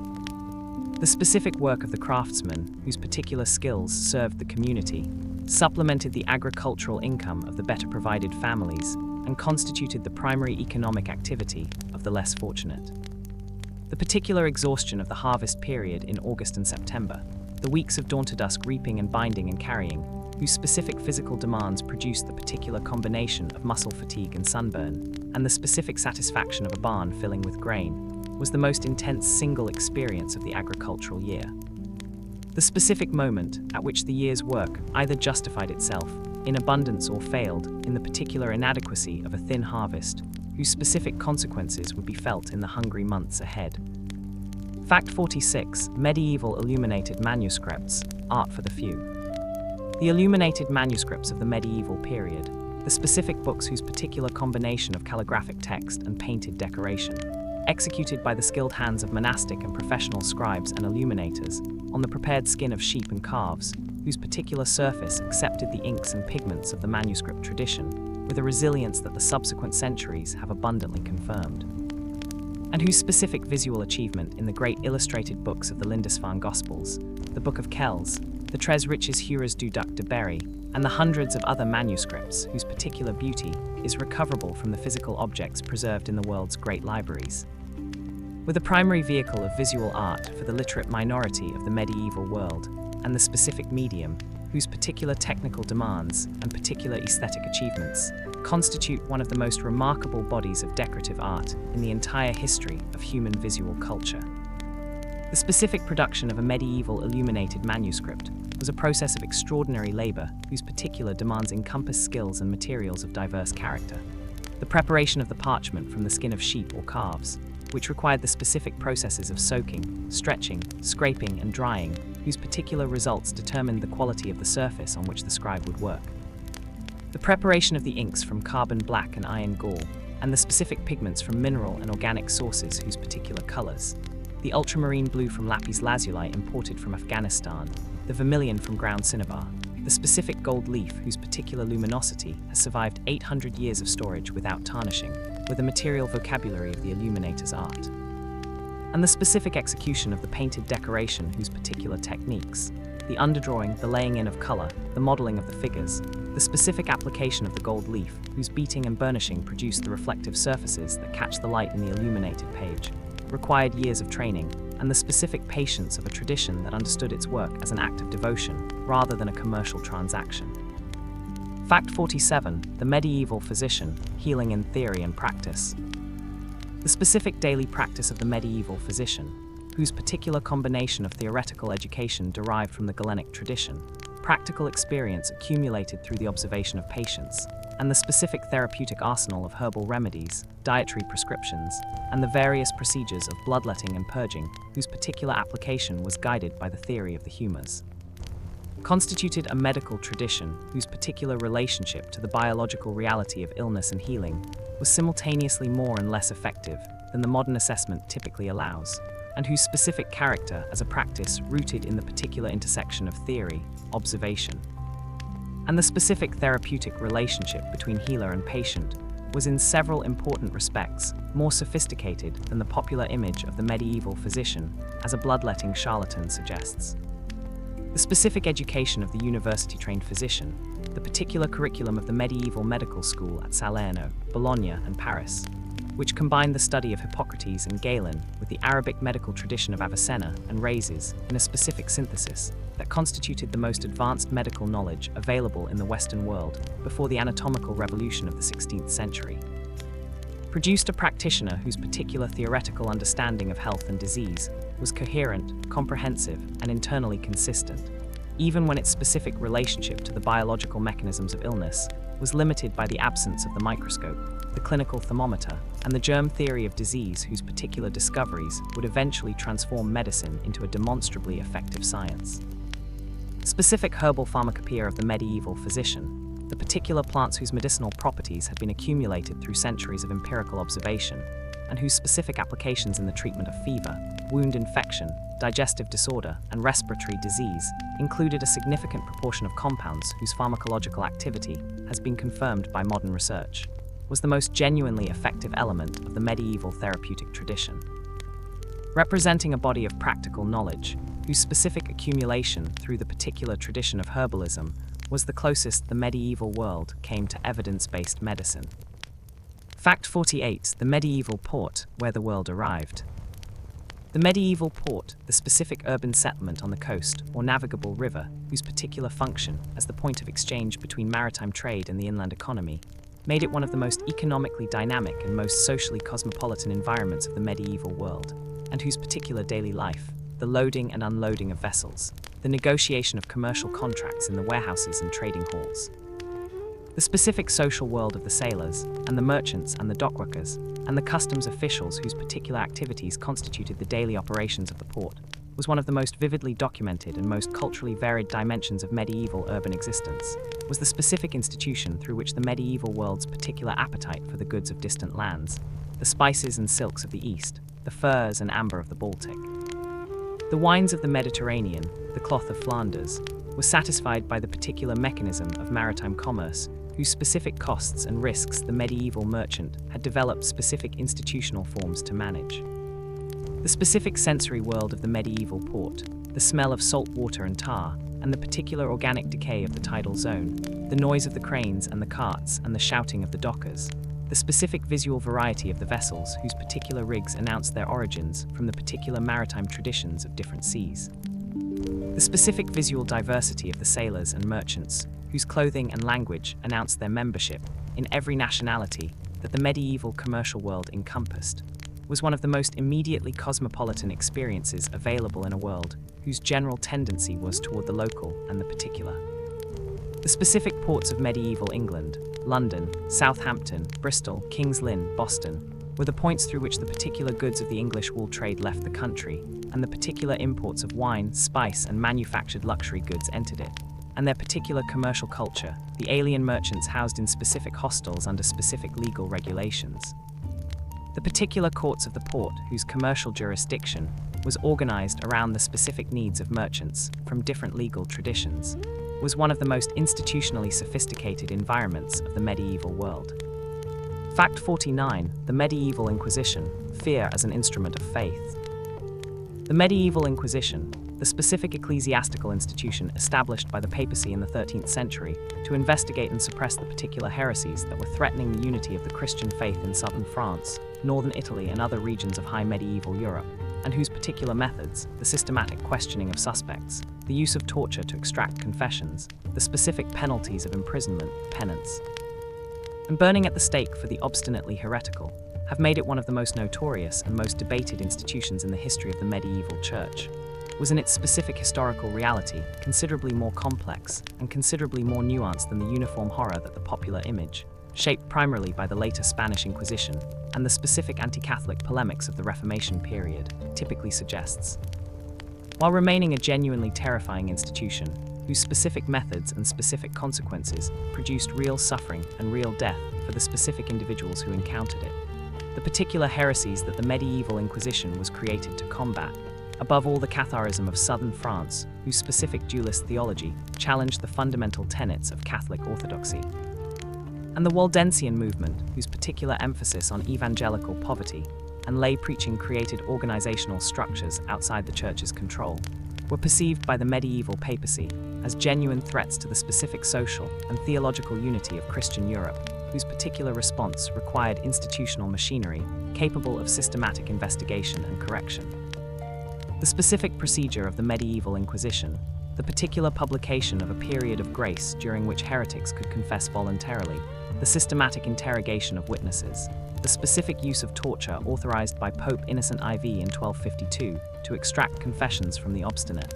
The specific work of the craftsman, whose particular skills served the community, supplemented the agricultural income of the better provided families and constituted the primary economic activity of the less fortunate. The particular exhaustion of the harvest period in August and September, the weeks of dawn to dusk reaping and binding and carrying, whose specific physical demands produced the particular combination of muscle fatigue and sunburn, and the specific satisfaction of a barn filling with grain, was the most intense single experience of the agricultural year. The specific moment at which the year's work either justified itself in abundance or failed in the particular inadequacy of a thin harvest, whose specific consequences would be felt in the hungry months ahead. Fact 46. Medieval illuminated manuscripts, art for the few. The illuminated manuscripts of the medieval period, the specific books whose particular combination of calligraphic text and painted decoration, executed by the skilled hands of monastic and professional scribes and illuminators, on the prepared skin of sheep and calves, whose particular surface accepted the inks and pigments of the manuscript tradition, with a resilience that the subsequent centuries have abundantly confirmed, and whose specific visual achievement in the great illustrated books of the Lindisfarne Gospels, the Book of Kells, the Tres Riches Hures du Duc de Berry, and the hundreds of other manuscripts whose particular beauty is recoverable from the physical objects preserved in the world's great libraries. With a primary vehicle of visual art for the literate minority of the medieval world, and the specific medium, whose particular technical demands and particular aesthetic achievements constitute one of the most remarkable bodies of decorative art in the entire history of human visual culture. The specific production of a medieval illuminated manuscript was a process of extraordinary labor whose particular demands encompass skills and materials of diverse character. The preparation of the parchment from the skin of sheep or calves, which required the specific processes of soaking, stretching, scraping, and drying, whose particular results determined the quality of the surface on which the scribe would work. The preparation of the inks from carbon black and iron gall, and the specific pigments from mineral and organic sources whose particular colors, the ultramarine blue from lapis lazuli imported from Afghanistan, the vermilion from ground cinnabar, the specific gold leaf whose particular luminosity has survived 800 years of storage without tarnishing, with the material vocabulary of the illuminator's art, and the specific execution of the painted decoration whose particular techniques, the underdrawing, the laying in of color, the modeling of the figures, the specific application of the gold leaf whose beating and burnishing produce the reflective surfaces that catch the light in the illuminated page, required years of training, and the specific patience of a tradition that understood its work as an act of devotion rather than a commercial transaction. Fact 47. The medieval physician, healing in theory and practice. The specific daily practice of the medieval physician, whose particular combination of theoretical education derived from the Galenic tradition, practical experience accumulated through the observation of patients, and the specific therapeutic arsenal of herbal remedies, dietary prescriptions, and the various procedures of bloodletting and purging, whose particular application was guided by the theory of the humours, constituted a medical tradition whose particular relationship to the biological reality of illness and healing was simultaneously more and less effective than the modern assessment typically allows, and whose specific character as a practice rooted in the particular intersection of theory, observation, and the specific therapeutic relationship between healer and patient was in several important respects more sophisticated than the popular image of the medieval physician as a bloodletting charlatan suggests. The specific education of the university-trained physician, the particular curriculum of the medieval medical school at Salerno, Bologna, and Paris, which combined the study of Hippocrates and Galen with the Arabic medical tradition of Avicenna and Rhazes in a specific synthesis that constituted the most advanced medical knowledge available in the Western world before the anatomical revolution of the 16th century, produced a practitioner whose particular theoretical understanding of health and disease was coherent, comprehensive, and internally consistent, even when its specific relationship to the biological mechanisms of illness was limited by the absence of the microscope, the clinical thermometer, and the germ theory of disease whose particular discoveries would eventually transform medicine into a demonstrably effective science. Specific herbal pharmacopoeia of the medieval physician, the particular plants whose medicinal properties had been accumulated through centuries of empirical observation, and whose specific applications in the treatment of fever, wound infection, digestive disorder, and respiratory disease included a significant proportion of compounds whose pharmacological activity has been confirmed by modern research, was the most genuinely effective element of the medieval therapeutic tradition. Representing a body of practical knowledge, whose specific accumulation through the particular tradition of herbalism was the closest the medieval world came to evidence-based medicine. Fact 48. The medieval port, where the world arrived. The medieval port, the specific urban settlement on the coast or navigable river, whose particular function as the point of exchange between maritime trade and the inland economy, made it one of the most economically dynamic and most socially cosmopolitan environments of the medieval world, and whose particular daily life, the loading and unloading of vessels, the negotiation of commercial contracts in the warehouses and trading halls, the specific social world of the sailors and the merchants and the dockworkers, and the customs officials whose particular activities constituted the daily operations of the port, was one of the most vividly documented and most culturally varied dimensions of medieval urban existence, was the specific institution through which the medieval world's particular appetite for the goods of distant lands, the spices and silks of the East, the furs and amber of the Baltic, the wines of the Mediterranean, the cloth of Flanders, was satisfied by the particular mechanism of maritime commerce, whose specific costs and risks the medieval merchant had developed specific institutional forms to manage. The specific sensory world of the medieval port, the smell of salt water and tar, and the particular organic decay of the tidal zone, the noise of the cranes and the carts and the shouting of the dockers, the specific visual variety of the vessels whose particular rigs announced their origins from the particular maritime traditions of different seas, the specific visual diversity of the sailors and merchants whose clothing and language announced their membership in every nationality that the medieval commercial world encompassed, was one of the most immediately cosmopolitan experiences available in a world whose general tendency was toward the local and the particular. The specific ports of medieval England, London, Southampton, Bristol, King's Lynn, Boston, were the points through which the particular goods of the English wool trade left the country, and the particular imports of wine, spice, and manufactured luxury goods entered it, and their particular commercial culture, the alien merchants housed in specific hostels under specific legal regulations. The particular courts of the port, whose commercial jurisdiction was organized around the specific needs of merchants from different legal traditions, was one of the most institutionally sophisticated environments of the medieval world. Fact 49. The Medieval Inquisition, fear as an instrument of faith. The Medieval Inquisition, the specific ecclesiastical institution established by the papacy in the 13th century to investigate and suppress the particular heresies that were threatening the unity of the Christian faith in southern France, northern Italy, and other regions of high medieval Europe, and whose particular methods, the systematic questioning of suspects, the use of torture to extract confessions, the specific penalties of imprisonment, penance, and burning at the stake for the obstinately heretical, have made it one of the most notorious and most debated institutions in the history of the medieval church, was in its specific historical reality considerably more complex and considerably more nuanced than the uniform horror that the popular image, shaped primarily by the later Spanish Inquisition and the specific anti-Catholic polemics of the Reformation period, typically suggests. While remaining a genuinely terrifying institution, whose specific methods and specific consequences produced real suffering and real death for the specific individuals who encountered it, the particular heresies that the medieval Inquisition was created to combat, above all the Catharism of southern France, whose specific dualist theology challenged the fundamental tenets of Catholic orthodoxy, and the Waldensian movement, whose particular emphasis on evangelical poverty and lay preaching created organizational structures outside the church's control, were perceived by the medieval papacy as genuine threats to the specific social and theological unity of Christian Europe, whose particular response required institutional machinery capable of systematic investigation and correction. The specific procedure of the medieval Inquisition, the particular publication of a period of grace during which heretics could confess voluntarily, the systematic interrogation of witnesses, the specific use of torture authorized by Pope Innocent IV in 1252 to extract confessions from the obstinate,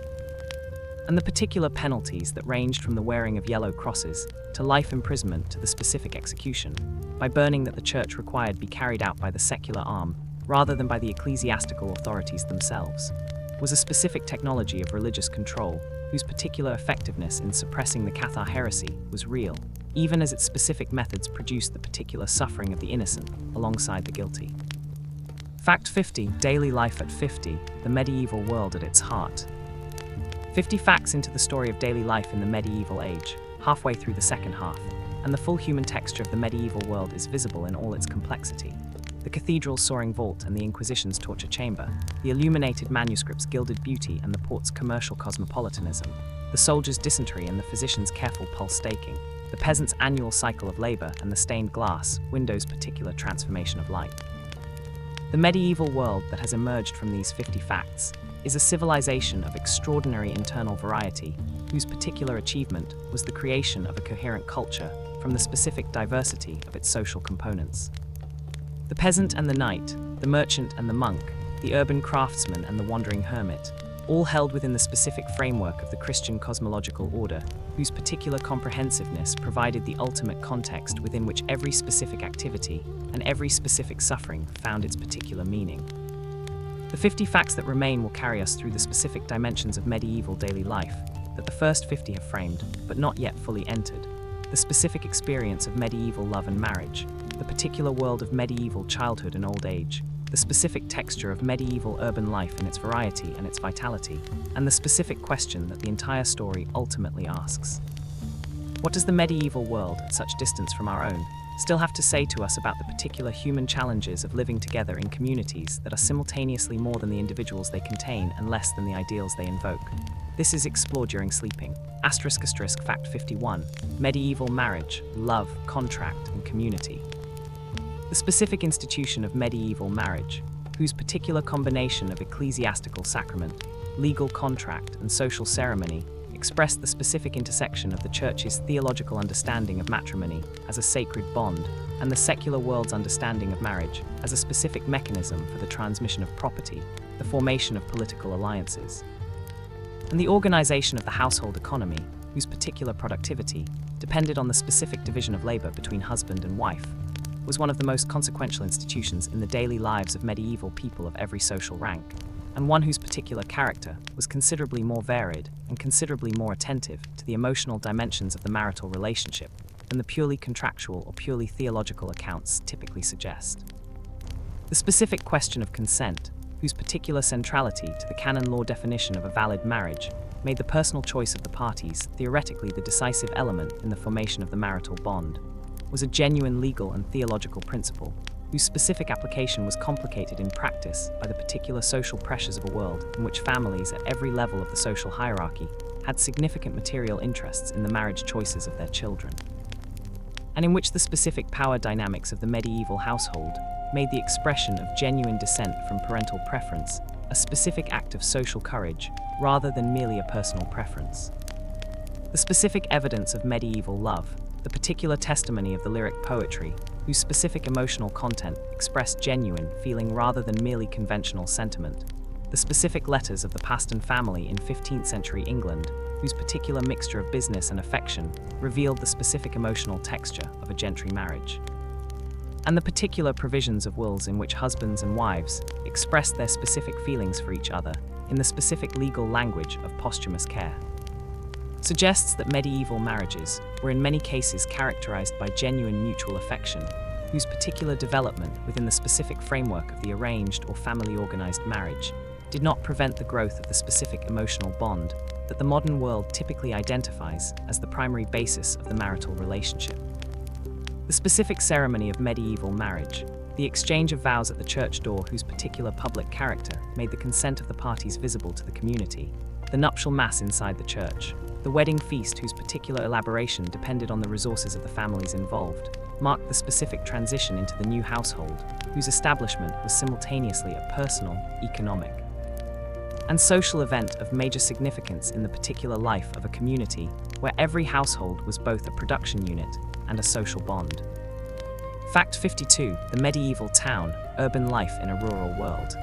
and the particular penalties that ranged from the wearing of yellow crosses to life imprisonment to the specific execution, by burning that the church required be carried out by the secular arm rather than by the ecclesiastical authorities themselves, was a specific technology of religious control whose particular effectiveness in suppressing the Cathar heresy was real, even as its specific methods produced the particular suffering of the innocent alongside the guilty. Fact 50. Daily life at 50, the medieval world at its heart. 50 facts into the story of daily life in the medieval age, halfway through the second half, and the full human texture of the medieval world is visible in all its complexity. The cathedral's soaring vault and the Inquisition's torture chamber, the illuminated manuscript's gilded beauty and the port's commercial cosmopolitanism, the soldier's dysentery and the physician's careful pulse staking, the peasant's annual cycle of labor and the stained glass window's particular transformation of light. The medieval world that has emerged from these 50 facts is a civilization of extraordinary internal variety, whose particular achievement was the creation of a coherent culture from the specific diversity of its social components. The peasant and the knight, the merchant and the monk, the urban craftsman and the wandering hermit, all held within the specific framework of the Christian cosmological order, whose particular comprehensiveness provided the ultimate context within which every specific activity and every specific suffering found its particular meaning. The 50 facts that remain will carry us through the specific dimensions of medieval daily life that the first 50 have framed, but not yet fully entered. The specific experience of medieval love and marriage, the particular world of medieval childhood and old age, the specific texture of medieval urban life in its variety and its vitality, and the specific question that the entire story ultimately asks. What does the medieval world, at such distance from our own, still have to say to us about the particular human challenges of living together in communities that are simultaneously more than the individuals they contain and less than the ideals they invoke? This is explored during sleeping. ***, Fact 51. Medieval marriage, love, contract, and community. The specific institution of medieval marriage, whose particular combination of ecclesiastical sacrament, legal contract, and social ceremony expressed the specific intersection of the Church's theological understanding of matrimony as a sacred bond and the secular world's understanding of marriage as a specific mechanism for the transmission of property, the formation of political alliances, and the organization of the household economy, whose particular productivity depended on the specific division of labor between husband and wife, was one of the most consequential institutions in the daily lives of medieval people of every social rank, and one whose particular character was considerably more varied and considerably more attentive to the emotional dimensions of the marital relationship than the purely contractual or purely theological accounts typically suggest. The specific question of consent, whose particular centrality to the canon law definition of a valid marriage, made the personal choice of the parties theoretically the decisive element in the formation of the marital bond, was a genuine legal and theological principle, whose specific application was complicated in practice by the particular social pressures of a world in which families at every level of the social hierarchy had significant material interests in the marriage choices of their children, and in which the specific power dynamics of the medieval household made the expression of genuine dissent from parental preference a specific act of social courage rather than merely a personal preference. The specific evidence of medieval love, the particular testimony of the lyric poetry, whose specific emotional content expressed genuine feeling rather than merely conventional sentiment, the specific letters of the Paston family in 15th century England, whose particular mixture of business and affection revealed the specific emotional texture of a gentry marriage, and the particular provisions of wills in which husbands and wives expressed their specific feelings for each other in the specific legal language of posthumous care, suggests that medieval marriages were in many cases characterized by genuine mutual affection, whose particular development within the specific framework of the arranged or family-organized marriage did not prevent the growth of the specific emotional bond that the modern world typically identifies as the primary basis of the marital relationship. The specific ceremony of medieval marriage, the exchange of vows at the church door whose particular public character made the consent of the parties visible to the community, the nuptial mass inside the church, the wedding feast whose particular elaboration depended on the resources of the families involved, marked the specific transition into the new household, whose establishment was simultaneously a personal, economic, and social event of major significance in the particular life of a community where every household was both a production unit and a social bond. Fact 52. The medieval town, urban life in a rural world.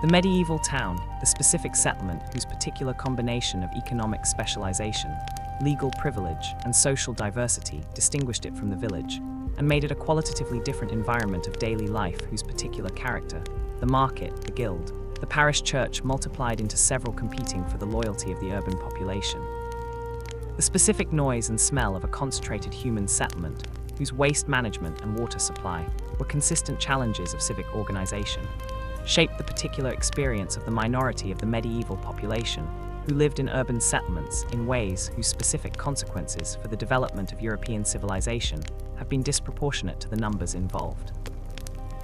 The medieval town, the specific settlement whose particular combination of economic specialization, legal privilege, and social diversity distinguished it from the village, and made it a qualitatively different environment of daily life whose particular character, the market, the guild, the parish church multiplied into several competing for the loyalty of the urban population. The specific noise and smell of a concentrated human settlement, whose waste management and water supply were consistent challenges of civic organization, shaped the particular experience of the minority of the medieval population who lived in urban settlements in ways whose specific consequences for the development of European civilization have been disproportionate to the numbers involved.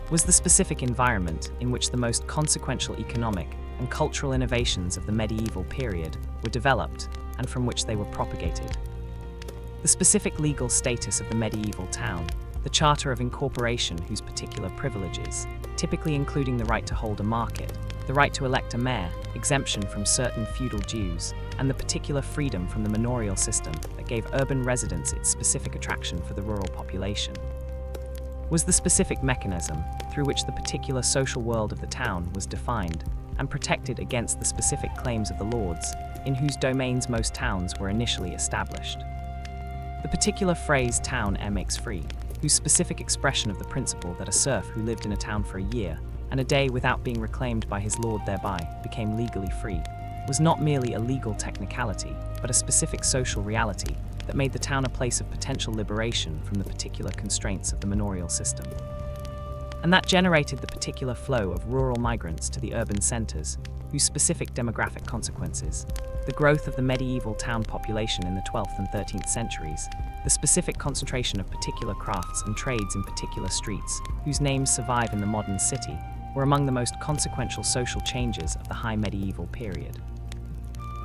Was the specific environment in which the most consequential economic and cultural innovations of the medieval period were developed and from which they were propagated. The specific legal status of the medieval town, the charter of incorporation whose particular privileges, typically including the right to hold a market, the right to elect a mayor, exemption from certain feudal dues, and the particular freedom from the manorial system that gave urban residents its specific attraction for the rural population. Was the specific mechanism through which the particular social world of the town was defined and protected against the specific claims of the lords, in whose domains most towns were initially established. The particular phrase town makes free, whose specific expression of the principle that a serf who lived in a town for a year and a day without being reclaimed by his lord thereby became legally free, was not merely a legal technicality, but a specific social reality that made the town a place of potential liberation from the particular constraints of the manorial system. And that generated the particular flow of rural migrants to the urban centers, whose specific demographic consequences, the growth of the medieval town population in the 12th and 13th centuries, the specific concentration of particular crafts and trades in particular streets, whose names survive in the modern city, were among the most consequential social changes of the high medieval period.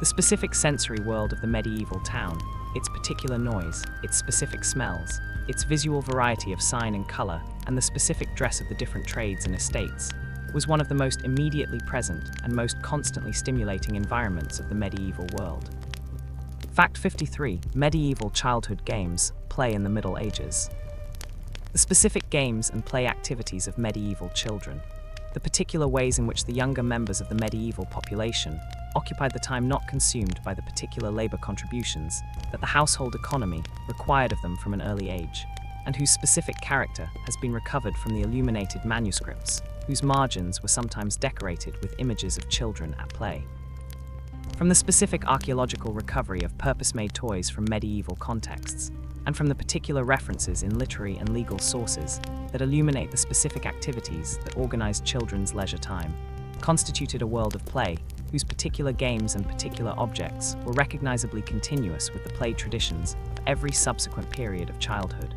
The specific sensory world of the medieval town, its particular noise, its specific smells, its visual variety of sign and color, and the specific dress of the different trades and estates, was one of the most immediately present and most constantly stimulating environments of the medieval world. Fact 53. Medieval childhood games, play in the Middle Ages. The specific games and play activities of medieval children, the particular ways in which the younger members of the medieval population occupied the time not consumed by the particular labor contributions that the household economy required of them from an early age, and whose specific character has been recovered from the illuminated manuscripts, whose margins were sometimes decorated with images of children at play. From the specific archaeological recovery of purpose-made toys from medieval contexts, and from the particular references in literary and legal sources that illuminate the specific activities that organized children's leisure time, constituted a world of play whose particular games and particular objects were recognizably continuous with the play traditions of every subsequent period of childhood,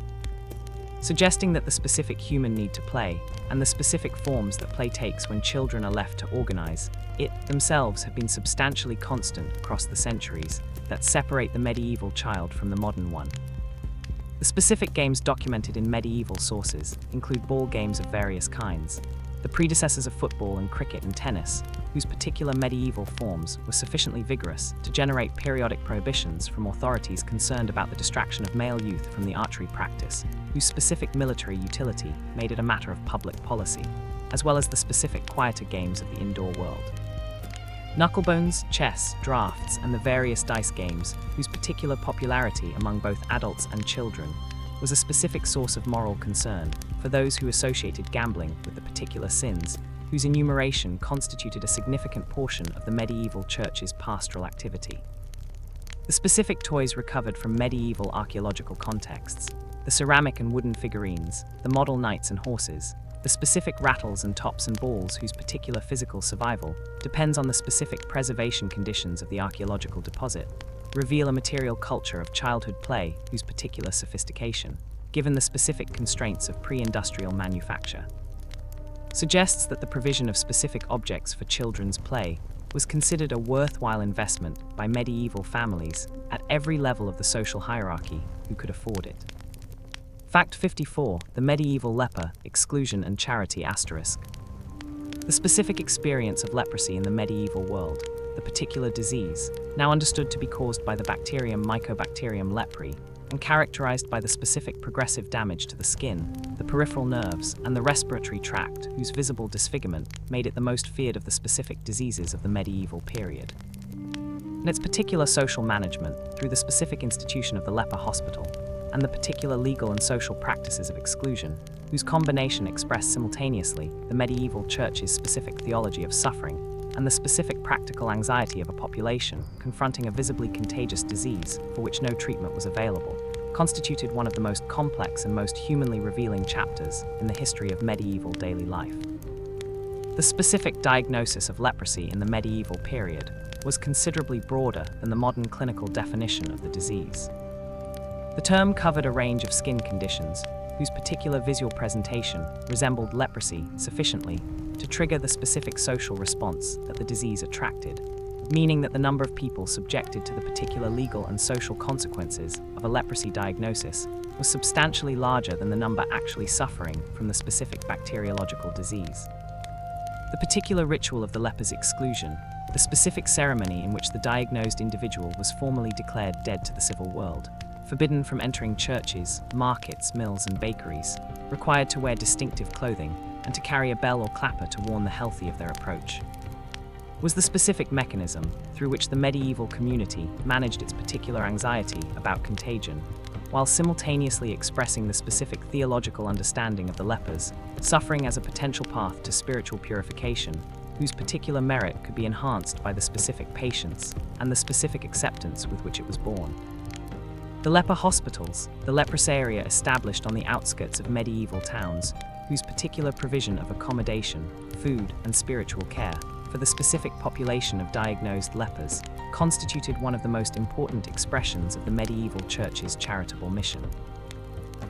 suggesting that the specific human need to play and the specific forms that play takes when children are left to organize it themselves have been substantially constant across the centuries that separate the medieval child from the modern one. The specific games documented in medieval sources include ball games of various kinds, the predecessors of football and cricket and tennis, whose particular medieval forms were sufficiently vigorous to generate periodic prohibitions from authorities concerned about the distraction of male youth from the archery practice, whose specific military utility made it a matter of public policy, as well as the specific quieter games of the indoor world. Knucklebones, chess, drafts, and the various dice games, whose particular popularity among both adults and children was a specific source of moral concern for those who associated gambling with the particular sins, whose enumeration constituted a significant portion of the medieval church's pastoral activity. The specific toys recovered from medieval archaeological contexts, the ceramic and wooden figurines, the model knights and horses, the specific rattles and tops and balls whose particular physical survival depends on the specific preservation conditions of the archaeological deposit, reveal a material culture of childhood play whose particular sophistication, given the specific constraints of pre-industrial manufacture, suggests that the provision of specific objects for children's play was considered a worthwhile investment by medieval families at every level of the social hierarchy who could afford it. Fact 54. The medieval leper, exclusion and charity asterisk. The specific experience of leprosy in the medieval world, the particular disease, now understood to be caused by the bacterium Mycobacterium leprae, and characterized by the specific progressive damage to the skin, the peripheral nerves, and the respiratory tract, whose visible disfigurement made it the most feared of the specific diseases of the medieval period. And its particular social management, through the specific institution of the leper hospital, and the particular legal and social practices of exclusion, whose combination expressed simultaneously the medieval church's specific theology of suffering and the specific practical anxiety of a population confronting a visibly contagious disease for which no treatment was available, constituted one of the most complex and most humanly revealing chapters in the history of medieval daily life. The specific diagnosis of leprosy in the medieval period was considerably broader than the modern clinical definition of the disease. The term covered a range of skin conditions whose particular visual presentation resembled leprosy sufficiently to trigger the specific social response that the disease attracted, meaning that the number of people subjected to the particular legal and social consequences of a leprosy diagnosis was substantially larger than the number actually suffering from the specific bacteriological disease. The particular ritual of the leper's exclusion, the specific ceremony in which the diagnosed individual was formally declared dead to the civil world, forbidden from entering churches, markets, mills, and bakeries, required to wear distinctive clothing, and to carry a bell or clapper to warn the healthy of their approach, was the specific mechanism through which the medieval community managed its particular anxiety about contagion, while simultaneously expressing the specific theological understanding of the lepers, suffering as a potential path to spiritual purification, whose particular merit could be enhanced by the specific patience and the specific acceptance with which it was borne. The leper hospitals, the leprous area established on the outskirts of medieval towns, whose particular provision of accommodation, food, and spiritual care for the specific population of diagnosed lepers constituted one of the most important expressions of the medieval church's charitable mission,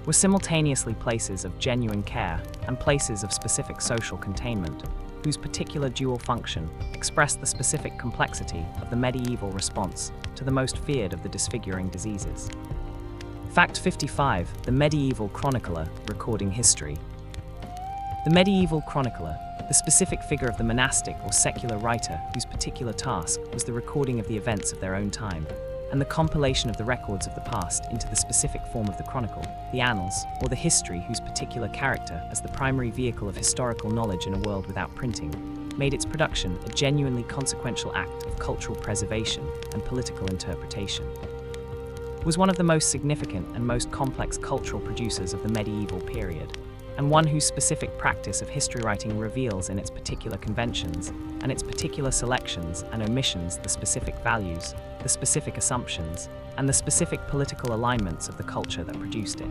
were simultaneously places of genuine care and places of specific social containment, whose particular dual function expressed the specific complexity of the medieval response to the most feared of the disfiguring diseases. Fact 55. The medieval chronicler recording history. The medieval chronicler, the specific figure of the monastic or secular writer whose particular task was the recording of the events of their own time, and the compilation of the records of the past into the specific form of the chronicle, the annals, or the history whose particular character as the primary vehicle of historical knowledge in a world without printing, made its production a genuinely consequential act of cultural preservation and political interpretation. Was one of the most significant and most complex cultural producers of the medieval period, and one whose specific practice of history writing reveals in its particular conventions and its particular selections and omissions the specific values, the specific assumptions, and the specific political alignments of the culture that produced it.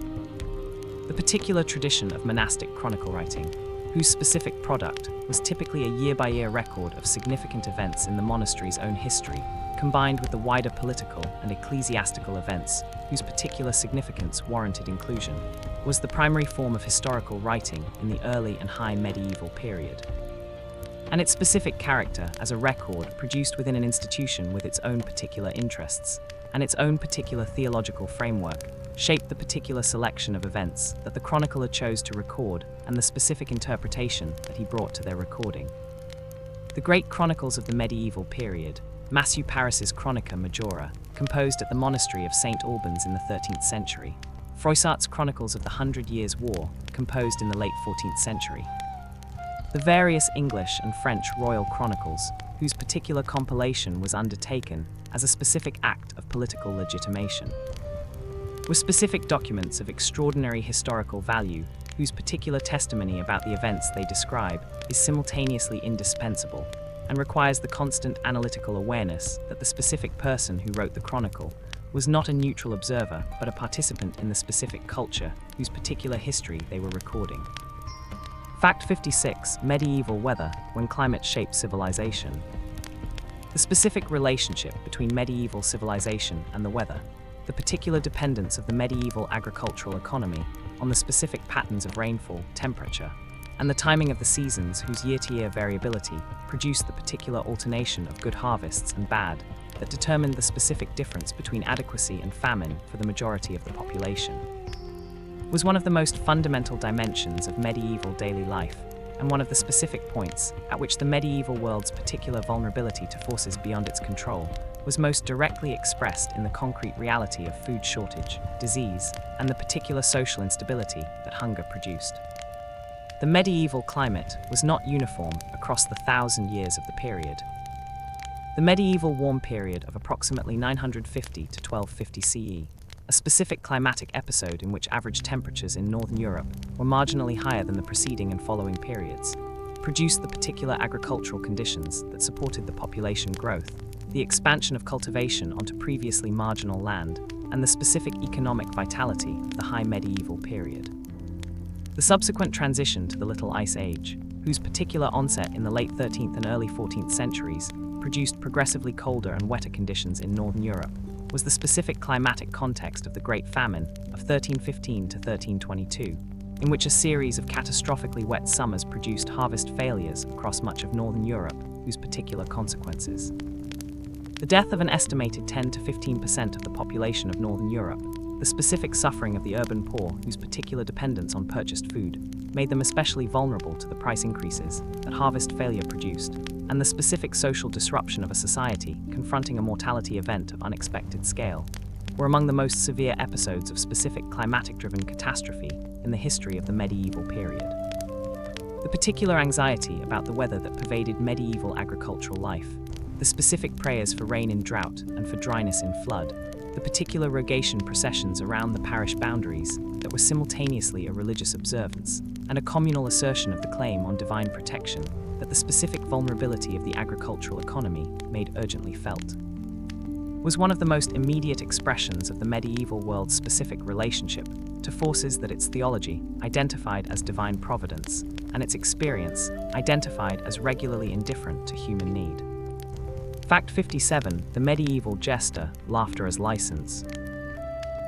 The particular tradition of monastic chronicle writing, whose specific product was typically a year-by-year record of significant events in the monastery's own history, combined with the wider political and ecclesiastical events whose particular significance warranted inclusion, was the primary form of historical writing in the early and high medieval period. And its specific character as a record produced within an institution with its own particular interests and its own particular theological framework shaped the particular selection of events that the chronicler chose to record and the specific interpretation that he brought to their recording. The great chronicles of the medieval period, Matthew Paris's Chronica Majora, composed at the monastery of St. Albans in the 13th century, Froissart's Chronicles of the 100 Years' War, composed in the late 14th century, the various English and French royal chronicles, whose particular compilation was undertaken as a specific act of political legitimation, were specific documents of extraordinary historical value whose particular testimony about the events they describe is simultaneously indispensable and requires the constant analytical awareness that the specific person who wrote the chronicle was not a neutral observer but a participant in the specific culture whose particular history they were recording. Fact 56. Medieval weather when climate shaped civilization. The specific relationship between medieval civilization and the weather, the particular dependence of the medieval agricultural economy on the specific patterns of rainfall, temperature, and the timing of the seasons whose year-to-year variability produced the particular alternation of good harvests and bad that determined the specific difference between adequacy and famine for the majority of the population, was one of the most fundamental dimensions of medieval daily life and one of the specific points at which the medieval world's particular vulnerability to forces beyond its control was most directly expressed in the concrete reality of food shortage, disease, and the particular social instability that hunger produced. The medieval climate was not uniform across the 1,000 years of the period. The medieval warm period of approximately 950 to 1250 CE, a specific climatic episode in which average temperatures in northern Europe were marginally higher than the preceding and following periods, produced the particular agricultural conditions that supported the population growth, the expansion of cultivation onto previously marginal land, and the specific economic vitality of the High Medieval period. The subsequent transition to the Little Ice Age, whose particular onset in the late 13th and early 14th centuries produced progressively colder and wetter conditions in northern Europe, was the specific climatic context of the Great Famine of 1315 to 1322, in which a series of catastrophically wet summers produced harvest failures across much of northern Europe, whose particular consequences. The death of an estimated 10 to 15% of the population of northern Europe, the specific suffering of the urban poor whose particular dependence on purchased food made them especially vulnerable to the price increases that harvest failure produced, and the specific social disruption of a society confronting a mortality event of unexpected scale, were among the most severe episodes of specific climatic-driven catastrophe in the history of the medieval period. The particular anxiety about the weather that pervaded medieval agricultural life, the specific prayers for rain in drought and for dryness in flood, the particular rogation processions around the parish boundaries that were simultaneously a religious observance and a communal assertion of the claim on divine protection that the specific vulnerability of the agricultural economy made urgently felt, was one of the most immediate expressions of the medieval world's specific relationship to forces that its theology identified as divine providence and its experience identified as regularly indifferent to human need. Fact 57. The medieval jester, laughter as license.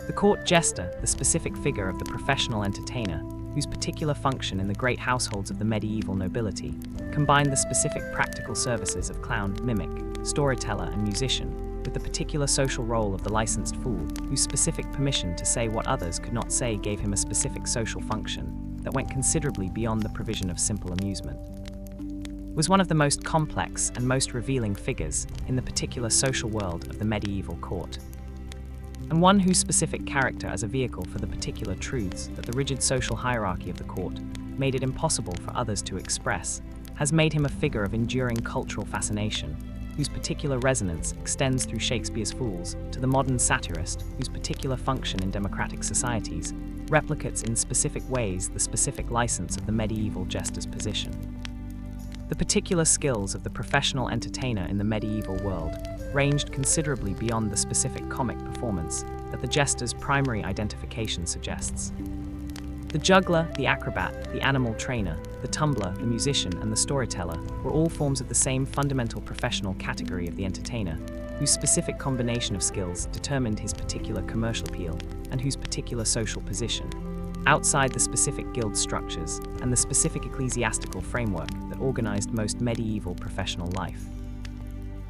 The court jester, the specific figure of the professional entertainer, whose particular function in the great households of the medieval nobility combined the specific practical services of clown, mimic, storyteller, and musician, with the particular social role of the licensed fool, whose specific permission to say what others could not say gave him a specific social function that went considerably beyond the provision of simple amusement, was one of the most complex and most revealing figures in the particular social world of the medieval court, and one whose specific character as a vehicle for the particular truths that the rigid social hierarchy of the court made it impossible for others to express, has made him a figure of enduring cultural fascination, whose particular resonance extends through Shakespeare's fools to the modern satirist, whose particular function in democratic societies replicates in specific ways the specific license of the medieval jester's position. The particular skills of the professional entertainer in the medieval world ranged considerably beyond the specific comic performance that the jester's primary identification suggests. The juggler, the acrobat, the animal trainer, the tumbler, the musician, and the storyteller were all forms of the same fundamental professional category of the entertainer, whose specific combination of skills determined his particular commercial appeal and whose particular social position, outside the specific guild structures and the specific ecclesiastical framework that organized most medieval professional life,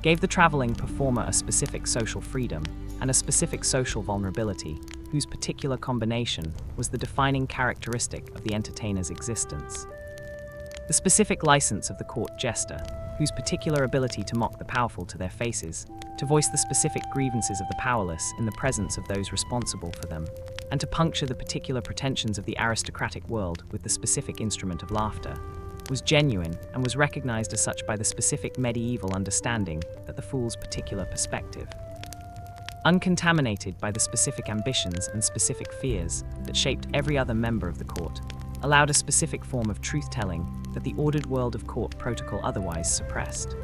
gave the traveling performer a specific social freedom and a specific social vulnerability, whose particular combination was the defining characteristic of the entertainer's existence. The specific license of the court jester, whose particular ability to mock the powerful to their faces, to voice the specific grievances of the powerless in the presence of those responsible for them, and to puncture the particular pretensions of the aristocratic world with the specific instrument of laughter, was genuine and was recognized as such by the specific medieval understanding that the fool's particular perspective, uncontaminated by the specific ambitions and specific fears that shaped every other member of the court, allowed a specific form of truth-telling that the ordered world of court protocol otherwise suppressed.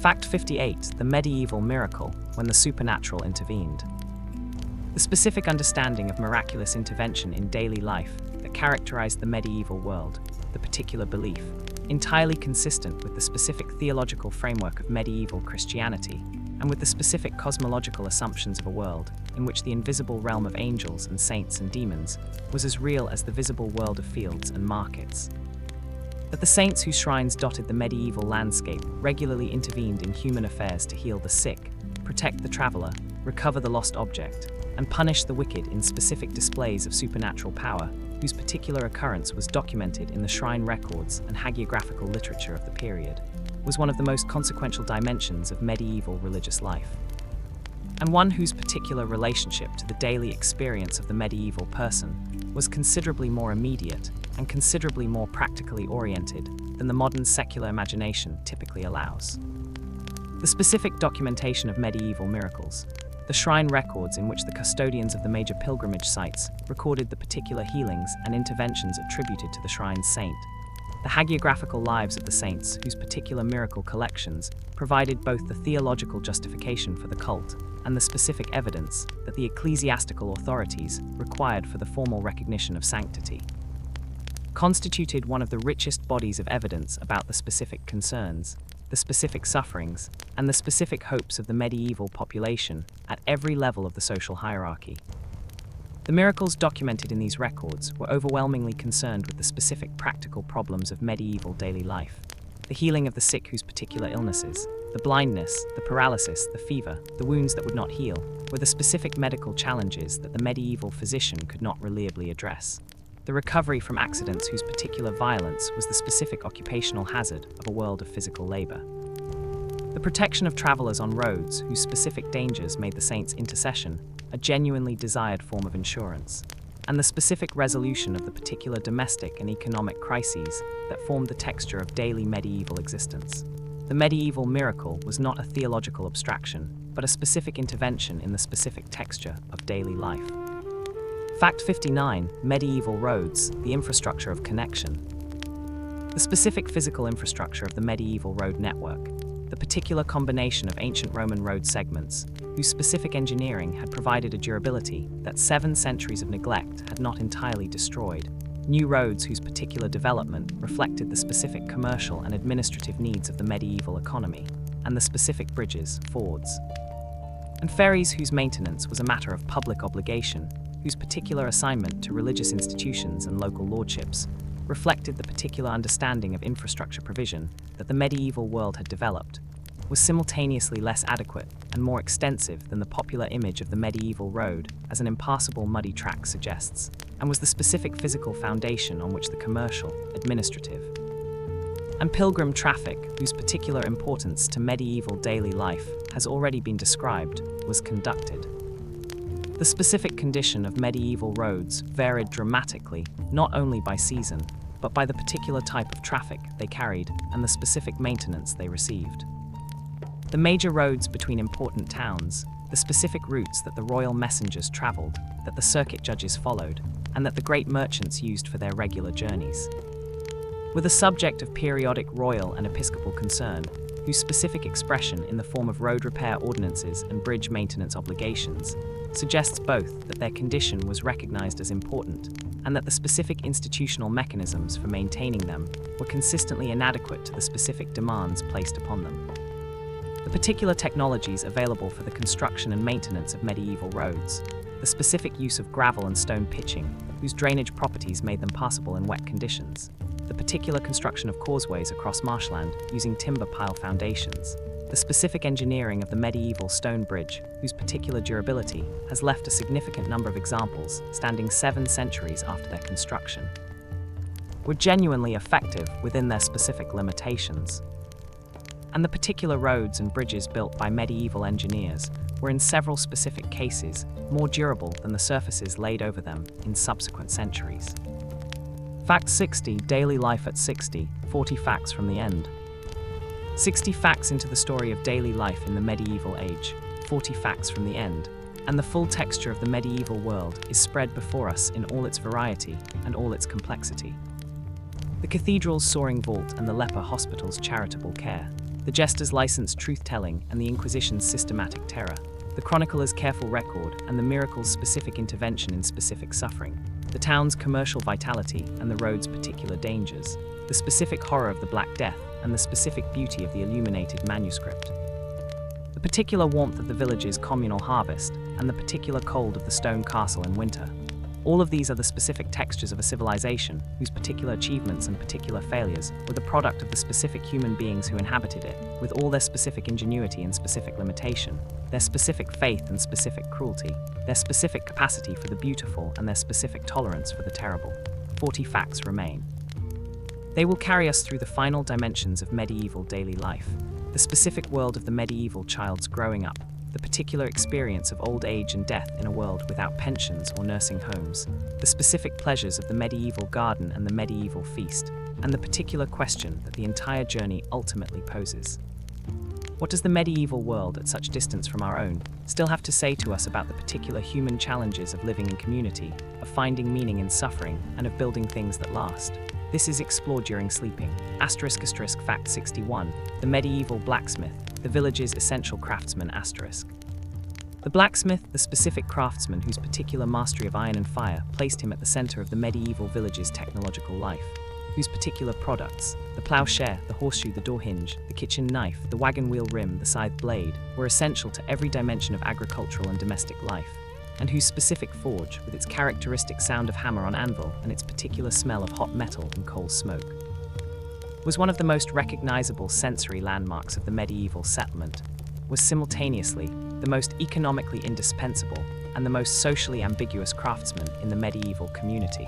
Fact 58. The medieval miracle, when the supernatural intervened. The specific understanding of miraculous intervention in daily life that characterized the medieval world, the particular belief, entirely consistent with the specific theological framework of medieval Christianity, and with the specific cosmological assumptions of a world in which the invisible realm of angels and saints and demons was as real as the visible world of fields and markets. That the saints whose shrines dotted the medieval landscape regularly intervened in human affairs to heal the sick, protect the traveler, recover the lost object, and punish the wicked in specific displays of supernatural power, whose particular occurrence was documented in the shrine records and hagiographical literature of the period, was one of the most consequential dimensions of medieval religious life, and one whose particular relationship to the daily experience of the medieval person was considerably more immediate and considerably more practically oriented than the modern secular imagination typically allows. The specific documentation of medieval miracles, the shrine records in which the custodians of the major pilgrimage sites recorded the particular healings and interventions attributed to the shrine's saint, the hagiographical lives of the saints, whose particular miracle collections provided both the theological justification for the cult and the specific evidence that the ecclesiastical authorities required for the formal recognition of sanctity, constituted one of the richest bodies of evidence about the specific concerns, the specific sufferings, and the specific hopes of the medieval population at every level of the social hierarchy. The miracles documented in these records were overwhelmingly concerned with the specific practical problems of medieval daily life: the healing of the sick whose particular illnesses, the blindness, the paralysis, the fever, the wounds that would not heal, were the specific medical challenges that the medieval physician could not reliably address. The recovery from accidents whose particular violence was the specific occupational hazard of a world of physical labor. The protection of travelers on roads whose specific dangers made the saints' intercession a genuinely desired form of insurance, and the specific resolution of the particular domestic and economic crises that formed the texture of daily medieval existence. The medieval miracle was not a theological abstraction, but a specific intervention in the specific texture of daily life. Fact 59. Medieval roads, the infrastructure of connection. The specific physical infrastructure of the medieval road network, the particular combination of ancient Roman road segments, whose specific engineering had provided a durability that 7 centuries of neglect had not entirely destroyed, new roads whose particular development reflected the specific commercial and administrative needs of the medieval economy, and the specific bridges, fords, and ferries whose maintenance was a matter of public obligation, whose particular assignment to religious institutions and local lordships reflected the particular understanding of infrastructure provision that the medieval world had developed, was simultaneously less adequate and more extensive than the popular image of the medieval road as an impassable muddy track suggests, and was the specific physical foundation on which the commercial, administrative, and pilgrim traffic, whose particular importance to medieval daily life has already been described, was conducted. The specific condition of medieval roads varied dramatically, not only by season, but by the particular type of traffic they carried and the specific maintenance they received. The major roads between important towns, the specific routes that the royal messengers traveled, that the circuit judges followed, and that the great merchants used for their regular journeys, were the subject of periodic royal and episcopal concern, whose specific expression in the form of road repair ordinances and bridge maintenance obligations suggests both that their condition was recognized as important and that the specific institutional mechanisms for maintaining them were consistently inadequate to the specific demands placed upon them. The particular technologies available for the construction and maintenance of medieval roads, the specific use of gravel and stone pitching, whose drainage properties made them passable in wet conditions, the particular construction of causeways across marshland using timber pile foundations, the specific engineering of the medieval stone bridge, whose particular durability has left a significant number of examples standing 7 centuries after their construction, were genuinely effective within their specific limitations. And the particular roads and bridges built by medieval engineers were in several specific cases more durable than the surfaces laid over them in subsequent centuries. Fact 60. Daily life at 60. 40 facts from the end. 60 facts into the story of daily life in the medieval age, 40 facts from the end, and the full texture of the medieval world is spread before us in all its variety and all its complexity. The cathedral's soaring vault and the leper hospital's charitable care, the jester's licensed truth-telling and the Inquisition's systematic terror, the chronicler's careful record and the miracle's specific intervention in specific suffering, the town's commercial vitality and the road's particular dangers, the specific horror of the Black Death and the specific beauty of the illuminated manuscript, the particular warmth of the village's communal harvest and the particular cold of the stone castle in winter. All of these are the specific textures of a civilization whose particular achievements and particular failures were the product of the specific human beings who inhabited it, with all their specific ingenuity and specific limitation, their specific faith and specific cruelty, their specific capacity for the beautiful and their specific tolerance for the terrible. 40 facts remain. They will carry us through the final dimensions of medieval daily life, the specific world of the medieval child's growing up, the particular experience of old age and death in a world without pensions or nursing homes, the specific pleasures of the medieval garden and the medieval feast, and the particular question that the entire journey ultimately poses. What does the medieval world, at such distance from our own, still have to say to us about the particular human challenges of living in community, of finding meaning in suffering, and of building things that last? This is explored during sleeping. Fact 61. The medieval blacksmith, the village's essential craftsman. The blacksmith, the specific craftsman whose particular mastery of iron and fire placed him at the center of the medieval village's technological life, whose particular products, the plowshare, the horseshoe, the door hinge, the kitchen knife, the wagon wheel rim, the scythe blade, were essential to every dimension of agricultural and domestic life, and whose specific forge, with its characteristic sound of hammer on anvil and its particular smell of hot metal and coal smoke, was one of the most recognizable sensory landmarks of the medieval settlement, was simultaneously the most economically indispensable and the most socially ambiguous craftsman in the medieval community.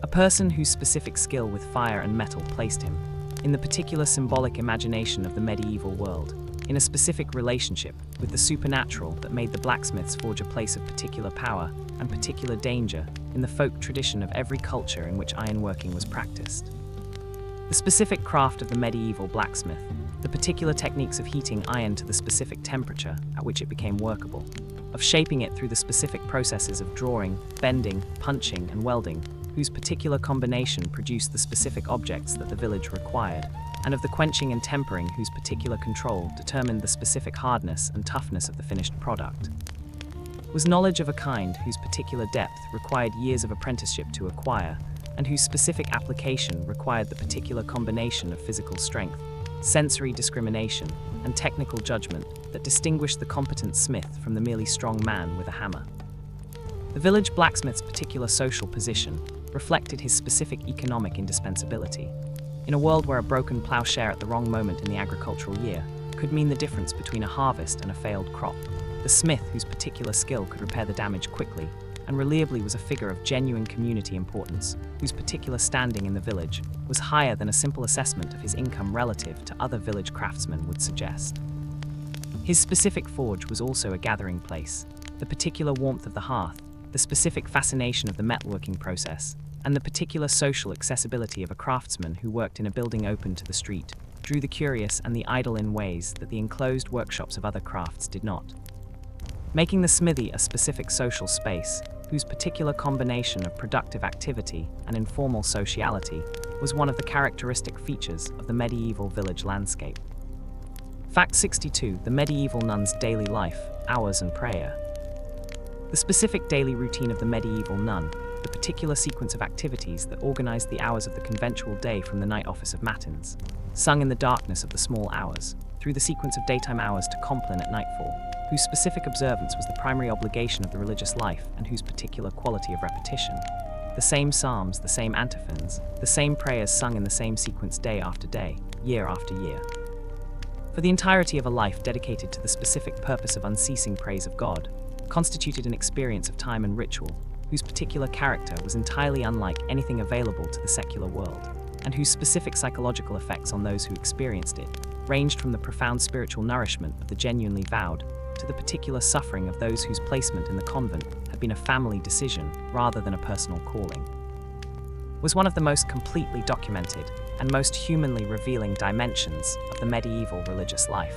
A person whose specific skill with fire and metal placed him, in the particular symbolic imagination of the medieval world, in a specific relationship with the supernatural that made the blacksmith's forge a place of particular power and particular danger in the folk tradition of every culture in which ironworking was practiced. The specific craft of the medieval blacksmith, the particular techniques of heating iron to the specific temperature at which it became workable, of shaping it through the specific processes of drawing, bending, punching, and welding, whose particular combination produced the specific objects that the village required, and of the quenching and tempering whose particular control determined the specific hardness and toughness of the finished product, was knowledge of a kind whose particular depth required years of apprenticeship to acquire, and whose specific application required the particular combination of physical strength, sensory discrimination, and technical judgment that distinguished the competent smith from the merely strong man with a hammer. The village blacksmith's particular social position reflected his specific economic indispensability. In a world where a broken plowshare at the wrong moment in the agricultural year could mean the difference between a harvest and a failed crop, the smith whose particular skill could repair the damage quickly and reliably was a figure of genuine community importance, whose particular standing in the village was higher than a simple assessment of his income relative to other village craftsmen would suggest. His specific forge was also a gathering place. The particular warmth of the hearth, the specific fascination of the metalworking process, and the particular social accessibility of a craftsman who worked in a building open to the street drew the curious and the idle in ways that the enclosed workshops of other crafts did not, making the smithy a specific social space whose particular combination of productive activity and informal sociality was one of the characteristic features of the medieval village landscape. Fact 62. The medieval nun's daily life, hours and prayer. The specific daily routine of the medieval nun, the particular sequence of activities that organized the hours of the conventual day from the night office of matins, sung in the darkness of the small hours, through the sequence of daytime hours to compline at nightfall, whose specific observance was the primary obligation of the religious life and whose particular quality of repetition. The same psalms, the same antiphons, the same prayers sung in the same sequence day after day, year after year. For the entirety of a life dedicated to the specific purpose of unceasing praise of God, constituted an experience of time and ritual, whose particular character was entirely unlike anything available to the secular world, and whose specific psychological effects on those who experienced it ranged from the profound spiritual nourishment of the genuinely vowed to the particular suffering of those whose placement in the convent had been a family decision rather than a personal calling, was one of the most completely documented and most humanly revealing dimensions of the medieval religious life.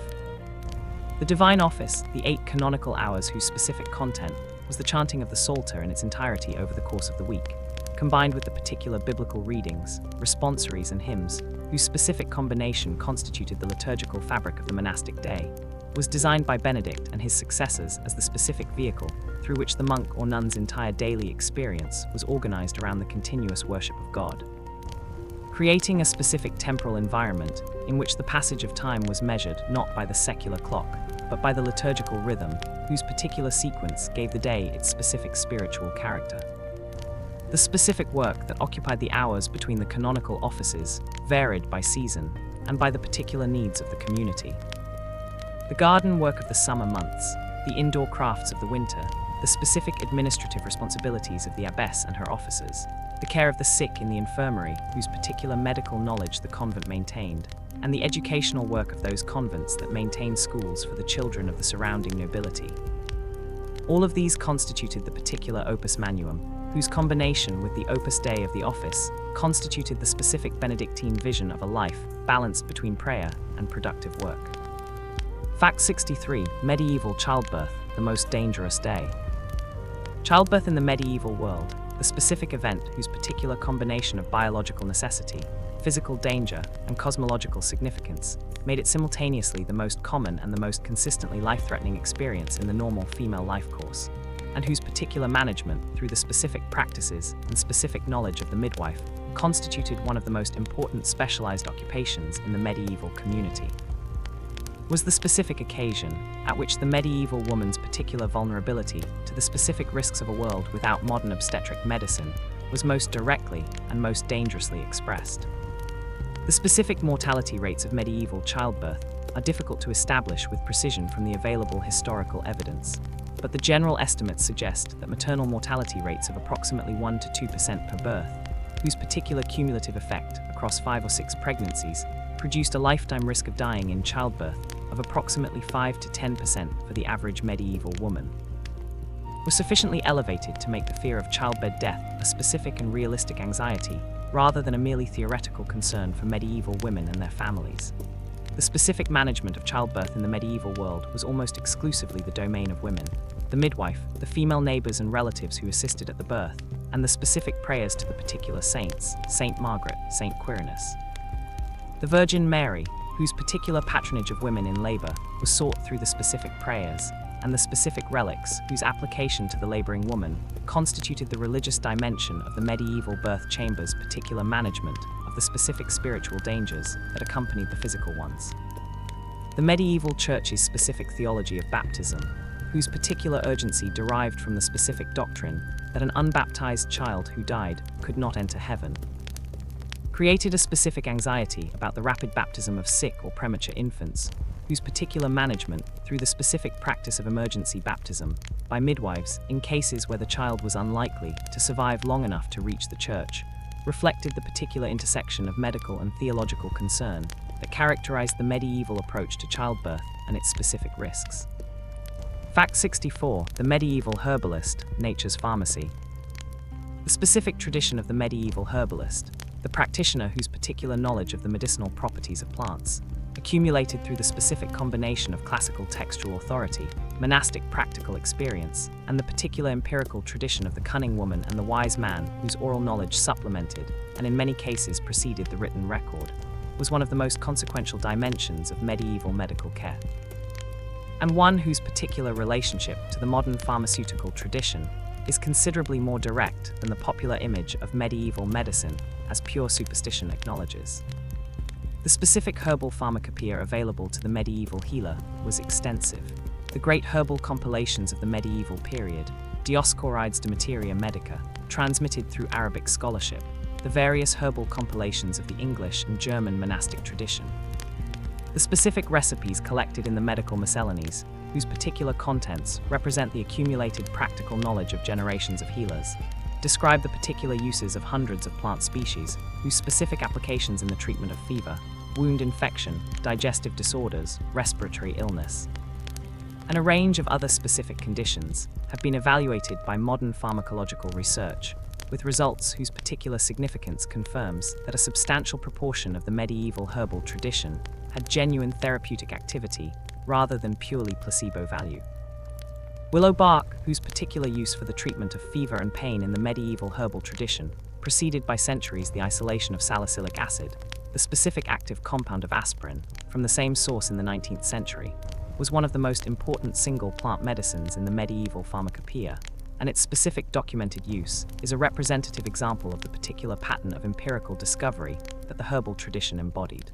The divine office, the 8 canonical hours whose specific content was the chanting of the Psalter in its entirety over the course of the week, combined with the particular biblical readings, responsories, and hymns, whose specific combination constituted the liturgical fabric of the monastic day, was designed by Benedict and his successors as the specific vehicle through which the monk or nun's entire daily experience was organized around the continuous worship of God, creating a specific temporal environment in which the passage of time was measured not by the secular clock, but by the liturgical rhythm, whose particular sequence gave the day its specific spiritual character. The specific work that occupied the hours between the canonical offices varied by season and by the particular needs of the community. The garden work of the summer months, the indoor crafts of the winter, the specific administrative responsibilities of the abbess and her officers, the care of the sick in the infirmary, whose particular medical knowledge the convent maintained, and the educational work of those convents that maintained schools for the children of the surrounding nobility. All of these constituted the particular opus manuum, whose combination with the opus dei of the office constituted the specific Benedictine vision of a life balanced between prayer and productive work. Fact 63. Medieval childbirth, the most dangerous day. Childbirth in the medieval world, the specific event whose particular combination of biological necessity, physical danger, and cosmological significance made it simultaneously the most common and the most consistently life-threatening experience in the normal female life course, and whose particular management through the specific practices and specific knowledge of the midwife constituted one of the most important specialized occupations in the medieval community. Was the specific occasion at which the medieval woman's particular vulnerability to the specific risks of a world without modern obstetric medicine was most directly and most dangerously expressed. The specific mortality rates of medieval childbirth are difficult to establish with precision from the available historical evidence, but the general estimates suggest that maternal mortality rates of approximately 1 to 2% per birth, whose particular cumulative effect across 5 or 6 pregnancies produced a lifetime risk of dying in childbirth of approximately 5 to 10% for the average medieval woman, was sufficiently elevated to make the fear of childbed death a specific and realistic anxiety rather than a merely theoretical concern for medieval women and their families. The specific management of childbirth in the medieval world was almost exclusively the domain of women, the midwife, the female neighbors and relatives who assisted at the birth, and the specific prayers to the particular saints, Saint Margaret, Saint Quirinus. The Virgin Mary, whose particular patronage of women in labor was sought through the specific prayers, and the specific relics whose application to the laboring woman constituted the religious dimension of the medieval birth chamber's particular management of the specific spiritual dangers that accompanied the physical ones. The medieval church's specific theology of baptism, whose particular urgency derived from the specific doctrine that an unbaptized child who died could not enter heaven, created a specific anxiety about the rapid baptism of sick or premature infants, whose particular management through the specific practice of emergency baptism by midwives in cases where the child was unlikely to survive long enough to reach the church, reflected the particular intersection of medical and theological concern that characterized the medieval approach to childbirth and its specific risks. Fact 64. The medieval herbalist, nature's pharmacy. The specific tradition of the medieval herbalist, the practitioner whose particular knowledge of the medicinal properties of plants, accumulated through the specific combination of classical textual authority, monastic practical experience, and the particular empirical tradition of the cunning woman and the wise man whose oral knowledge supplemented, and in many cases preceded the written record, was one of the most consequential dimensions of medieval medical care, and one whose particular relationship to the modern pharmaceutical tradition is considerably more direct than the popular image of medieval medicine as pure superstition acknowledges. The specific herbal pharmacopoeia available to the medieval healer was extensive. The great herbal compilations of the medieval period, Dioscorides de Materia Medica, transmitted through Arabic scholarship, the various herbal compilations of the English and German monastic tradition, the specific recipes collected in the medical miscellanies, whose particular contents represent the accumulated practical knowledge of generations of healers, describe the particular uses of hundreds of plant species, whose specific applications in the treatment of fever, wound infection, digestive disorders, respiratory illness, and a range of other specific conditions have been evaluated by modern pharmacological research, with results whose particular significance confirms that a substantial proportion of the medieval herbal tradition had genuine therapeutic activity rather than purely placebo value. Willow bark, whose particular use for the treatment of fever and pain in the medieval herbal tradition preceded by centuries the isolation of salicylic acid, the specific active compound of aspirin, from the same source in the 19th century, was one of the most important single plant medicines in the medieval pharmacopoeia, and its specific documented use is a representative example of the particular pattern of empirical discovery that the herbal tradition embodied.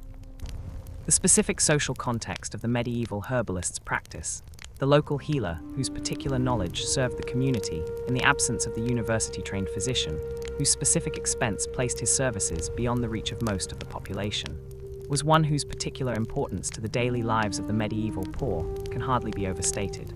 The specific social context of the medieval herbalist's practice, the local healer whose particular knowledge served the community in the absence of the university-trained physician, whose specific expense placed his services beyond the reach of most of the population, was one whose particular importance to the daily lives of the medieval poor can hardly be overstated.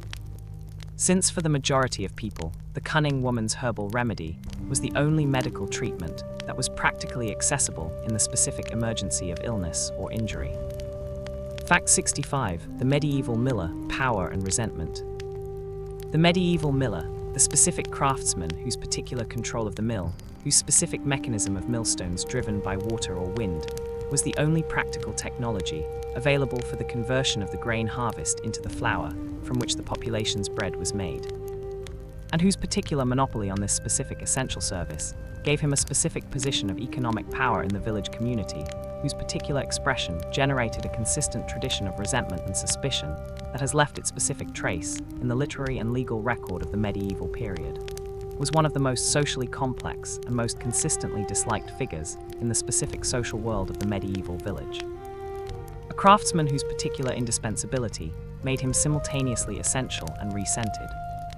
Since for the majority of people, the cunning woman's herbal remedy was the only medical treatment that was practically accessible in the specific emergency of illness or injury. Fact 65. The medieval miller, power and resentment. The medieval miller, the specific craftsman whose particular control of the mill, whose specific mechanism of millstones driven by water or wind, was the only practical technology available for the conversion of the grain harvest into the flour from which the population's bread was made. and whose particular monopoly on this specific essential service gave him a specific position of economic power in the village community, whose particular expression generated a consistent tradition of resentment and suspicion that has left its specific trace in the literary and legal record of the medieval period, was one of the most socially complex and most consistently disliked figures in the specific social world of the medieval village. A craftsman whose particular indispensability made him simultaneously essential and resented,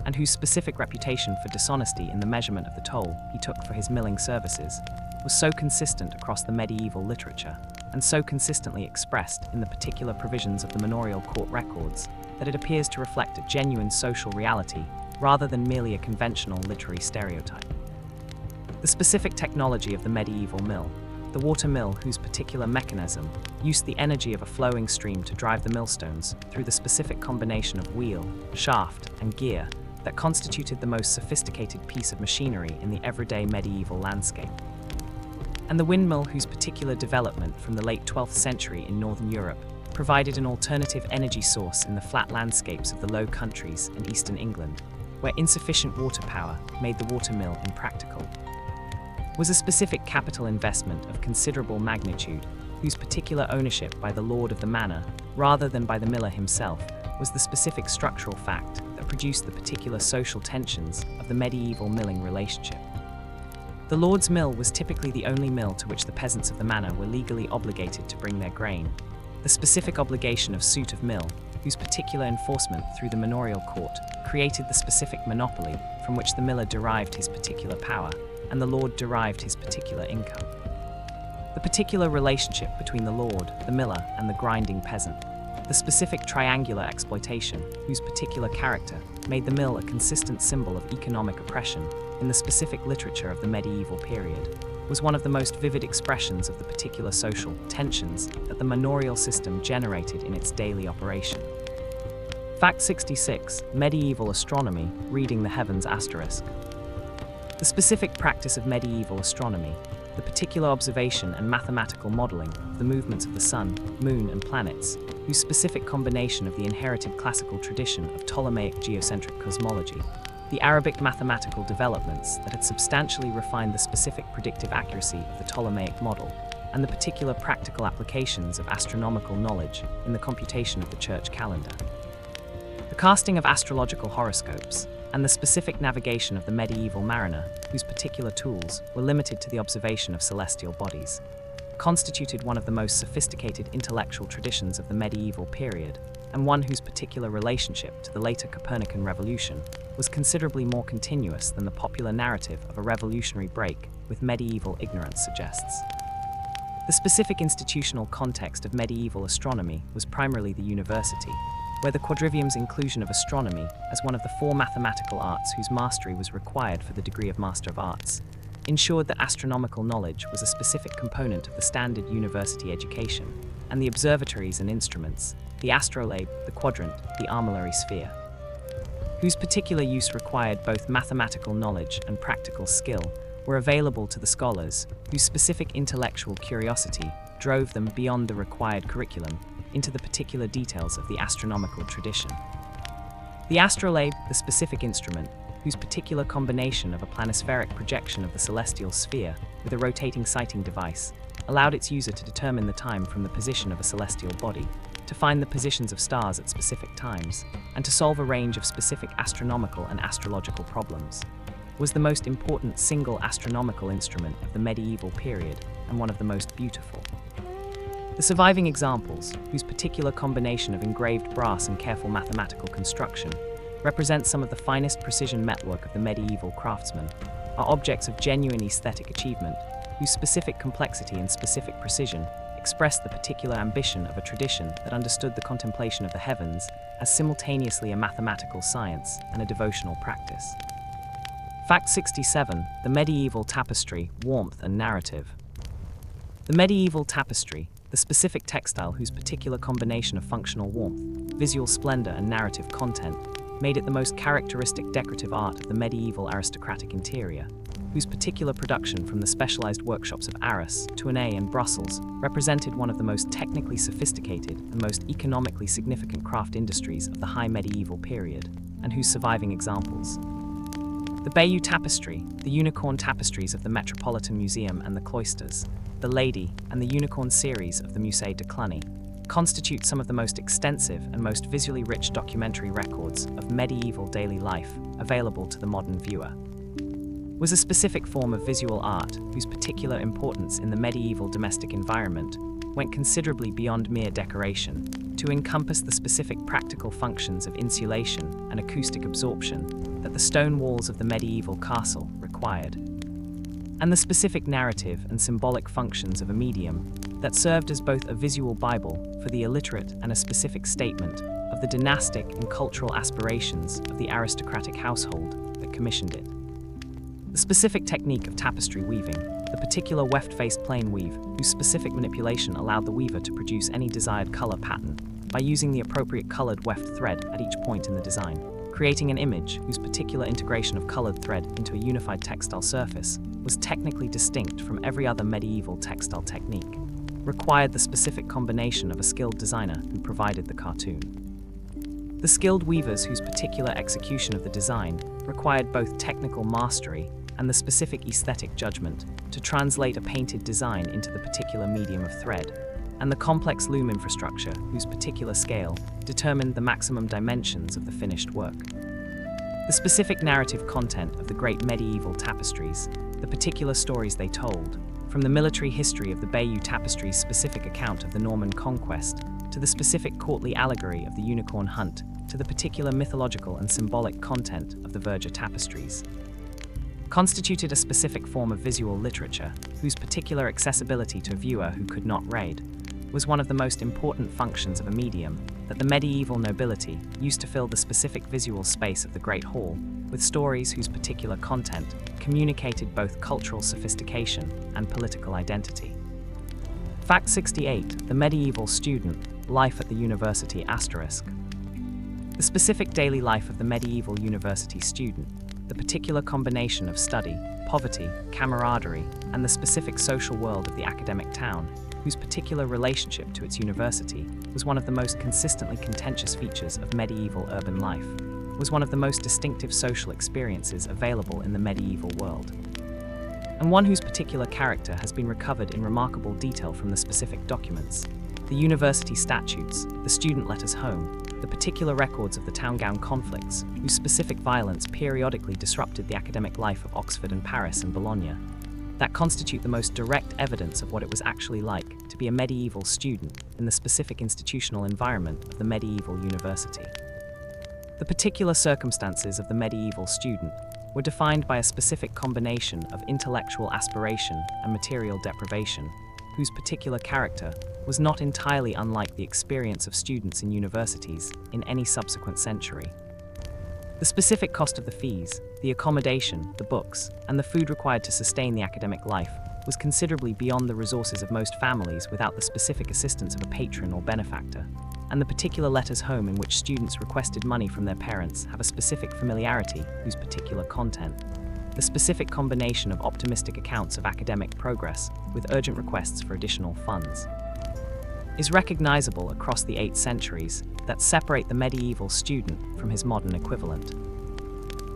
and whose specific reputation for dishonesty in the measurement of the toll he took for his milling services was so consistent across the medieval literature, and so consistently expressed in the particular provisions of the manorial court records, that it appears to reflect a genuine social reality rather than merely a conventional literary stereotype. The specific technology of the medieval mill, the water mill whose particular mechanism used the energy of a flowing stream to drive the millstones through the specific combination of wheel, shaft, and gear that constituted the most sophisticated piece of machinery in the everyday medieval landscape. And the windmill whose particular development from the late 12th century in northern Europe provided an alternative energy source in the flat landscapes of the Low Countries and eastern England, where insufficient water power made the water mill impractical, was a specific capital investment of considerable magnitude, whose particular ownership by the lord of the manor, rather than by the miller himself, was the specific structural fact that produced the particular social tensions of the medieval milling relationship. The lord's mill was typically the only mill to which the peasants of the manor were legally obligated to bring their grain. The specific obligation of suit of mill, whose particular enforcement through the manorial court created the specific monopoly from which the miller derived his particular power, and the lord derived his particular income. The particular relationship between the lord, the miller, and the grinding peasant, the specific triangular exploitation, whose particular character made the mill a consistent symbol of economic oppression in the specific literature of the medieval period, was one of the most vivid expressions of the particular social tensions that the manorial system generated in its daily operation. Fact 66. Medieval astronomy, reading the heavens asterisk. The specific practice of medieval astronomy, the particular observation and mathematical modeling of the movements of the sun, moon, and planets, whose specific combination of the inherited classical tradition of Ptolemaic geocentric cosmology, the Arabic mathematical developments that had substantially refined the specific predictive accuracy of the Ptolemaic model, and the particular practical applications of astronomical knowledge in the computation of the church calendar. The casting of astrological horoscopes, and the specific navigation of the medieval mariner, whose particular tools were limited to the observation of celestial bodies, constituted one of the most sophisticated intellectual traditions of the medieval period, and one whose particular relationship to the later Copernican revolution was considerably more continuous than the popular narrative of a revolutionary break with medieval ignorance suggests. The specific institutional context of medieval astronomy was primarily the university, where the quadrivium's inclusion of astronomy as one of the four mathematical arts whose mastery was required for the degree of Master of Arts, ensured that astronomical knowledge was a specific component of the standard university education, and the observatories and instruments, the astrolabe, the quadrant, the armillary sphere, whose particular use required both mathematical knowledge and practical skill, were available to the scholars whose specific intellectual curiosity drove them beyond the required curriculum into the particular details of the astronomical tradition. The astrolabe, the specific instrument, whose particular combination of a planispheric projection of the celestial sphere with a rotating sighting device allowed its user to determine the time from the position of a celestial body, to find the positions of stars at specific times, and to solve a range of specific astronomical and astrological problems, was the most important single astronomical instrument of the medieval period and one of the most beautiful. The surviving examples, whose particular combination of engraved brass and careful mathematical construction represent some of the finest precision metalwork of the medieval craftsman, are objects of genuine aesthetic achievement, whose specific complexity and specific precision express the particular ambition of a tradition that understood the contemplation of the heavens as simultaneously a mathematical science and a devotional practice. Fact 67. The medieval tapestry, warmth and narrative. The medieval tapestry, the specific textile whose particular combination of functional warmth, visual splendor, and narrative content made it the most characteristic decorative art of the medieval aristocratic interior, whose particular production from the specialized workshops of Arras, Tournai, and Brussels represented one of the most technically sophisticated and most economically significant craft industries of the high medieval period, and whose surviving examples, The Bayeux Tapestry, the unicorn tapestries of the Metropolitan Museum and the Cloisters, the Lady and the Unicorn series of the Musée de Cluny, constitute some of the most extensive and most visually rich documentary records of medieval daily life available to the modern viewer. Was a specific form of visual art whose particular importance in the medieval domestic environment went considerably beyond mere decoration to encompass the specific practical functions of insulation and acoustic absorption that the stone walls of the medieval castle required, and the specific narrative and symbolic functions of a medium that served as both a visual Bible for the illiterate and a specific statement of the dynastic and cultural aspirations of the aristocratic household that commissioned it. The specific technique of tapestry weaving, the particular weft-faced plain weave, whose specific manipulation allowed the weaver to produce any desired color pattern by using the appropriate colored weft thread at each point in the design, creating an image whose particular integration of colored thread into a unified textile surface was technically distinct from every other medieval textile technique, required the specific combination of a skilled designer who provided the cartoon. The skilled weavers whose particular execution of the design required both technical mastery and the specific aesthetic judgment to translate a painted design into the particular medium of thread, and the complex loom infrastructure whose particular scale determined the maximum dimensions of the finished work. The specific narrative content of the great medieval tapestries, the particular stories they told, from the military history of the Bayeux Tapestry's specific account of the Norman conquest, to the specific courtly allegory of the unicorn hunt, to the particular mythological and symbolic content of the Verger Tapestries, constituted a specific form of visual literature whose particular accessibility to a viewer who could not read was one of the most important functions of a medium that the medieval nobility used to fill the specific visual space of the Great Hall with stories whose particular content communicated both cultural sophistication and political identity. Fact 68. The medieval student, life at the university *. The specific daily life of the medieval university student, the particular combination of study, poverty, camaraderie, and the specific social world of the academic town, whose particular relationship to its university was one of the most consistently contentious features of medieval urban life, was one of the most distinctive social experiences available in the medieval world, and one whose particular character has been recovered in remarkable detail from the specific documents, the university statutes, the student letters home, the particular records of the town-gown conflicts, whose specific violence periodically disrupted the academic life of Oxford and Paris and Bologna, that constitute the most direct evidence of what it was actually like to be a medieval student in the specific institutional environment of the medieval university. The particular circumstances of the medieval student were defined by a specific combination of intellectual aspiration and material deprivation, whose particular character was not entirely unlike the experience of students in universities in any subsequent century. The specific cost of the fees, the accommodation, the books, and the food required to sustain the academic life was considerably beyond the resources of most families without the specific assistance of a patron or benefactor, and the particular letters home in which students requested money from their parents have a specific familiarity whose particular content, the specific combination of optimistic accounts of academic progress with urgent requests for additional funds, is recognizable across the 8 centuries that separate the medieval student from his modern equivalent.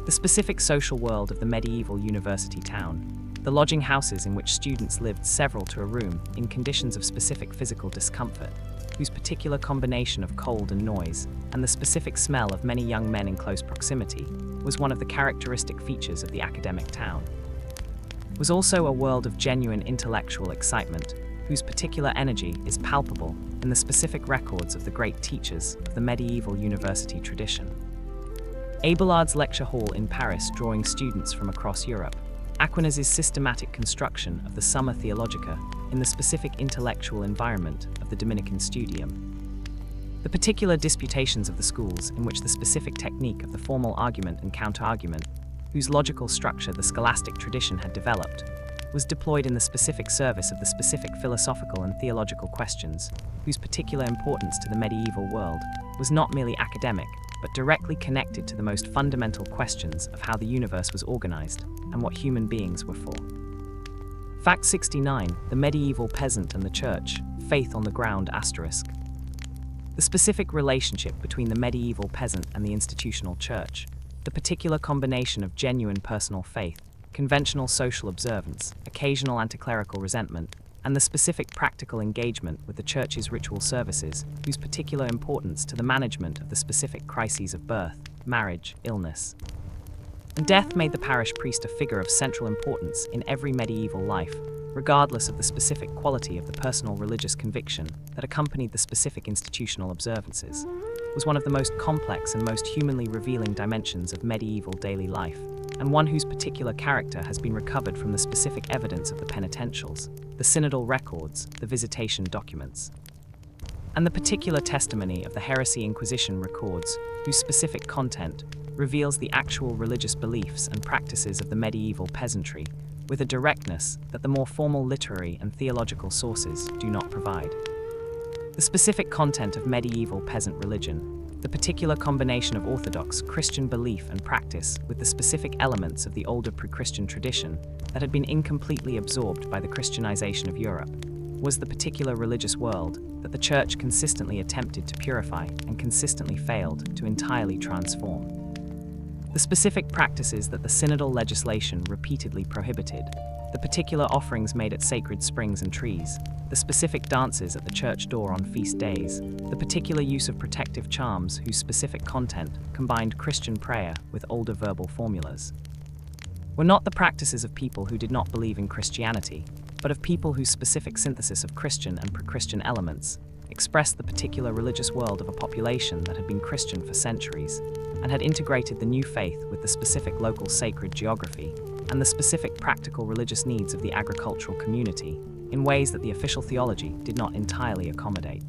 The specific social world of the medieval university town, the lodging houses in which students lived several to a room in conditions of specific physical discomfort, whose particular combination of cold and noise, and the specific smell of many young men in close proximity, was one of the characteristic features of the academic town, was also a world of genuine intellectual excitement, whose particular energy is palpable in the specific records of the great teachers of the medieval university tradition. Abelard's lecture hall in Paris drawing students from across Europe, Aquinas' systematic construction of the Summa Theologica in the specific intellectual environment of the Dominican Studium, the particular disputations of the schools in which the specific technique of the formal argument and counter-argument, whose logical structure the scholastic tradition had developed, was deployed in the specific service of the specific philosophical and theological questions, whose particular importance to the medieval world was not merely academic, but directly connected to the most fundamental questions of how the universe was organized and what human beings were for. Fact 69. The medieval peasant and the church, faith on the ground *. The specific relationship between the medieval peasant and the institutional church, the particular combination of genuine personal faith, conventional social observance, occasional anticlerical resentment, and the specific practical engagement with the Church's ritual services, whose particular importance to the management of the specific crises of birth, marriage, illness, and death made the parish priest a figure of central importance in every medieval life, regardless of the specific quality of the personal religious conviction that accompanied the specific institutional observances, was one of the most complex and most humanly revealing dimensions of medieval daily life, and one whose particular character has been recovered from the specific evidence of the penitentials, the synodal records, the visitation documents, and the particular testimony of the heresy Inquisition records, whose specific content reveals the actual religious beliefs and practices of the medieval peasantry with a directness that the more formal literary and theological sources do not provide. The specific content of medieval peasant religion, the particular combination of Orthodox Christian belief and practice with the specific elements of the older pre-Christian tradition that had been incompletely absorbed by the Christianization of Europe, was the particular religious world that the Church consistently attempted to purify and consistently failed to entirely transform. The specific practices that the synodal legislation repeatedly prohibited, the particular offerings made at sacred springs and trees, the specific dances at the church door on feast days, the particular use of protective charms whose specific content combined Christian prayer with older verbal formulas, were not the practices of people who did not believe in Christianity, but of people whose specific synthesis of Christian and pre-Christian elements expressed the particular religious world of a population that had been Christian for centuries and had integrated the new faith with the specific local sacred geography and the specific practical religious needs of the agricultural community in ways that the official theology did not entirely accommodate.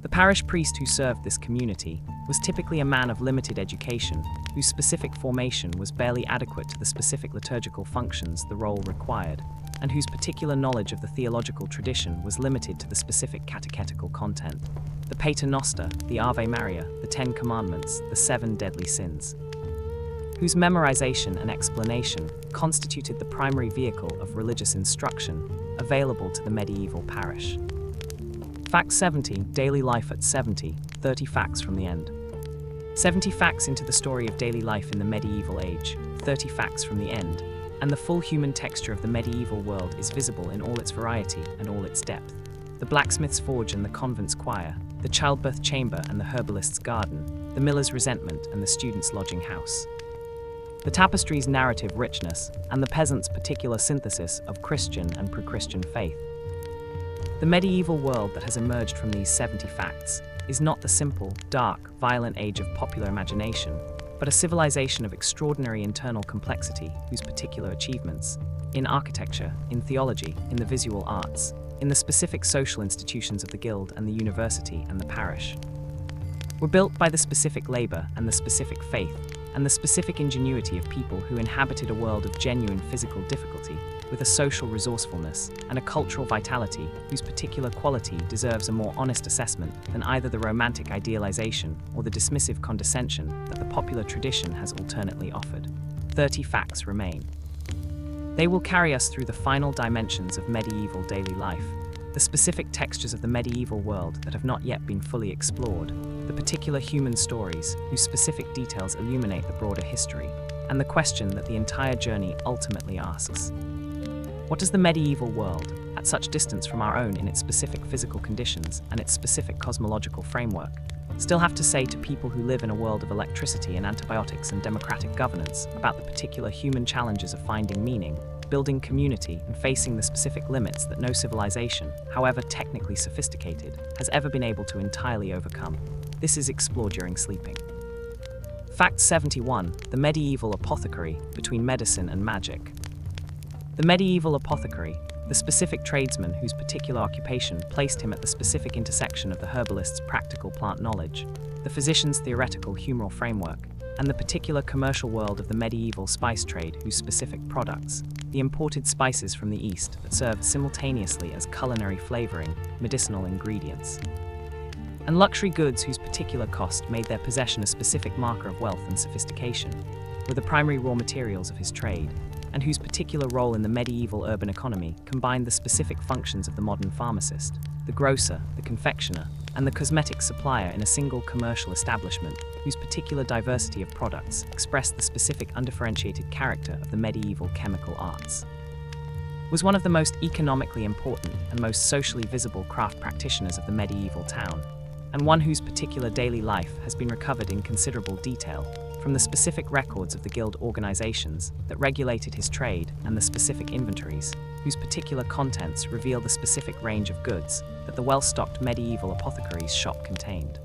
The parish priest who served this community was typically a man of limited education, whose specific formation was barely adequate to the specific liturgical functions the role required, and whose particular knowledge of the theological tradition was limited to the specific catechetical content, the Pater Noster, the Ave Maria, the Ten Commandments, the Seven Deadly Sins, whose memorization and explanation constituted the primary vehicle of religious instruction available to the medieval parish. Fact 70, Daily Life at 70, 30 facts from the end. 70 facts into the story of daily life in the medieval age, 30 facts from the end, and the full human texture of the medieval world is visible in all its variety and all its depth. The blacksmith's forge and the convent's choir, the childbirth chamber and the herbalist's garden, the miller's resentment and the student's lodging house. The tapestry's narrative richness and the peasant's particular synthesis of Christian and pre-Christian faith. The medieval world that has emerged from these 70 facts is not the simple, dark, violent age of popular imagination, but a civilization of extraordinary internal complexity whose particular achievements, in architecture, in theology, in the visual arts, in the specific social institutions of the guild and the university and the parish, were built by the specific labor and the specific faith and the specific ingenuity of people who inhabited a world of genuine physical difficulty with a social resourcefulness and a cultural vitality whose particular quality deserves a more honest assessment than either the romantic idealization or the dismissive condescension that the popular tradition has alternately offered. 30 facts remain. They will carry us through the final dimensions of medieval daily life, the specific textures of the medieval world that have not yet been fully explored, the particular human stories whose specific details illuminate the broader history, and the question that the entire journey ultimately asks. What does the medieval world, at such distance from our own in its specific physical conditions and its specific cosmological framework, still have to say to people who live in a world of electricity and antibiotics and democratic governance about the particular human challenges of finding meaning, building community, and facing the specific limits that no civilization, however technically sophisticated, has ever been able to entirely overcome? This is explored during sleeping. Fact 71, the medieval apothecary between medicine and magic. The medieval apothecary, the specific tradesman whose particular occupation placed him at the specific intersection of the herbalist's practical plant knowledge, the physician's theoretical humoral framework, and the particular commercial world of the medieval spice trade whose specific products, the imported spices from the East that served simultaneously as culinary flavoring, medicinal ingredients, and luxury goods whose particular cost made their possession a specific marker of wealth and sophistication, were the primary raw materials of his trade, and whose particular role in the medieval urban economy combined the specific functions of the modern pharmacist, the grocer, the confectioner, and the cosmetic supplier in a single commercial establishment, whose particular diversity of products expressed the specific undifferentiated character of the medieval chemical arts. Was one of the most economically important and most socially visible craft practitioners of the medieval town, and one whose particular daily life has been recovered in considerable detail from the specific records of the guild organizations that regulated his trade and the specific inventories, whose particular contents reveal the specific range of goods that the well-stocked medieval apothecary's shop contained.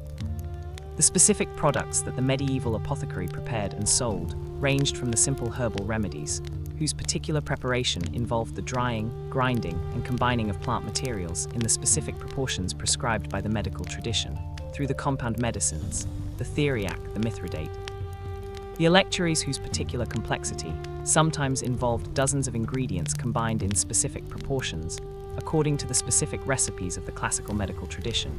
The specific products that the medieval apothecary prepared and sold ranged from the simple herbal remedies, whose particular preparation involved the drying, grinding, and combining of plant materials in the specific proportions prescribed by the medical tradition, through the compound medicines, the theriac, the mithridate, the electuaries whose particular complexity sometimes involved dozens of ingredients combined in specific proportions, according to the specific recipes of the classical medical tradition,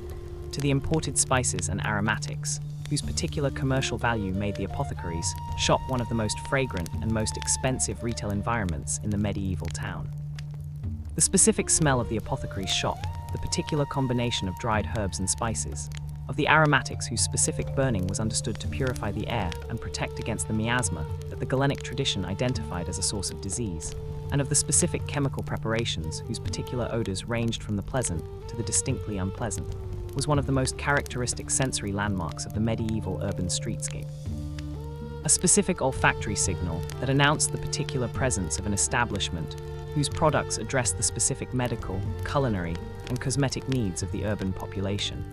to the imported spices and aromatics, whose particular commercial value made the apothecary's shop one of the most fragrant and most expensive retail environments in the medieval town. The specific smell of the apothecary's shop, the particular combination of dried herbs and spices, of the aromatics whose specific burning was understood to purify the air and protect against the miasma that the Galenic tradition identified as a source of disease, and of the specific chemical preparations whose particular odors ranged from the pleasant to the distinctly unpleasant, was one of the most characteristic sensory landmarks of the medieval urban streetscape. A specific olfactory signal that announced the particular presence of an establishment whose products addressed the specific medical, culinary, and cosmetic needs of the urban population.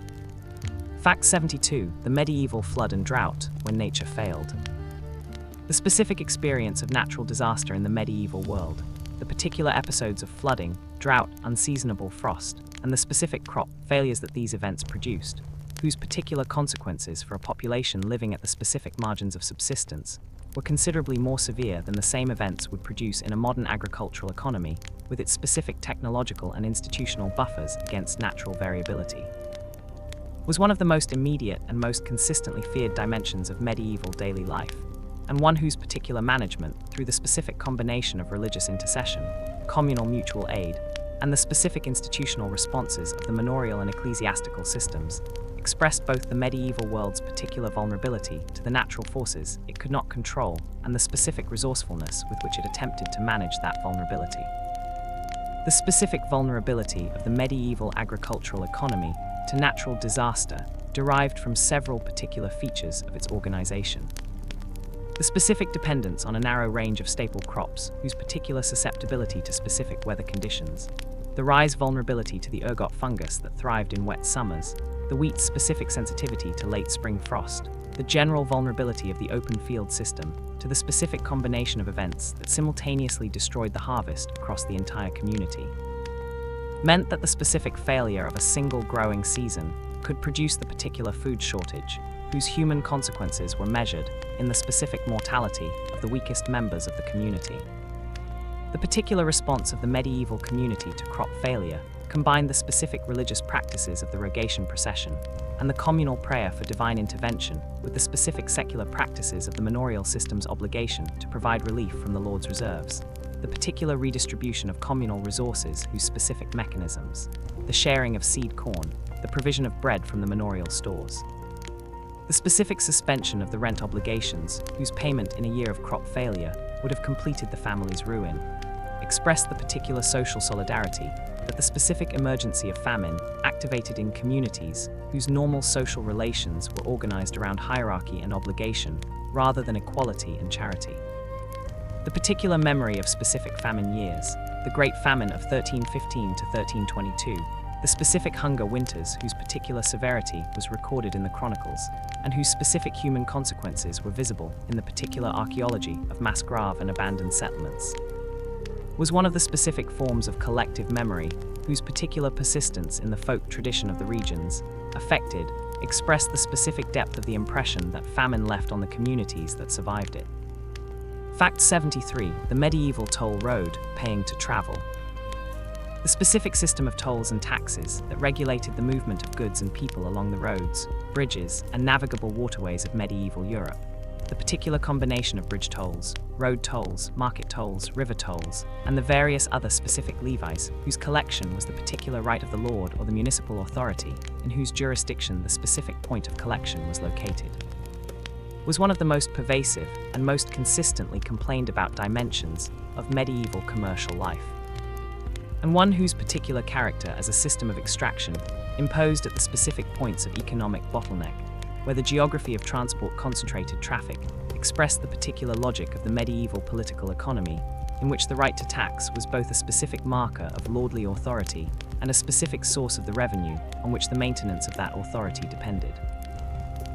Fact 72. The medieval flood and drought, when nature failed. The specific experience of natural disaster in the medieval world, the particular episodes of flooding, drought, unseasonable frost, and the specific crop failures that these events produced, whose particular consequences for a population living at the specific margins of subsistence were considerably more severe than the same events would produce in a modern agricultural economy with its specific technological and institutional buffers against natural variability, was one of the most immediate and most consistently feared dimensions of medieval daily life, and one whose particular management, through the specific combination of religious intercession, communal mutual aid, and the specific institutional responses of the manorial and ecclesiastical systems, expressed both the medieval world's particular vulnerability to the natural forces it could not control and the specific resourcefulness with which it attempted to manage that vulnerability. The specific vulnerability of the medieval agricultural economy to natural disaster derived from several particular features of its organization. The specific dependence on a narrow range of staple crops whose particular susceptibility to specific weather conditions, the rye's vulnerability to the ergot fungus that thrived in wet summers, the wheat's specific sensitivity to late spring frost, the general vulnerability of the open field system to the specific combination of events that simultaneously destroyed the harvest across the entire community, meant that the specific failure of a single growing season could produce the particular food shortage, whose human consequences were measured in the specific mortality of the weakest members of the community. The particular response of the medieval community to crop failure combined the specific religious practices of the rogation procession and the communal prayer for divine intervention with the specific secular practices of the manorial system's obligation to provide relief from the Lord's reserves, the particular redistribution of communal resources whose specific mechanisms, the sharing of seed corn, the provision of bread from the manorial stores, the specific suspension of the rent obligations whose payment in a year of crop failure would have completed the family's ruin, expressed the particular social solidarity that the specific emergency of famine activated in communities whose normal social relations were organized around hierarchy and obligation rather than equality and charity. The particular memory of specific famine years, the Great Famine of 1315 to 1322, the specific hunger winters whose particular severity was recorded in the chronicles, and whose specific human consequences were visible in the particular archaeology of mass grave and abandoned settlements, was one of the specific forms of collective memory whose particular persistence in the folk tradition of the regions affected, expressed the specific depth of the impression that famine left on the communities that survived it. Fact 73. The medieval toll road, paying to travel. The specific system of tolls and taxes that regulated the movement of goods and people along the roads, bridges, and navigable waterways of medieval Europe, the particular combination of bridge tolls, road tolls, market tolls, river tolls, and the various other specific levies, whose collection was the particular right of the lord or the municipal authority, in whose jurisdiction the specific point of collection was located, was one of the most pervasive and most consistently complained about dimensions of medieval commercial life, and one whose particular character as a system of extraction imposed at the specific points of economic bottleneck, where the geography of transport concentrated traffic expressed the particular logic of the medieval political economy, in which the right to tax was both a specific marker of lordly authority and a specific source of the revenue on which the maintenance of that authority depended.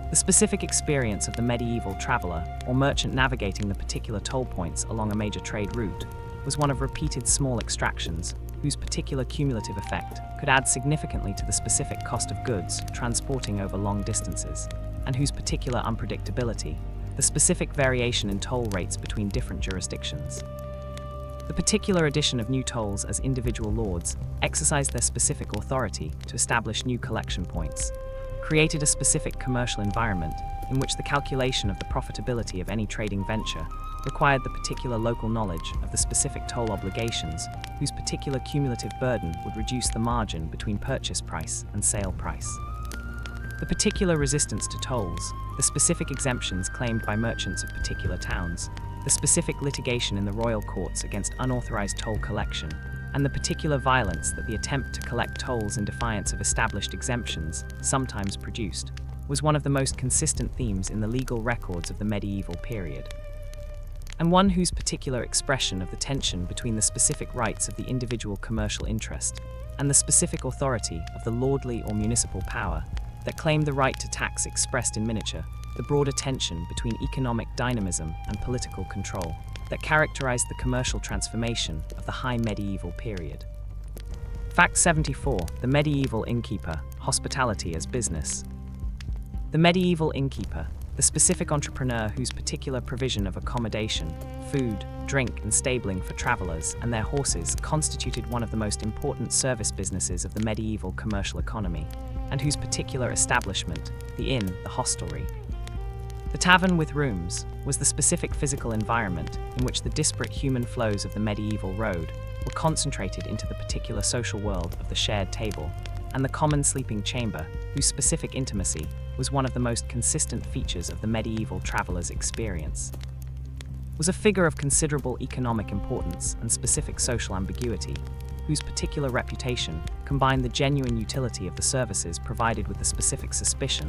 The specific experience of the medieval traveller or merchant navigating the particular toll points along a major trade route was one of repeated small extractions whose particular cumulative effect could add significantly to the specific cost of goods transporting over long distances, and whose particular unpredictability, the specific variation in toll rates between different jurisdictions. The particular addition of new tolls as individual lords exercised their specific authority to establish new collection points, created a specific commercial environment in which the calculation of the profitability of any trading venture required the particular local knowledge of the specific toll obligations, whose particular cumulative burden would reduce the margin between purchase price and sale price. The particular resistance to tolls, the specific exemptions claimed by merchants of particular towns, the specific litigation in the royal courts against unauthorized toll collection, and the particular violence that the attempt to collect tolls in defiance of established exemptions sometimes produced, was one of the most consistent themes in the legal records of the medieval period, and one whose particular expression of the tension between the specific rights of the individual commercial interest and the specific authority of the lordly or municipal power that claimed the right to tax expressed in miniature the broader tension between economic dynamism and political control that characterized the commercial transformation of the high medieval period. Fact 74. The medieval innkeeper, hospitality as business. The medieval innkeeper, the specific entrepreneur whose particular provision of accommodation, food, drink, and stabling for travelers and their horses constituted one of the most important service businesses of the medieval commercial economy, and whose particular establishment, the inn, the hostelry, the tavern with rooms, was the specific physical environment in which the disparate human flows of the medieval road were concentrated into the particular social world of the shared table, and the common sleeping chamber, whose specific intimacy was one of the most consistent features of the medieval traveller's experience, was a figure of considerable economic importance and specific social ambiguity, whose particular reputation combined the genuine utility of the services provided with the specific suspicion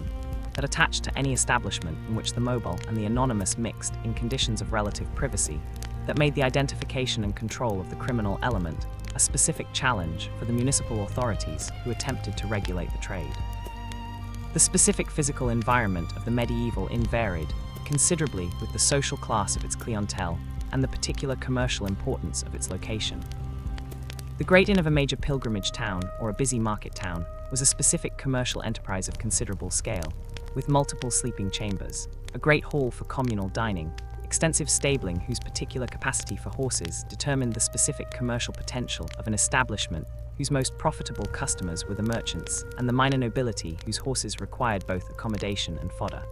that attached to any establishment in which the mobile and the anonymous mixed in conditions of relative privacy that made the identification and control of the criminal element a specific challenge for the municipal authorities who attempted to regulate the trade. The specific physical environment of the medieval inn varied considerably with the social class of its clientele and the particular commercial importance of its location. The great inn of a major pilgrimage town or a busy market town was a specific commercial enterprise of considerable scale, with multiple sleeping chambers, a great hall for communal dining, extensive stabling whose particular capacity for horses determined the specific commercial potential of an establishment whose most profitable customers were the merchants and the minor nobility whose horses required both accommodation and fodder,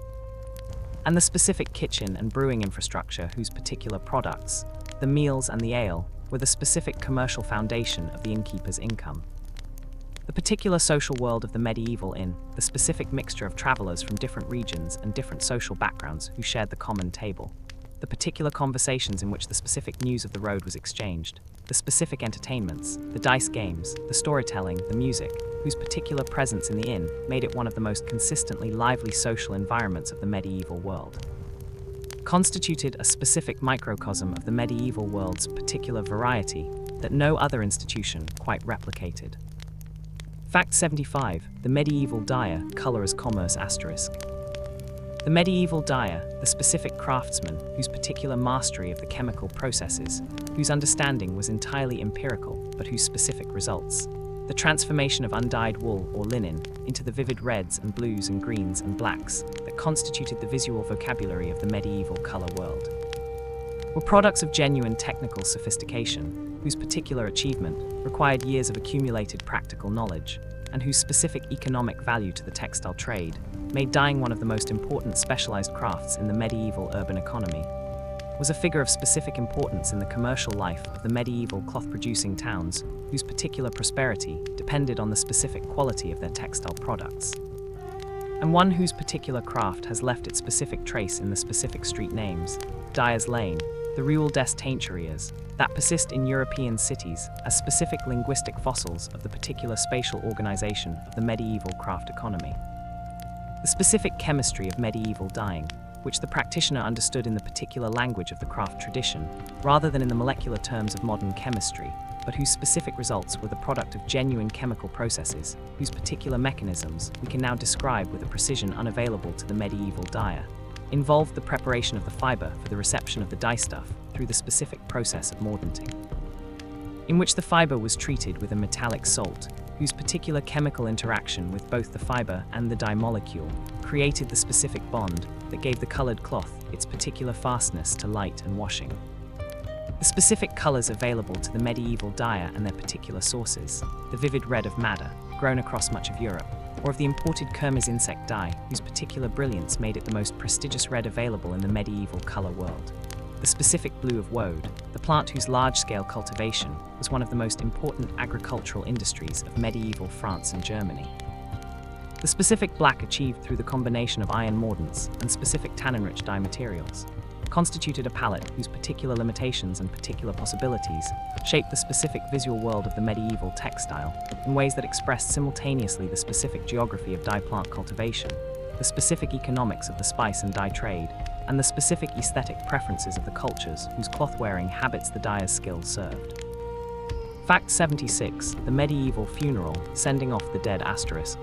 and the specific kitchen and brewing infrastructure whose particular products, the meals and the ale, were the specific commercial foundation of the innkeeper's income. The particular social world of the medieval inn, the specific mixture of travelers from different regions and different social backgrounds who shared the common table, the particular conversations in which the specific news of the road was exchanged, the specific entertainments, the dice games, the storytelling, the music, whose particular presence in the inn made it one of the most consistently lively social environments of the medieval world, constituted a specific microcosm of the medieval world's particular variety that no other institution quite replicated. Fact 75. The medieval dyer, color as commerce asterisk. The medieval dyer, the specific craftsman whose particular mastery of the chemical processes, whose understanding was entirely empirical, but whose specific results, the transformation of undyed wool or linen into the vivid reds and blues and greens and blacks that constituted the visual vocabulary of the medieval color world, were products of genuine technical sophistication, whose particular achievement required years of accumulated practical knowledge, and whose specific economic value to the textile trade made dyeing one of the most important specialized crafts in the medieval urban economy, was a figure of specific importance in the commercial life of the medieval cloth-producing towns, whose particular prosperity depended on the specific quality of their textile products, and one whose particular craft has left its specific trace in the specific street names, Dyer's Lane, the Rue des Teinturiers, that persist in European cities as specific linguistic fossils of the particular spatial organization of the medieval craft economy. The specific chemistry of medieval dyeing, which the practitioner understood in the particular language of the craft tradition, rather than in the molecular terms of modern chemistry, but whose specific results were the product of genuine chemical processes, whose particular mechanisms we can now describe with a precision unavailable to the medieval dyer, involved the preparation of the fiber for the reception of the dye stuff through the specific process of mordanting, in which the fiber was treated with a metallic salt, whose particular chemical interaction with both the fiber and the dye molecule created the specific bond that gave the colored cloth its particular fastness to light and washing. The specific colors available to the medieval dyer and their particular sources, the vivid red of madder, grown across much of Europe, or of the imported Kermes insect dye, whose particular brilliance made it the most prestigious red available in the medieval color world. The specific blue of woad, the plant whose large-scale cultivation was one of the most important agricultural industries of medieval France and Germany. The specific black achieved through the combination of iron mordants and specific tannin-rich dye materials constituted a palette whose particular limitations and particular possibilities shaped the specific visual world of the medieval textile in ways that expressed simultaneously the specific geography of dye plant cultivation, the specific economics of the spice and dye trade, and the specific aesthetic preferences of the cultures whose cloth-wearing habits the dyer's skill served. Fact 76. The medieval funeral, sending off the dead asterisk.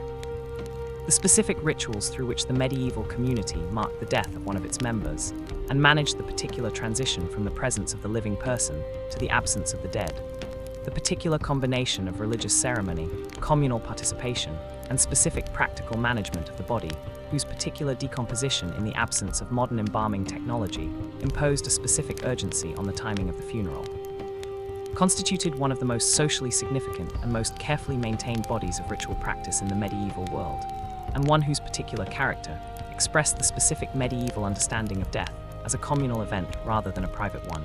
The specific rituals through which the medieval community marked the death of one of its members and managed the particular transition from the presence of the living person to the absence of the dead. The particular combination of religious ceremony, communal participation, and specific practical management of the body, whose particular decomposition in the absence of modern embalming technology imposed a specific urgency on the timing of the funeral, constituted one of the most socially significant and most carefully maintained bodies of ritual practice in the medieval world, and one whose particular character expressed the specific medieval understanding of death as a communal event rather than a private one,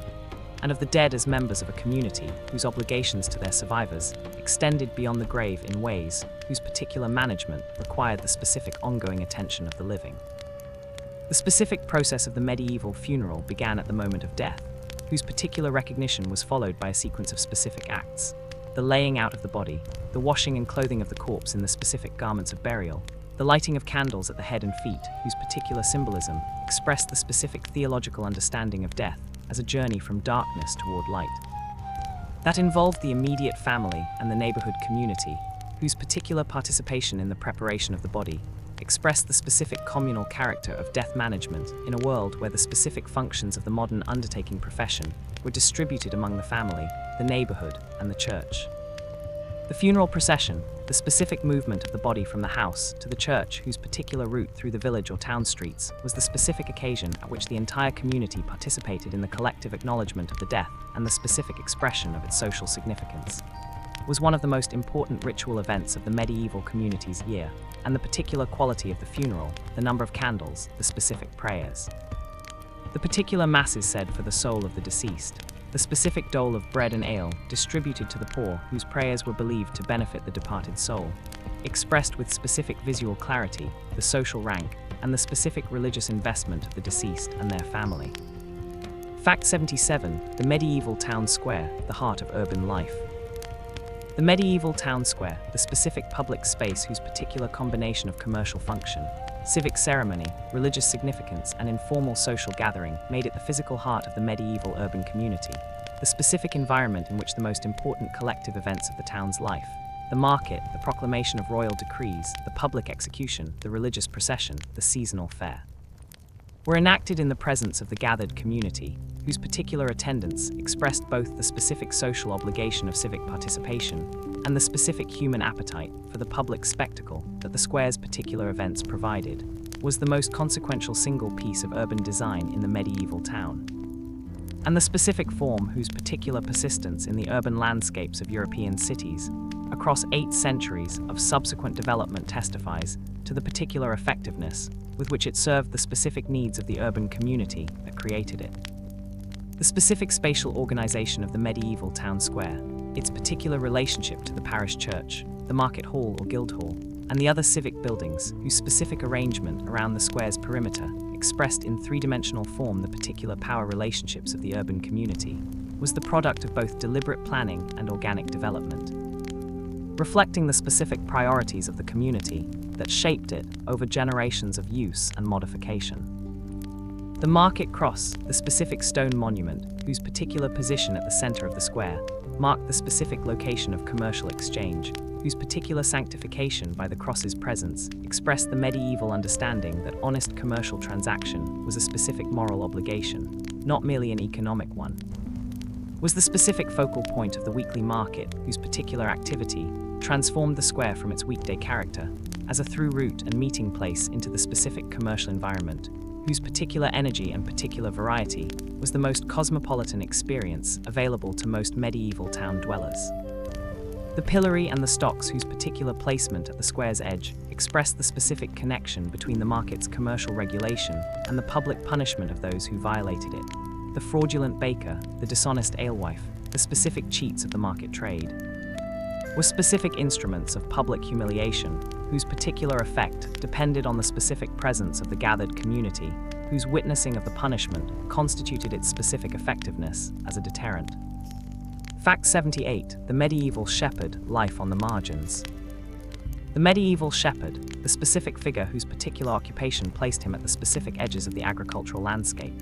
and of the dead as members of a community whose obligations to their survivors extended beyond the grave in ways whose particular management required the specific ongoing attention of the living. The specific process of the medieval funeral began at the moment of death, whose particular recognition was followed by a sequence of specific acts: the laying out of the body, the washing and clothing of the corpse in the specific garments of burial, the lighting of candles at the head and feet, whose particular symbolism expressed the specific theological understanding of death as a journey from darkness toward light. That involved the immediate family and the neighborhood community, whose particular participation in the preparation of the body expressed the specific communal character of death management in a world where the specific functions of the modern undertaking profession were distributed among the family, the neighborhood, and the church. The funeral procession, the specific movement of the body from the house to the church whose particular route through the village or town streets, was the specific occasion at which the entire community participated in the collective acknowledgement of the death and the specific expression of its social significance, was one of the most important ritual events of the medieval community's year, and the particular quality of the funeral, the number of candles, the specific prayers, the particular masses said for the soul of the deceased, the specific dole of bread and ale distributed to the poor whose prayers were believed to benefit the departed soul, expressed with specific visual clarity the social rank and the specific religious investment of the deceased and their family. Fact 77. The medieval town square, the heart of urban life. The medieval town square, the specific public space whose particular combination of commercial function, civic ceremony, religious significance, and informal social gathering made it the physical heart of the medieval urban community, the specific environment in which the most important collective events of the town's life, the market, the proclamation of royal decrees, the public execution, the religious procession, the seasonal fair, were enacted in the presence of the gathered community, whose particular attendance expressed both the specific social obligation of civic participation and the specific human appetite for the public spectacle that the square's particular events provided, was the most consequential single piece of urban design in the medieval town, and the specific form whose particular persistence in the urban landscapes of European cities across 8 centuries of subsequent development testifies to the particular effectiveness with which it served the specific needs of the urban community that created it. The specific spatial organization of the medieval town square, its particular relationship to the parish church, the market hall or guild hall, and the other civic buildings whose specific arrangement around the square's perimeter expressed in three-dimensional form the particular power relationships of the urban community, was the product of both deliberate planning and organic development, reflecting the specific priorities of the community that shaped it over generations of use and modification. The market cross, the specific stone monument, whose particular position at the center of the square, marked the specific location of commercial exchange, whose particular sanctification by the cross's presence expressed the medieval understanding that honest commercial transaction was a specific moral obligation, not merely an economic one. Was the specific focal point of the weekly market, whose particular activity transformed the square from its weekday character as a through route and meeting place into the specific commercial environment, whose particular energy and particular variety was the most cosmopolitan experience available to most medieval town dwellers. The pillory and the stocks whose particular placement at the square's edge expressed the specific connection between the market's commercial regulation and the public punishment of those who violated it. The fraudulent baker, the dishonest alewife, the specific cheats of the market trade, were specific instruments of public humiliation whose particular effect depended on the specific presence of the gathered community, whose witnessing of the punishment constituted its specific effectiveness as a deterrent. Fact 78. The medieval shepherd, life on the margins. The medieval shepherd, the specific figure whose particular occupation placed him at the specific edges of the agricultural landscape,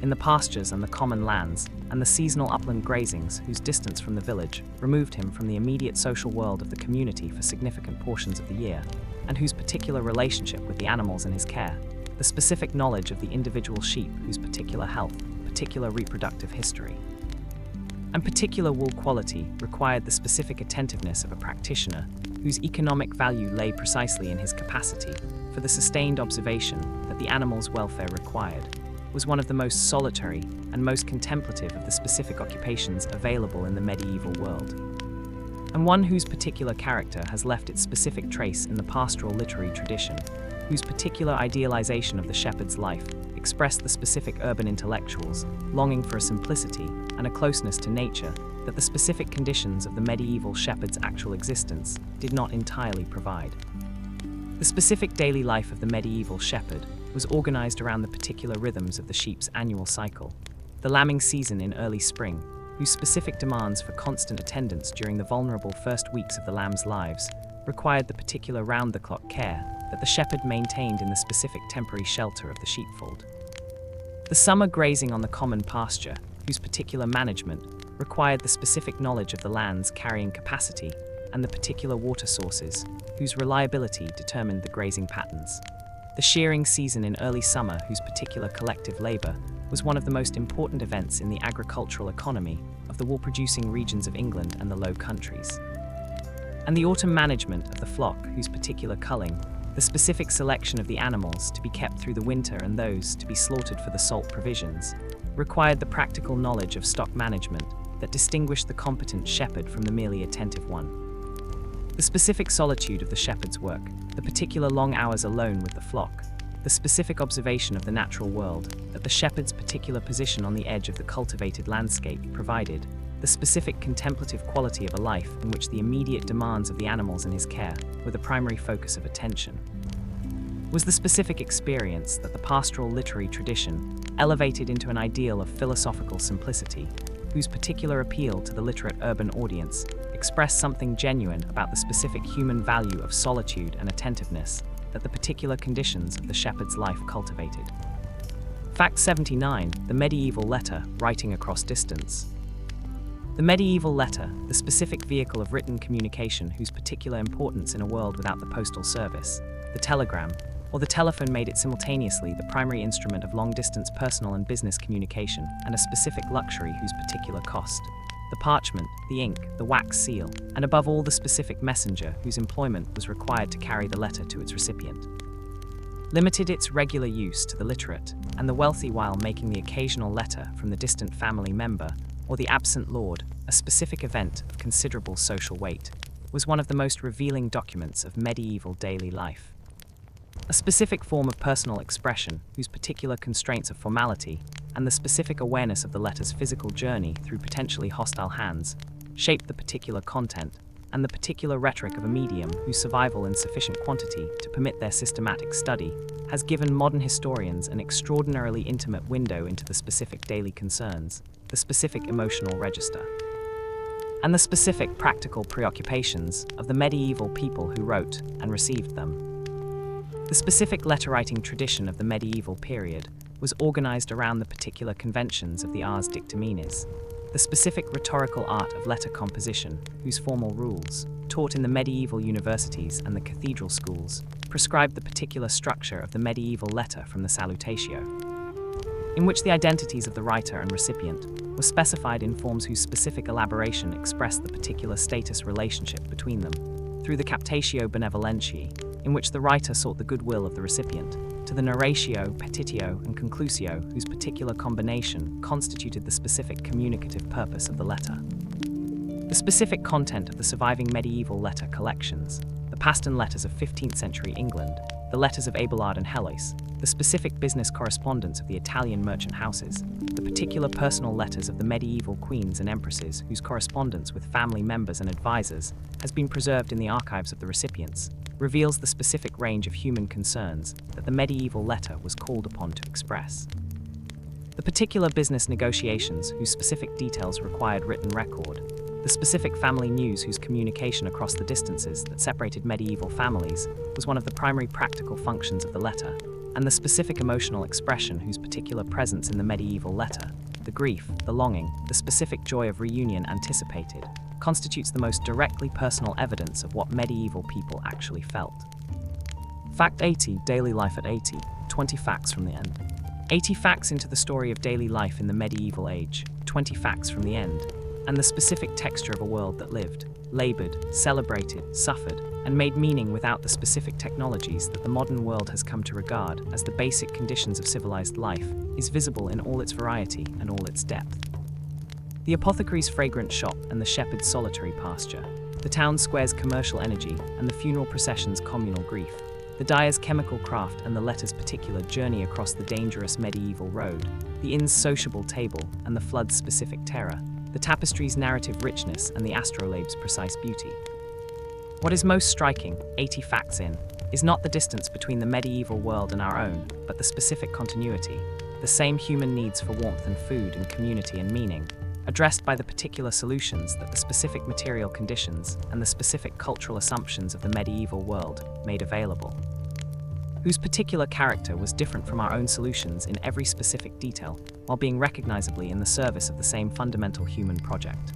in the pastures and the common lands, and the seasonal upland grazings whose distance from the village removed him from the immediate social world of the community for significant portions of the year, and whose particular relationship with the animals in his care, the specific knowledge of the individual sheep whose particular health, particular reproductive history, and particular wool quality required the specific attentiveness of a practitioner whose economic value lay precisely in his capacity for the sustained observation that the animal's welfare required, was one of the most solitary and most contemplative of the specific occupations available in the medieval world, and one whose particular character has left its specific trace in the pastoral literary tradition, whose particular idealization of the shepherd's life expressed the specific urban intellectuals longing for a simplicity and a closeness to nature that the specific conditions of the medieval shepherd's actual existence did not entirely provide. The specific daily life of the medieval shepherd was organized around the particular rhythms of the sheep's annual cycle, the lambing season in early spring, whose specific demands for constant attendance during the vulnerable first weeks of the lamb's lives required the particular round-the-clock care that the shepherd maintained in the specific temporary shelter of the sheepfold. The summer grazing on the common pasture, whose particular management required the specific knowledge of the land's carrying capacity and the particular water sources, whose reliability determined the grazing patterns. The shearing season in early summer, whose particular collective labor was one of the most important events in the agricultural economy of the wool-producing regions of England and the Low Countries. And the autumn management of the flock, whose particular culling, the specific selection of the animals to be kept through the winter and those to be slaughtered for the salt provisions, required the practical knowledge of stock management that distinguished the competent shepherd from the merely attentive one. The specific solitude of the shepherd's work, the particular long hours alone with the flock, the specific observation of the natural world that the shepherd's particular position on the edge of the cultivated landscape provided, the specific contemplative quality of a life in which the immediate demands of the animals in his care were the primary focus of attention, was the specific experience that the pastoral literary tradition elevated into an ideal of philosophical simplicity, whose particular appeal to the literate urban audience expressed something genuine about the specific human value of solitude and attentiveness that the particular conditions of the shepherd's life cultivated. Fact 79. The medieval letter, writing across distance. The medieval letter, the specific vehicle of written communication whose particular importance in a world without the postal service, the telegram, or the telephone made it simultaneously the primary instrument of long-distance personal and business communication and a specific luxury whose particular cost, the parchment, the ink, the wax seal, and above all the specific messenger whose employment was required to carry the letter to its recipient, limited its regular use to the literate and the wealthy while making the occasional letter from the distant family member or the absent lord, a specific event of considerable social weight, was one of the most revealing documents of medieval daily life. A specific form of personal expression whose particular constraints of formality and the specific awareness of the letter's physical journey through potentially hostile hands shaped the particular content and the particular rhetoric of a medium whose survival in sufficient quantity to permit their systematic study has given modern historians an extraordinarily intimate window into the specific daily concerns, the specific emotional register, and the specific practical preoccupations of the medieval people who wrote and received them. The specific letter-writing tradition of the medieval period was organized around the particular conventions of the ars dictaminis, the specific rhetorical art of letter composition, whose formal rules, taught in the medieval universities and the cathedral schools, prescribed the particular structure of the medieval letter from the salutatio, in which the identities of the writer and recipient were specified in forms whose specific elaboration expressed the particular status relationship between them, through the captatio benevolentiae, in which the writer sought the goodwill of the recipient, to the narratio, petitio, and conclusio, whose particular combination constituted the specific communicative purpose of the letter. The specific content of the surviving medieval letter collections, the Paston letters of 15th century England, the letters of Abelard and Helois, the specific business correspondence of the Italian merchant houses, the particular personal letters of the medieval queens and empresses whose correspondence with family members and advisors has been preserved in the archives of the recipients, reveals the specific range of human concerns that the medieval letter was called upon to express. The particular business negotiations whose specific details required written record, the specific family news whose communication across the distances that separated medieval families was one of the primary practical functions of the letter, and the specific emotional expression whose particular presence in the medieval letter, the grief, the longing, the specific joy of reunion anticipated, constitutes the most directly personal evidence of what medieval people actually felt. Fact 80, Daily Life at 80, 20 facts from the end. 80 facts into the story of daily life in the medieval age, 20 facts from the end, and the specific texture of a world that lived, labored, celebrated, suffered, and made meaning without the specific technologies that the modern world has come to regard as the basic conditions of civilized life, is visible in all its variety and all its depth. The apothecary's fragrant shop and the shepherd's solitary pasture, the town square's commercial energy and the funeral procession's communal grief, the dyer's chemical craft and the letter's particular journey across the dangerous medieval road, the inn's sociable table and the flood's specific terror, the tapestry's narrative richness and the astrolabe's precise beauty. What is most striking, 80 facts in, is not the distance between the medieval world and our own, but the specific continuity, the same human needs for warmth and food and community and meaning, addressed by the particular solutions that the specific material conditions and the specific cultural assumptions of the medieval world made available, whose particular character was different from our own solutions in every specific detail, while being recognizably in the service of the same fundamental human project.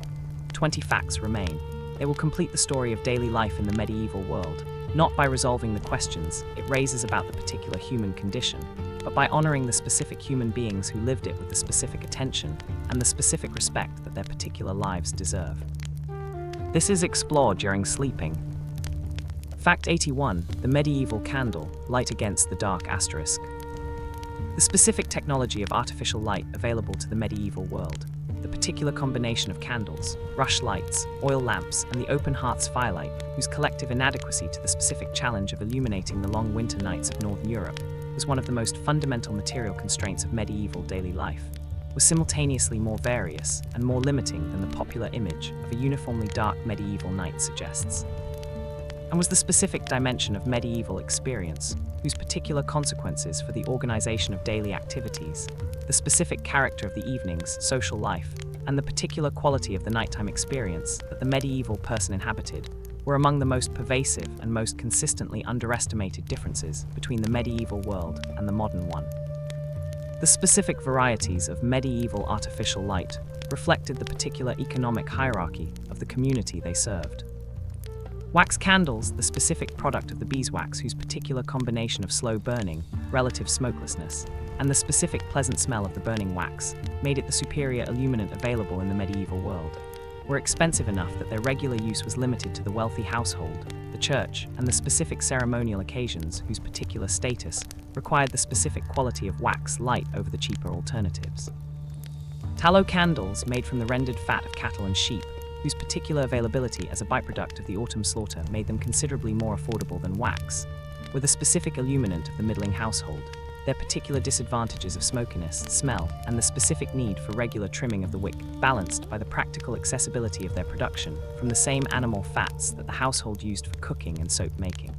20 facts remain. They will complete the story of daily life in the medieval world, not by resolving the questions it raises about the particular human condition, but by honoring the specific human beings who lived it with the specific attention and the specific respect that their particular lives deserve. This is explored during sleeping. Fact 81, the medieval candle, light against the dark asterisk. The specific technology of artificial light available to the medieval world, the particular combination of candles, rush lights, oil lamps, and the open hearth's firelight, whose collective inadequacy to the specific challenge of illuminating the long winter nights of Northern Europe, was one of the most fundamental material constraints of medieval daily life, was simultaneously more various and more limiting than the popular image of a uniformly dark medieval night suggests, and was the specific dimension of medieval experience, whose particular consequences for the organization of daily activities, the specific character of the evening's social life, and the particular quality of the nighttime experience that the medieval person inhabited, were among the most pervasive and most consistently underestimated differences between the medieval world and the modern one. The specific varieties of medieval artificial light reflected the particular economic hierarchy of the community they served. Wax candles, the specific product of the beeswax whose particular combination of slow burning, relative smokelessness, and the specific pleasant smell of the burning wax made it the superior illuminant available in the medieval world, were expensive enough that their regular use was limited to the wealthy household, the church, and the specific ceremonial occasions whose particular status required the specific quality of wax light over the cheaper alternatives. Tallow candles, made from the rendered fat of cattle and sheep, whose particular availability as a byproduct of the autumn slaughter made them considerably more affordable than wax, were the specific illuminant of the middling household, their particular disadvantages of smokiness, smell, and the specific need for regular trimming of the wick, balanced by the practical accessibility of their production from the same animal fats that the household used for cooking and soap making.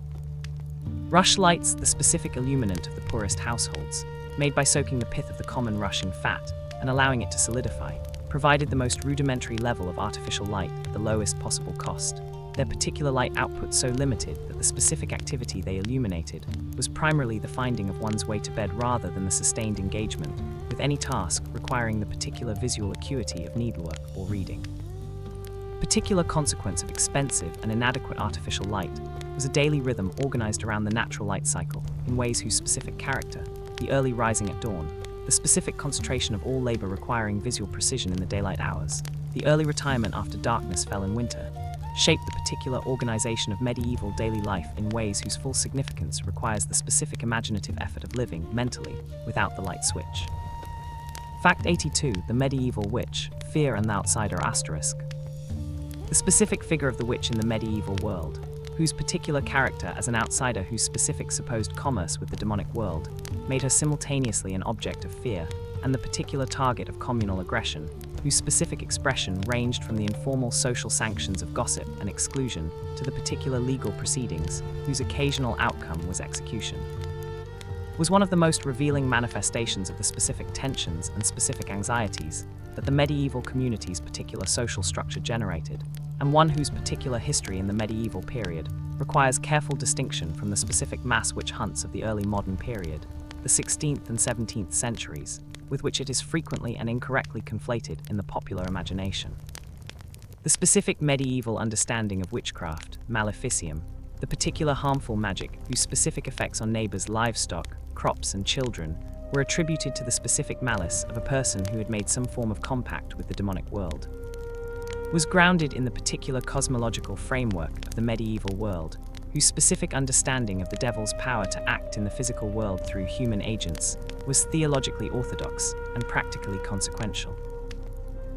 Rushlights, the specific illuminant of the poorest households, made by soaking the pith of the common rush in fat and allowing it to solidify, provided the most rudimentary level of artificial light at the lowest possible cost, their particular light output so limited that the specific activity they illuminated was primarily the finding of one's way to bed rather than the sustained engagement with any task requiring the particular visual acuity of needlework or reading. Particular consequence of expensive and inadequate artificial light was a daily rhythm organized around the natural light cycle in ways whose specific character, the early rising at dawn, the specific concentration of all labor requiring visual precision in the daylight hours, the early retirement after darkness fell in winter, shaped the particular organization of medieval daily life in ways whose full significance requires the specific imaginative effort of living mentally without the light switch. Fact 82. The medieval witch, fear and the outsider asterisk. The specific figure of the witch in the medieval world, whose particular character as an outsider whose specific supposed commerce with the demonic world made her simultaneously an object of fear and the particular target of communal aggression, whose specific expression ranged from the informal social sanctions of gossip and exclusion to the particular legal proceedings, whose occasional outcome was execution, was one of the most revealing manifestations of the specific tensions and specific anxieties that the medieval community's particular social structure generated, and one whose particular history in the medieval period requires careful distinction from the specific mass witch hunts of the early modern period, the 16th and 17th centuries, with which it is frequently and incorrectly conflated in the popular imagination. The specific medieval understanding of witchcraft, maleficium, the particular harmful magic whose specific effects on neighbors' livestock, crops, and children were attributed to the specific malice of a person who had made some form of compact with the demonic world, was grounded in the particular cosmological framework of the medieval world, whose specific understanding of the devil's power to act in the physical world through human agents was theologically orthodox and practically consequential.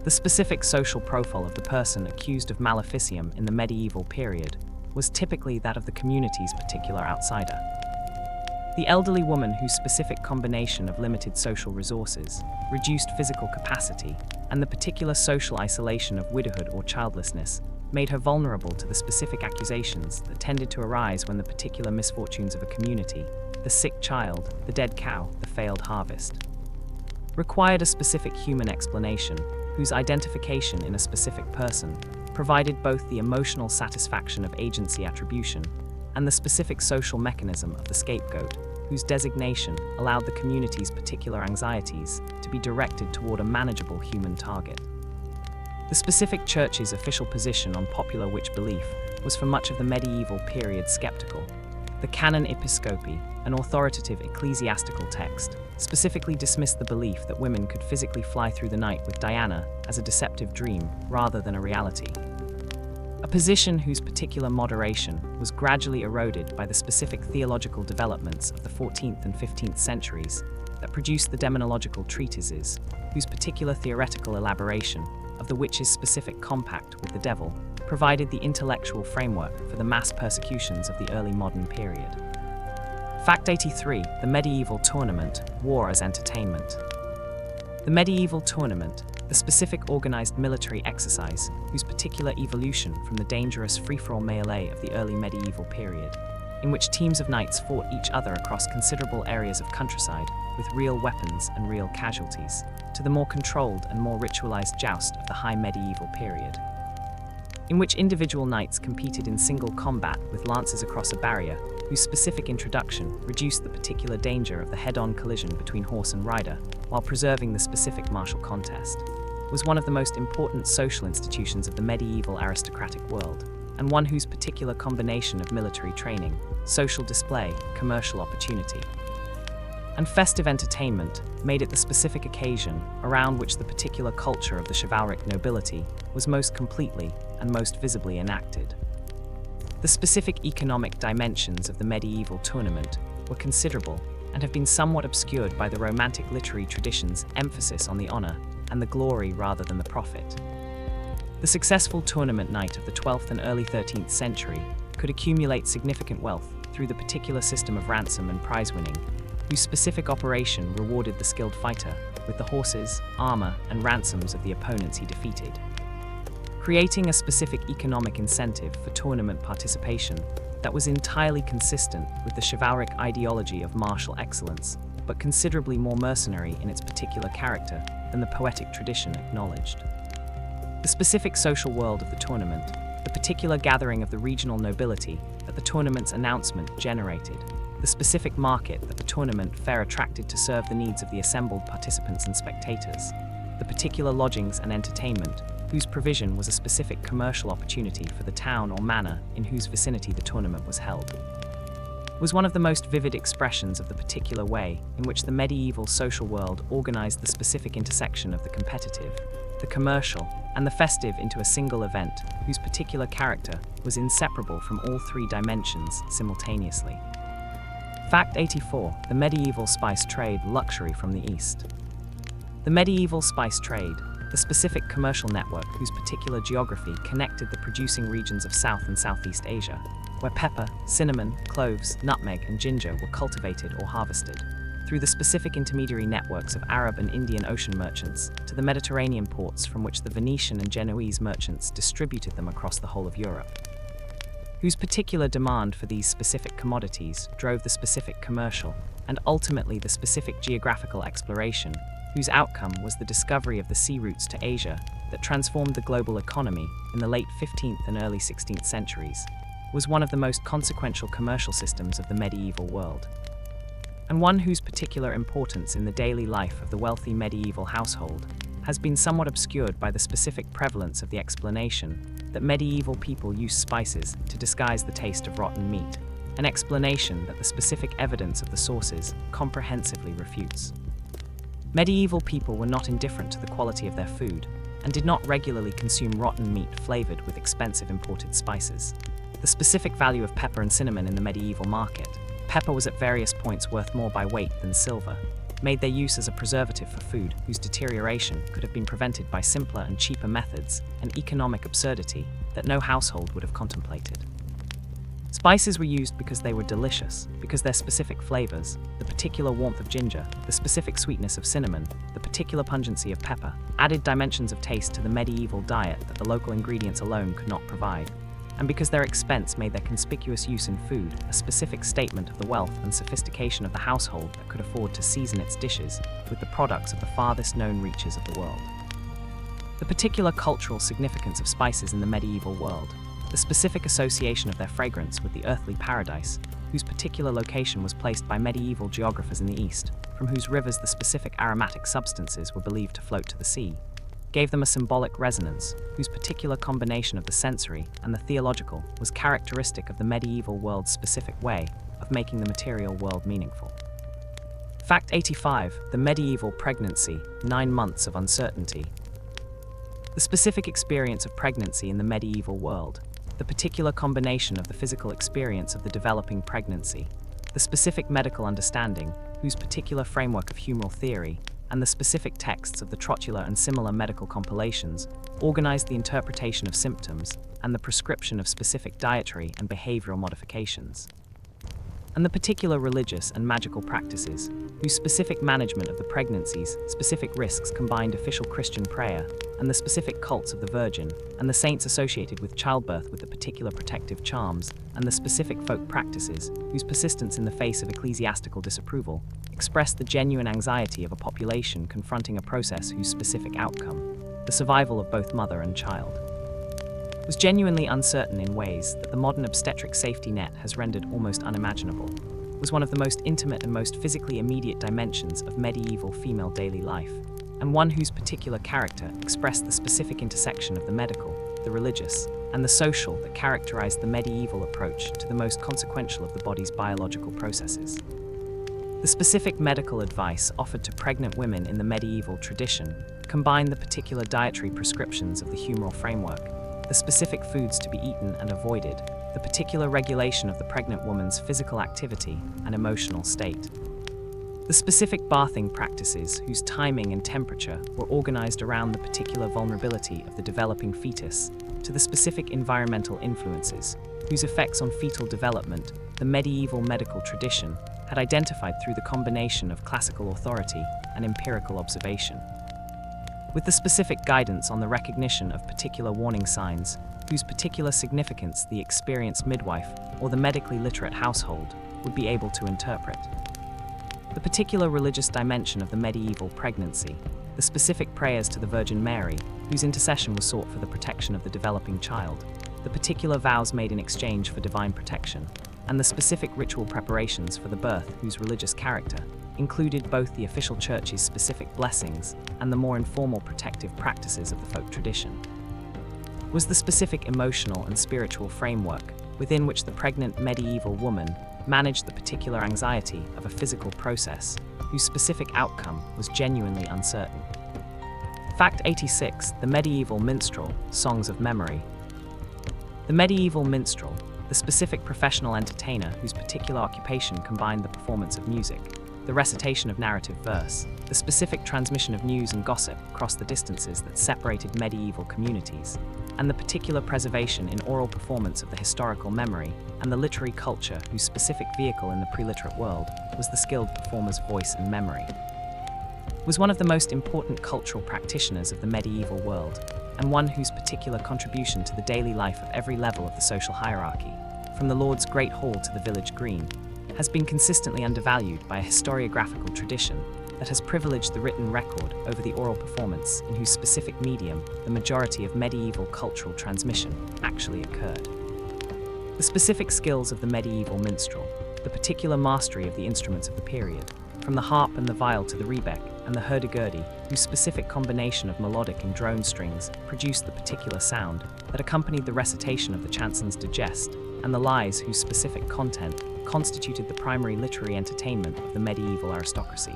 The specific social profile of the person accused of maleficium in the medieval period was typically that of the community's particular outsider. The elderly woman whose specific combination of limited social resources, reduced physical capacity, and the particular social isolation of widowhood or childlessness made her vulnerable to the specific accusations that tended to arise when the particular misfortunes of a community, the sick child, the dead cow, the failed harvest, required a specific human explanation whose identification in a specific person provided both the emotional satisfaction of agency attribution and the specific social mechanism of the scapegoat, whose designation allowed the community's particular anxieties to be directed toward a manageable human target. The specific church's official position on popular witch belief was for much of the medieval period skeptical. The Canon Episcopi, an authoritative ecclesiastical text, specifically dismissed the belief that women could physically fly through the night with Diana as a deceptive dream rather than a reality. A position whose particular moderation was gradually eroded by the specific theological developments of the 14th and 15th centuries that produced the demonological treatises, whose particular theoretical elaboration of the witch's specific compact with the devil provided the intellectual framework for the mass persecutions of the early modern period. Fact 83. The medieval tournament, war as entertainment. The medieval tournament, the specific organized military exercise whose particular evolution from the dangerous free-for-all melee of the early medieval period, in which teams of knights fought each other across considerable areas of countryside with real weapons and real casualties, to the more controlled and more ritualized joust of the high medieval period, in which individual knights competed in single combat with lances across a barrier, whose specific introduction reduced the particular danger of the head-on collision between horse and rider while preserving the specific martial contest, was one of the most important social institutions of the medieval aristocratic world, and one whose particular combination of military training, social display, commercial opportunity, and festive entertainment made it the specific occasion around which the particular culture of the chivalric nobility was most completely and most visibly enacted. The specific economic dimensions of the medieval tournament were considerable and have been somewhat obscured by the Romantic literary tradition's emphasis on the honor and the glory rather than the profit. The successful tournament knight of the 12th and early 13th century could accumulate significant wealth through the particular system of ransom and prize winning, whose specific operation rewarded the skilled fighter with the horses, armor, and ransoms of the opponents he defeated. Creating a specific economic incentive for tournament participation that was entirely consistent with the chivalric ideology of martial excellence, but considerably more mercenary in its particular character than the poetic tradition acknowledged. The specific social world of the tournament, the particular gathering of the regional nobility that the tournament's announcement generated, the specific market that the tournament fair attracted to serve the needs of the assembled participants and spectators, the particular lodgings and entertainment whose provision was a specific commercial opportunity for the town or manor in whose vicinity the tournament was held, was one of the most vivid expressions of the particular way in which the medieval social world organized the specific intersection of the competitive, the commercial, and the festive into a single event whose particular character was inseparable from all three dimensions simultaneously. Fact 84. The medieval spice trade luxury from the East. The medieval spice trade, the specific commercial network whose particular geography connected the producing regions of South and Southeast Asia, where pepper, cinnamon, cloves, nutmeg, and ginger were cultivated or harvested, through the specific intermediary networks of Arab and Indian Ocean merchants to the Mediterranean ports from which the Venetian and Genoese merchants distributed them across the whole of Europe, whose particular demand for these specific commodities drove the specific commercial and ultimately the specific geographical exploration, whose outcome was the discovery of the sea routes to Asia that transformed the global economy in the late 15th and early 16th centuries, was one of the most consequential commercial systems of the medieval world, and one whose particular importance in the daily life of the wealthy medieval household has been somewhat obscured by the specific prevalence of the explanation that medieval people used spices to disguise the taste of rotten meat, an explanation that the specific evidence of the sources comprehensively refutes. Medieval people were not indifferent to the quality of their food and did not regularly consume rotten meat flavored with expensive imported spices. The specific value of pepper and cinnamon in the medieval market, pepper was at various points worth more by weight than silver, made their use as a preservative for food whose deterioration could have been prevented by simpler and cheaper methods, an economic absurdity that no household would have contemplated. Spices were used because they were delicious, because their specific flavors, the particular warmth of ginger, the specific sweetness of cinnamon, the particular pungency of pepper, added dimensions of taste to the medieval diet that the local ingredients alone could not provide, and because their expense made their conspicuous use in food a specific statement of the wealth and sophistication of the household that could afford to season its dishes with the products of the farthest known reaches of the world. The particular cultural significance of spices in the medieval world, the specific association of their fragrance with the earthly paradise, whose particular location was placed by medieval geographers in the East, from whose rivers the specific aromatic substances were believed to float to the sea, gave them a symbolic resonance, whose particular combination of the sensory and the theological was characteristic of the medieval world's specific way of making the material world meaningful. Fact 85. The medieval pregnancy, 9 months of uncertainty. The specific experience of pregnancy in the medieval world, the particular combination of the physical experience of the developing pregnancy, the specific medical understanding, whose particular framework of humoral theory, and the specific texts of the trochila and similar medical compilations organized the interpretation of symptoms and the prescription of specific dietary and behavioral modifications, and the particular religious and magical practices, whose specific management of the pregnancy's specific risks combined official Christian prayer and the specific cults of the Virgin and the saints associated with childbirth with the particular protective charms and the specific folk practices, whose persistence in the face of ecclesiastical disapproval expressed the genuine anxiety of a population confronting a process whose specific outcome, the survival of both mother and child, was genuinely uncertain in ways that the modern obstetric safety net has rendered almost unimaginable, was one of the most intimate and most physically immediate dimensions of medieval female daily life, and one whose particular character expressed the specific intersection of the medical, the religious, and the social that characterized the medieval approach to the most consequential of the body's biological processes. The specific medical advice offered to pregnant women in the medieval tradition combined the particular dietary prescriptions of the humoral framework, the specific foods to be eaten and avoided, the particular regulation of the pregnant woman's physical activity and emotional state, the specific bathing practices whose timing and temperature were organized around the particular vulnerability of the developing fetus, to the specific environmental influences, whose effects on fetal development the medieval medical tradition had identified through the combination of classical authority and empirical observation. With the specific guidance on the recognition of particular warning signs, whose particular significance the experienced midwife or the medically literate household would be able to interpret. The particular religious dimension of the medieval pregnancy, the specific prayers to the Virgin Mary, whose intercession was sought for the protection of the developing child, the particular vows made in exchange for divine protection, and the specific ritual preparations for the birth whose religious character included both the official church's specific blessings and the more informal protective practices of the folk tradition, was the specific emotional and spiritual framework within which the pregnant medieval woman managed the particular anxiety of a physical process whose specific outcome was genuinely uncertain. Fact 86. The medieval minstrel, songs of memory. The medieval minstrel, the specific professional entertainer whose particular occupation combined the performance of music, the recitation of narrative verse, the specific transmission of news and gossip across the distances that separated medieval communities, and the particular preservation in oral performance of the historical memory and the literary culture whose specific vehicle in the pre-literate world was the skilled performer's voice and memory, was one of the most important cultural practitioners of the medieval world, and one whose particular contribution to the daily life of every level of the social hierarchy, from the Lord's Great Hall to the village green, has been consistently undervalued by a historiographical tradition that has privileged the written record over the oral performance in whose specific medium the majority of medieval cultural transmission actually occurred. The specific skills of the medieval minstrel, the particular mastery of the instruments of the period, from the harp and the viol to the rebec and the hurdy-gurdy, whose specific combination of melodic and drone strings produced the particular sound that accompanied the recitation of the chansons de geste, and the lies whose specific content constituted the primary literary entertainment of the medieval aristocracy,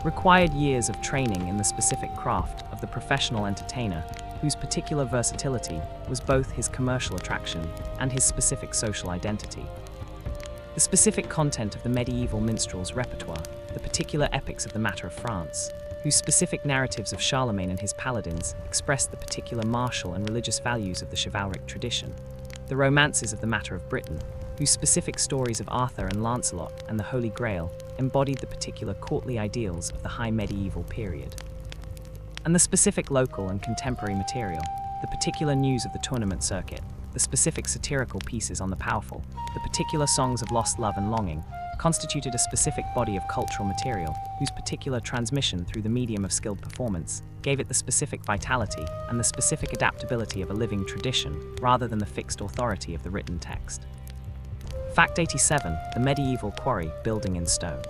required years of training in the specific craft of the professional entertainer, whose particular versatility was both his commercial attraction and his specific social identity. The specific content of the medieval minstrel's repertoire, the particular epics of the Matter of France, whose specific narratives of Charlemagne and his paladins expressed the particular martial and religious values of the chivalric tradition, the romances of the Matter of Britain, whose specific stories of Arthur and Lancelot and the Holy Grail embodied the particular courtly ideals of the high medieval period, and the specific local and contemporary material, the particular news of the tournament circuit, the specific satirical pieces on the powerful, the particular songs of lost love and longing, constituted a specific body of cultural material whose particular transmission through the medium of skilled performance gave it the specific vitality and the specific adaptability of a living tradition rather than the fixed authority of the written text. Fact 87. The medieval quarry, building in stone.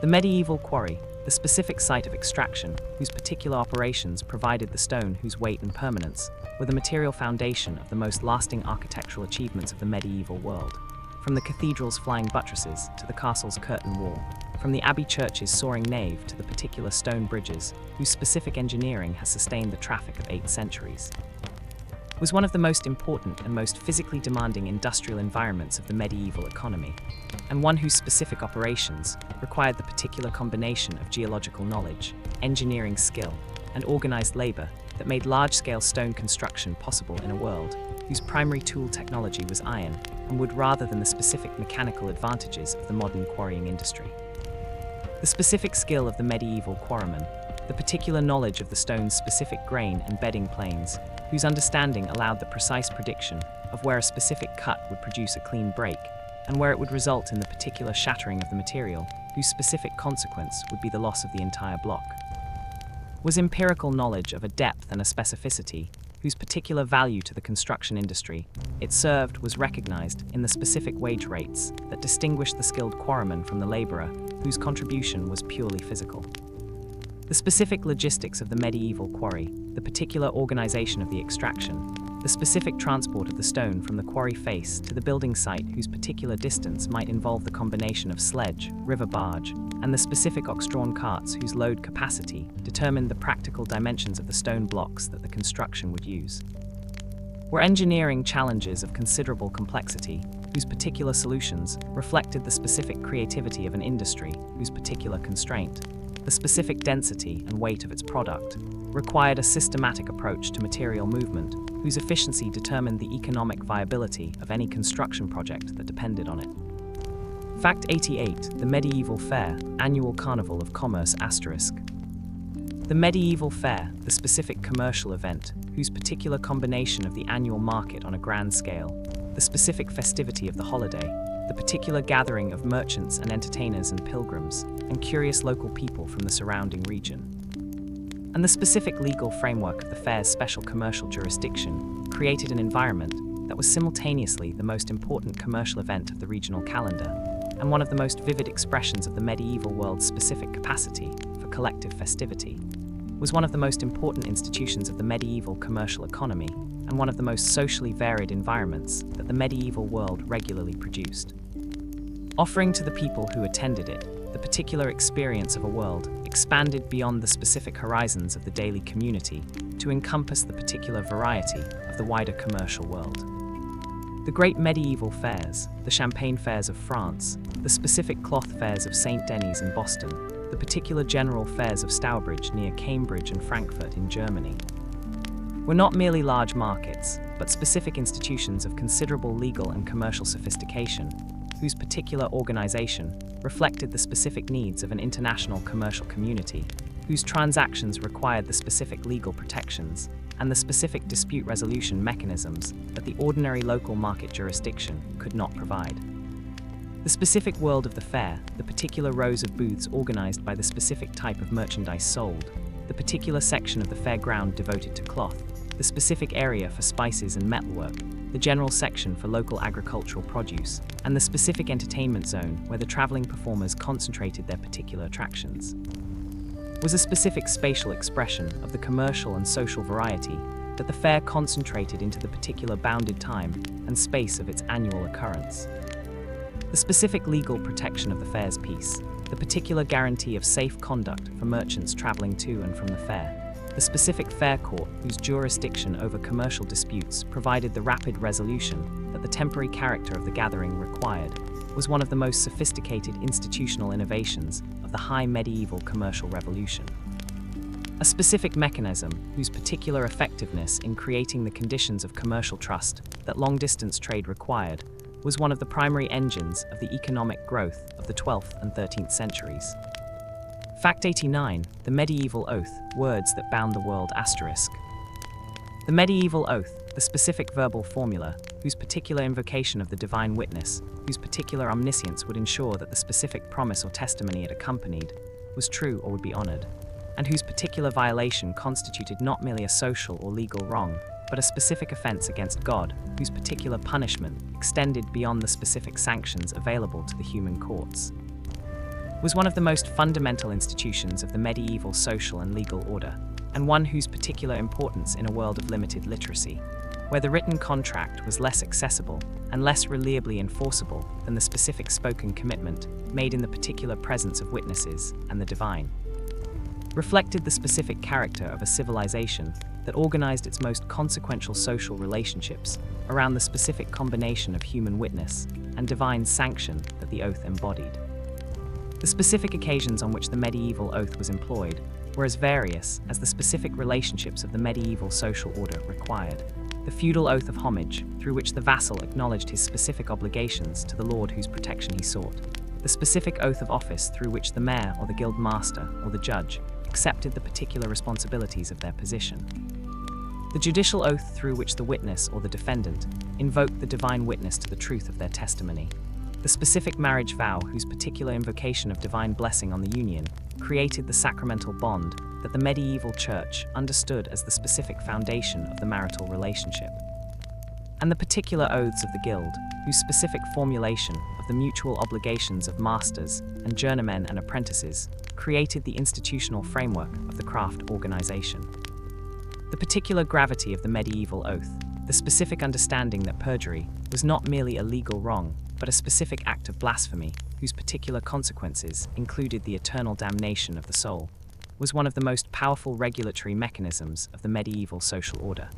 The medieval quarry, the specific site of extraction, whose particular operations provided the stone whose weight and permanence were the material foundation of the most lasting architectural achievements of the medieval world, from the cathedral's flying buttresses to the castle's curtain wall, from the abbey church's soaring nave to the particular stone bridges whose specific engineering has sustained the traffic of 8 centuries, was one of the most important and most physically demanding industrial environments of the medieval economy, and one whose specific operations required the particular combination of geological knowledge, engineering skill, and organized labor that made large-scale stone construction possible in a world whose primary tool technology was iron and wood rather than the specific mechanical advantages of the modern quarrying industry. The specific skill of the medieval quarryman, the particular knowledge of the stone's specific grain and bedding planes, whose understanding allowed the precise prediction of where a specific cut would produce a clean break and where it would result in the particular shattering of the material, whose specific consequence would be the loss of the entire block, was empirical knowledge of a depth and a specificity whose particular value to the construction industry it served was recognized in the specific wage rates that distinguished the skilled quarryman from the laborer whose contribution was purely physical. The specific logistics of the medieval quarry, the particular organization of the extraction, the specific transport of the stone from the quarry face to the building site whose particular distance might involve the combination of sledge, river barge, and the specific ox-drawn carts whose load capacity determined the practical dimensions of the stone blocks that the construction would use, were engineering challenges of considerable complexity whose particular solutions reflected the specific creativity of an industry whose particular constraint the specific density and weight of its product, required a systematic approach to material movement whose efficiency determined the economic viability of any construction project that depended on it. Fact 88. The Medieval Fair, Annual Carnival of Commerce ***. The medieval fair, the specific commercial event, whose particular combination of the annual market on a grand scale, the specific festivity of the holiday, the particular gathering of merchants and entertainers and pilgrims, and curious local people from the surrounding region, and the specific legal framework of the fair's special commercial jurisdiction created an environment that was simultaneously the most important commercial event of the regional calendar and one of the most vivid expressions of the medieval world's specific capacity for collective festivity, was one of the most important institutions of the medieval commercial economy and one of the most socially varied environments that the medieval world regularly produced, offering to the people who attended it the particular experience of a world expanded beyond the specific horizons of the daily community to encompass the particular variety of the wider commercial world. The great medieval fairs, the Champagne fairs of France, the specific cloth fairs of St. Denis in Boston, the particular general fairs of Stourbridge near Cambridge and Frankfurt in Germany, were not merely large markets, but specific institutions of considerable legal and commercial sophistication, whose particular organization reflected the specific needs of an international commercial community, whose transactions required the specific legal protections and the specific dispute resolution mechanisms that the ordinary local market jurisdiction could not provide. The specific world of the fair, the particular rows of booths organized by the specific type of merchandise sold, the particular section of the fair ground devoted to cloth, the specific area for spices and metalwork, the general section for local agricultural produce, and the specific entertainment zone where the traveling performers concentrated their particular attractions, was a specific spatial expression of the commercial and social variety that the fair concentrated into the particular bounded time and space of its annual occurrence. The specific legal protection of the fair's peace, the particular guarantee of safe conduct for merchants traveling to and from the fair, the specific fair court whose jurisdiction over commercial disputes provided the rapid resolution that the temporary character of the gathering required, was one of the most sophisticated institutional innovations of the high medieval commercial revolution. A specific mechanism whose particular effectiveness in creating the conditions of commercial trust that long-distance trade required was one of the primary engines of the economic growth of the 12th and 13th centuries. Fact 89. The Medieval Oath, Words that Bound the World ***. The medieval oath, the specific verbal formula, whose particular invocation of the divine witness, whose particular omniscience would ensure that the specific promise or testimony it accompanied was true or would be honored, and whose particular violation constituted not merely a social or legal wrong, but a specific offense against God, whose particular punishment extended beyond the specific sanctions available to the human courts, was one of the most fundamental institutions of the medieval social and legal order, and one whose particular importance in a world of limited literacy, where the written contract was less accessible and less reliably enforceable than the specific spoken commitment made in the particular presence of witnesses and the divine, reflected the specific character of a civilization that organized its most consequential social relationships around the specific combination of human witness and divine sanction that the oath embodied. The specific occasions on which the medieval oath was employed were as various as the specific relationships of the medieval social order required. The feudal oath of homage, through which the vassal acknowledged his specific obligations to the lord whose protection he sought. The specific oath of office, through which the mayor or the guild master or the judge accepted the particular responsibilities of their position. The judicial oath, through which the witness or the defendant invoked the divine witness to the truth of their testimony. The specific marriage vow, whose particular invocation of divine blessing on the union created the sacramental bond that the medieval church understood as the specific foundation of the marital relationship. And the particular oaths of the guild, whose specific formulation of the mutual obligations of masters and journeymen and apprentices created the institutional framework of the craft organization. The particular gravity of the medieval oath, the specific understanding that perjury was not merely a legal wrong, but a specific act of blasphemy whose particular consequences included the eternal damnation of the soul, was one of the most powerful regulatory mechanisms of the medieval social order,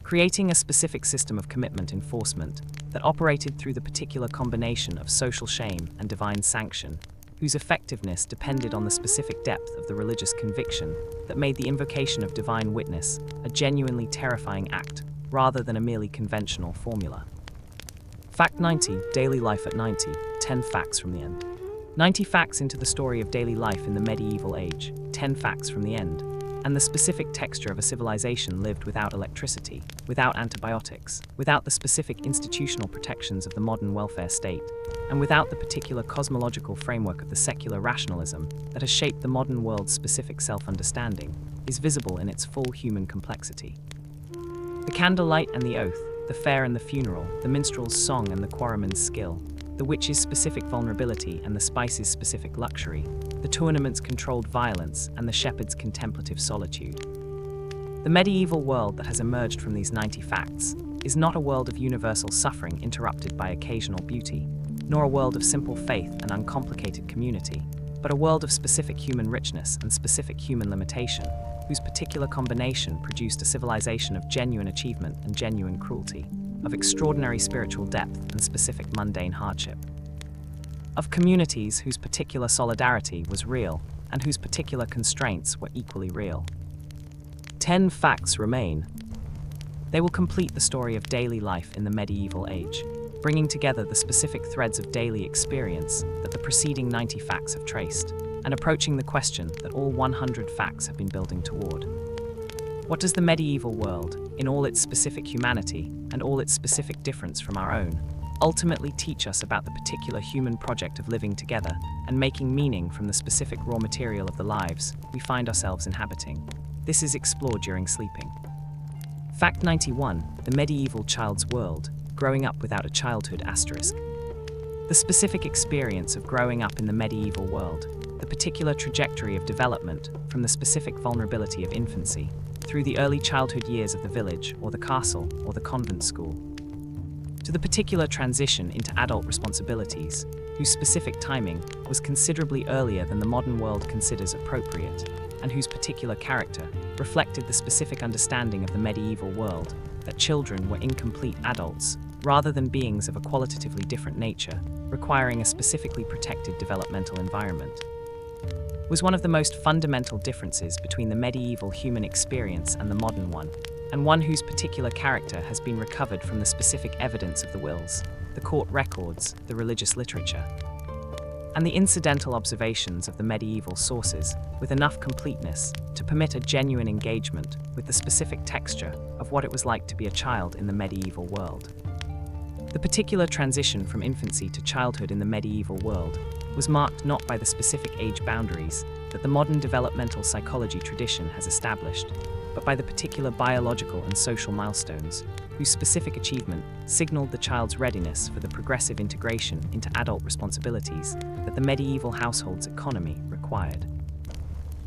creating a specific system of commitment enforcement that operated through the particular combination of social shame and divine sanction, whose effectiveness depended on the specific depth of the religious conviction that made the invocation of divine witness a genuinely terrifying act rather than a merely conventional formula. Fact 90, Daily Life at 90, 10 facts from the end. 90 facts into the story of daily life in the medieval age, 10 facts from the end, and the specific texture of a civilization lived without electricity, without antibiotics, without the specific institutional protections of the modern welfare state, and without the particular cosmological framework of the secular rationalism that has shaped the modern world's specific self-understanding, is visible in its full human complexity. The candlelight and the oath, the fair and the funeral, the minstrel's song and the quarryman's skill, the witch's specific vulnerability and the spice's specific luxury, the tournament's controlled violence and the shepherd's contemplative solitude. The medieval world that has emerged from these 90 facts is not a world of universal suffering interrupted by occasional beauty, nor a world of simple faith and uncomplicated community, but a world of specific human richness and specific human limitation, whose particular combination produced a civilization of genuine achievement and genuine cruelty, of extraordinary spiritual depth and specific mundane hardship. Of communities whose particular solidarity was real and whose particular constraints were equally real. 10 facts remain. They will complete the story of daily life in the medieval age, bringing together the specific threads of daily experience that the preceding 90 facts have traced, and approaching the question that all 100 facts have been building toward. What does the medieval world, in all its specific humanity and all its specific difference from our own, ultimately teach us about the particular human project of living together and making meaning from the specific raw material of the lives we find ourselves inhabiting? This is explored during sleeping. Fact 91, the medieval child's world, growing up without a childhood asterisk. The specific experience of growing up in the medieval world, the particular trajectory of development from the specific vulnerability of infancy through the early childhood years of the village or the castle or the convent school, to the particular transition into adult responsibilities, whose specific timing was considerably earlier than the modern world considers appropriate, and whose particular character reflected the specific understanding of the medieval world that children were incomplete adults rather than beings of a qualitatively different nature, requiring a specifically protected developmental environment, was one of the most fundamental differences between the medieval human experience and the modern one, and one whose particular character has been recovered from the specific evidence of the wills, the court records, the religious literature, and the incidental observations of the medieval sources with enough completeness to permit a genuine engagement with the specific texture of what it was like to be a child in the medieval world. The particular transition from infancy to childhood in the medieval world was marked not by the specific age boundaries that the modern developmental psychology tradition has established, but by the particular biological and social milestones whose specific achievement signaled the child's readiness for the progressive integration into adult responsibilities that the medieval household's economy required.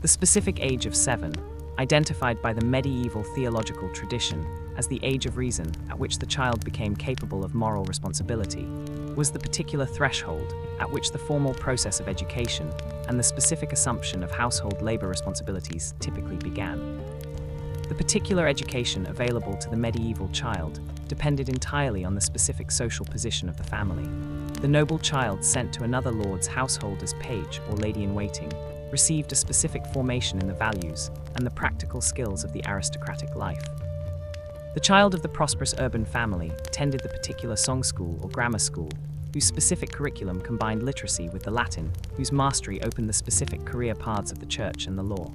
The specific age of 7, identified by the medieval theological tradition as the age of reason at which the child became capable of moral responsibility, was the particular threshold at which the formal process of education and the specific assumption of household labor responsibilities typically began. The particular education available to the medieval child depended entirely on the specific social position of the family. The noble child sent to another lord's household as page or lady-in-waiting received a specific formation in the values and the practical skills of the aristocratic life. The child of the prosperous urban family attended the particular song school or grammar school, whose specific curriculum combined literacy with the Latin, whose mastery opened the specific career paths of the church and the law.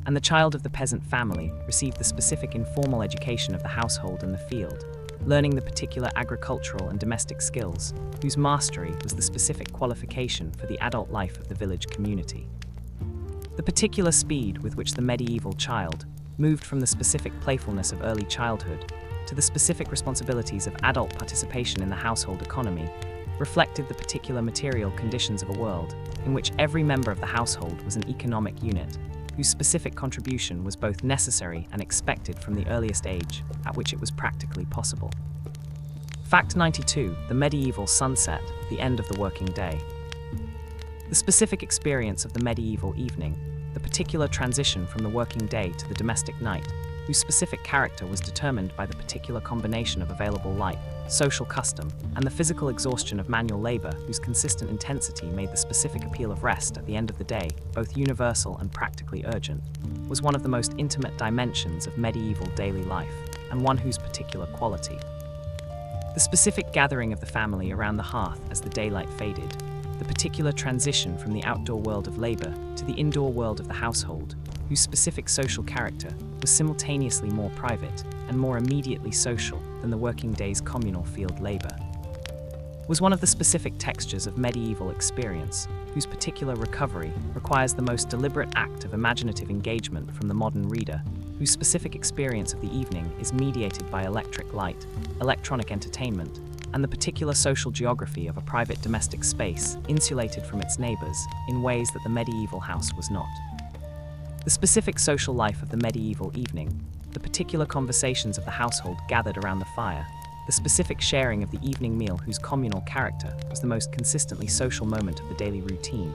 And the child of the peasant family received the specific informal education of the household and the field, learning the particular agricultural and domestic skills, whose mastery was the specific qualification for the adult life of the village community. The particular speed with which the medieval child moved from the specific playfulness of early childhood to the specific responsibilities of adult participation in the household economy reflected the particular material conditions of a world in which every member of the household was an economic unit, whose specific contribution was both necessary and expected from the earliest age at which it was practically possible. Fact 92, the medieval sunset, the end of the working day. The specific experience of the medieval evening, the particular transition from the working day to the domestic night, whose specific character was determined by the particular combination of available light, social custom, and the physical exhaustion of manual labor, whose consistent intensity made the specific appeal of rest at the end of the day both universal and practically urgent, was one of the most intimate dimensions of medieval daily life, and one whose particular quality. The specific gathering of the family around the hearth as the daylight faded, the particular transition from the outdoor world of labor to the indoor world of the household, whose specific social character was simultaneously more private and more immediately social than the working day's communal field labor, was one of the specific textures of medieval experience, whose particular recovery requires the most deliberate act of imaginative engagement from the modern reader, whose specific experience of the evening is mediated by electric light, electronic entertainment, and the particular social geography of a private domestic space insulated from its neighbors in ways that the medieval house was not. The specific social life of the medieval evening, the particular conversations of the household gathered around the fire, the specific sharing of the evening meal whose communal character was the most consistently social moment of the daily routine,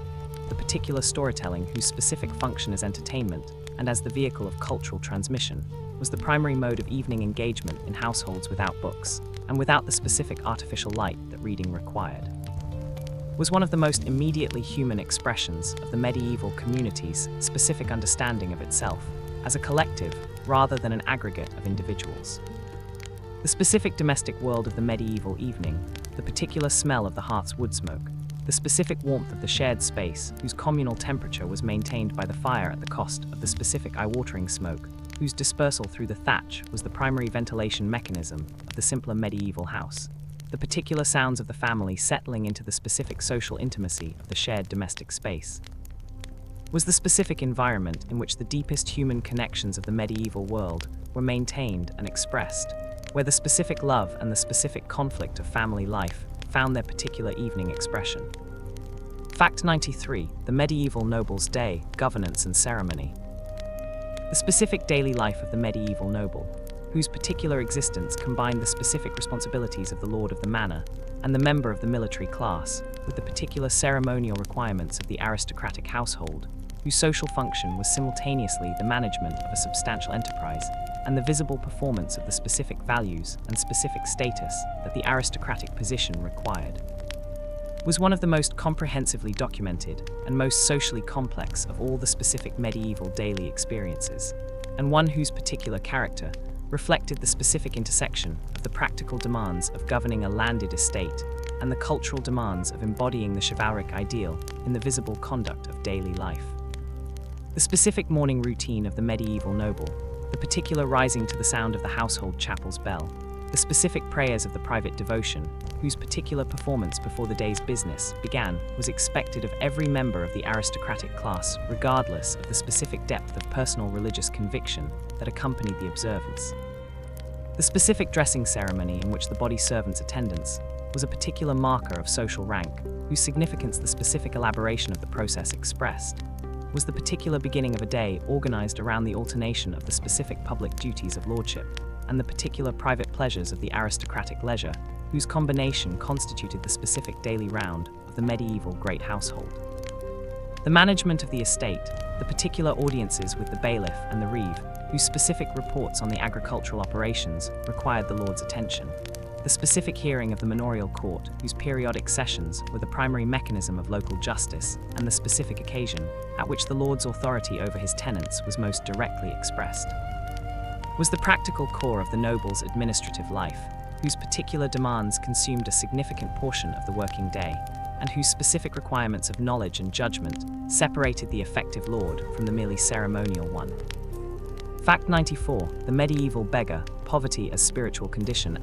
the particular storytelling whose specific function as entertainment and as the vehicle of cultural transmission, was the primary mode of evening engagement in households without books, and without the specific artificial light that reading required, was one of the most immediately human expressions of the medieval community's specific understanding of itself as a collective rather than an aggregate of individuals. The specific domestic world of the medieval evening, the particular smell of the hearth's wood smoke, the specific warmth of the shared space whose communal temperature was maintained by the fire at the cost of the specific eye-watering smoke, whose dispersal through the thatch was the primary ventilation mechanism of the simpler medieval house, the particular sounds of the family settling into the specific social intimacy of the shared domestic space, was the specific environment in which the deepest human connections of the medieval world were maintained and expressed, where the specific love and the specific conflict of family life found their particular evening expression. Fact 93. The medieval noble's day, governance and ceremony. The specific daily life of the medieval noble, whose particular existence combined the specific responsibilities of the lord of the manor and the member of the military class with the particular ceremonial requirements of the aristocratic household, whose social function was simultaneously the management of a substantial enterprise and the visible performance of the specific values and specific status that the aristocratic position required, was one of the most comprehensively documented and most socially complex of all the specific medieval daily experiences, and one whose particular character reflected the specific intersection of the practical demands of governing a landed estate and the cultural demands of embodying the chivalric ideal in the visible conduct of daily life. The specific morning routine of the medieval noble, the particular rising to the sound of the household chapel's bell, the specific prayers of the private devotion, whose particular performance before the day's business began, was expected of every member of the aristocratic class, regardless of the specific depth of personal religious conviction that accompanied the observance. The specific dressing ceremony in which the body servant's attendance was a particular marker of social rank, whose significance the specific elaboration of the process expressed, was the particular beginning of a day organized around the alternation of the specific public duties of lordship and the particular private pleasures of the aristocratic leisure, whose combination constituted the specific daily round of the medieval great household. The management of the estate, the particular audiences with the bailiff and the reeve, whose specific reports on the agricultural operations required the lord's attention, the specific hearing of the manorial court, whose periodic sessions were the primary mechanism of local justice, and the specific occasion at which the lord's authority over his tenants was most directly expressed, was the practical core of the noble's administrative life, whose particular demands consumed a significant portion of the working day, and whose specific requirements of knowledge and judgment separated the effective lord from the merely ceremonial one. Fact 94. The medieval beggar, poverty as spiritual condition ***.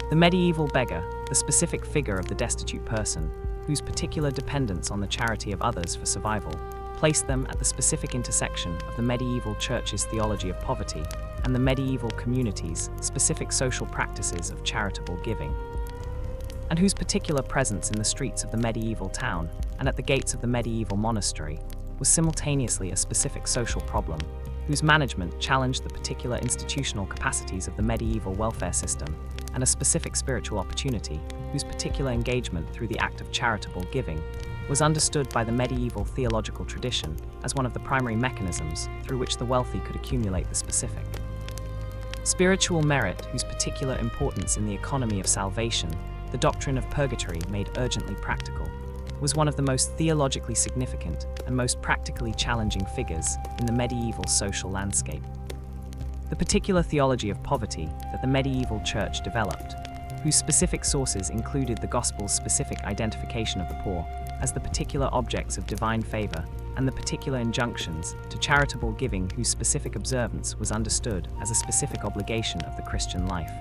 The medieval beggar, the specific figure of the destitute person, whose particular dependence on the charity of others for survival, placed them at the specific intersection of the medieval church's theology of poverty and the medieval community's specific social practices of charitable giving, and whose particular presence in the streets of the medieval town and at the gates of the medieval monastery was simultaneously a specific social problem, whose management challenged the particular institutional capacities of the medieval welfare system, and a specific spiritual opportunity, whose particular engagement through the act of charitable giving was understood by the medieval theological tradition as one of the primary mechanisms through which the wealthy could accumulate the specific. Spiritual merit, whose particular importance in the economy of salvation, the doctrine of purgatory made urgently practical, was one of the most theologically significant and most practically challenging figures in the medieval social landscape. The particular theology of poverty that the medieval church developed, whose specific sources included the gospel's specific identification of the poor as the particular objects of divine favor and the particular injunctions to charitable giving whose specific observance was understood as a specific obligation of the Christian life,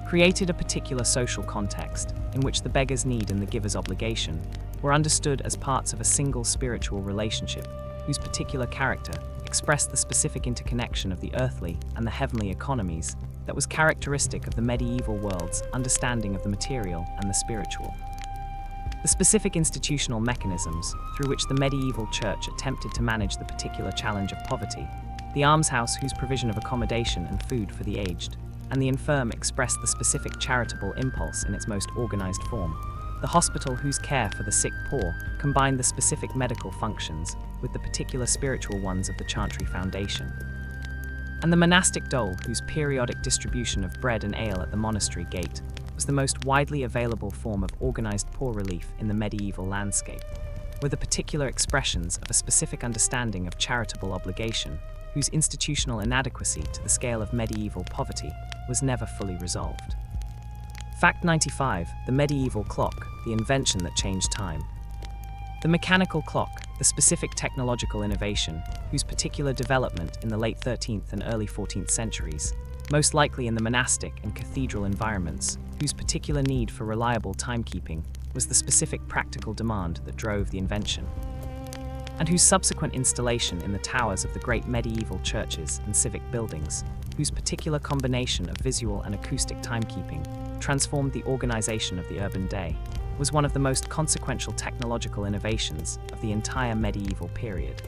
created a particular social context in which the beggar's need and the giver's obligation were understood as parts of a single spiritual relationship whose particular character expressed the specific interconnection of the earthly and the heavenly economies that was characteristic of the medieval world's understanding of the material and the spiritual. The specific institutional mechanisms through which the medieval church attempted to manage the particular challenge of poverty, the almshouse whose provision of accommodation and food for the aged and the infirm expressed the specific charitable impulse in its most organized form, the hospital whose care for the sick poor combined the specific medical functions with the particular spiritual ones of the chantry foundation, and the monastic dole whose periodic distribution of bread and ale at the monastery gate was the most widely available form of organized poor relief in the medieval landscape, were the particular expressions of a specific understanding of charitable obligation whose institutional inadequacy to the scale of medieval poverty was never fully resolved. Fact 95. The medieval clock, the invention that changed time. The mechanical clock, the specific technological innovation whose particular development in the late 13th and early 14th centuries, most likely in the monastic and cathedral environments, whose particular need for reliable timekeeping was the specific practical demand that drove the invention, and whose subsequent installation in the towers of the great medieval churches and civic buildings, whose particular combination of visual and acoustic timekeeping transformed the organization of the urban day, was one of the most consequential technological innovations of the entire medieval period,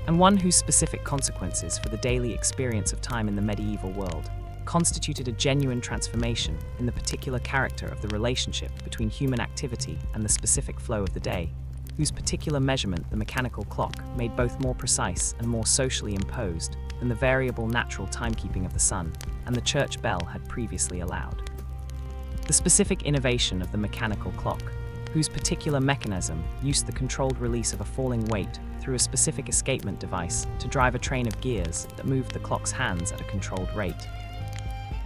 and one whose specific consequences for the daily experience of time in the medieval world constituted a genuine transformation in the particular character of the relationship between human activity and the specific flow of the day, whose particular measurement the mechanical clock made both more precise and more socially imposed than the variable natural timekeeping of the sun and the church bell had previously allowed. The specific innovation of the mechanical clock, whose particular mechanism used the controlled release of a falling weight through a specific escapement device to drive a train of gears that moved the clock's hands at a controlled rate,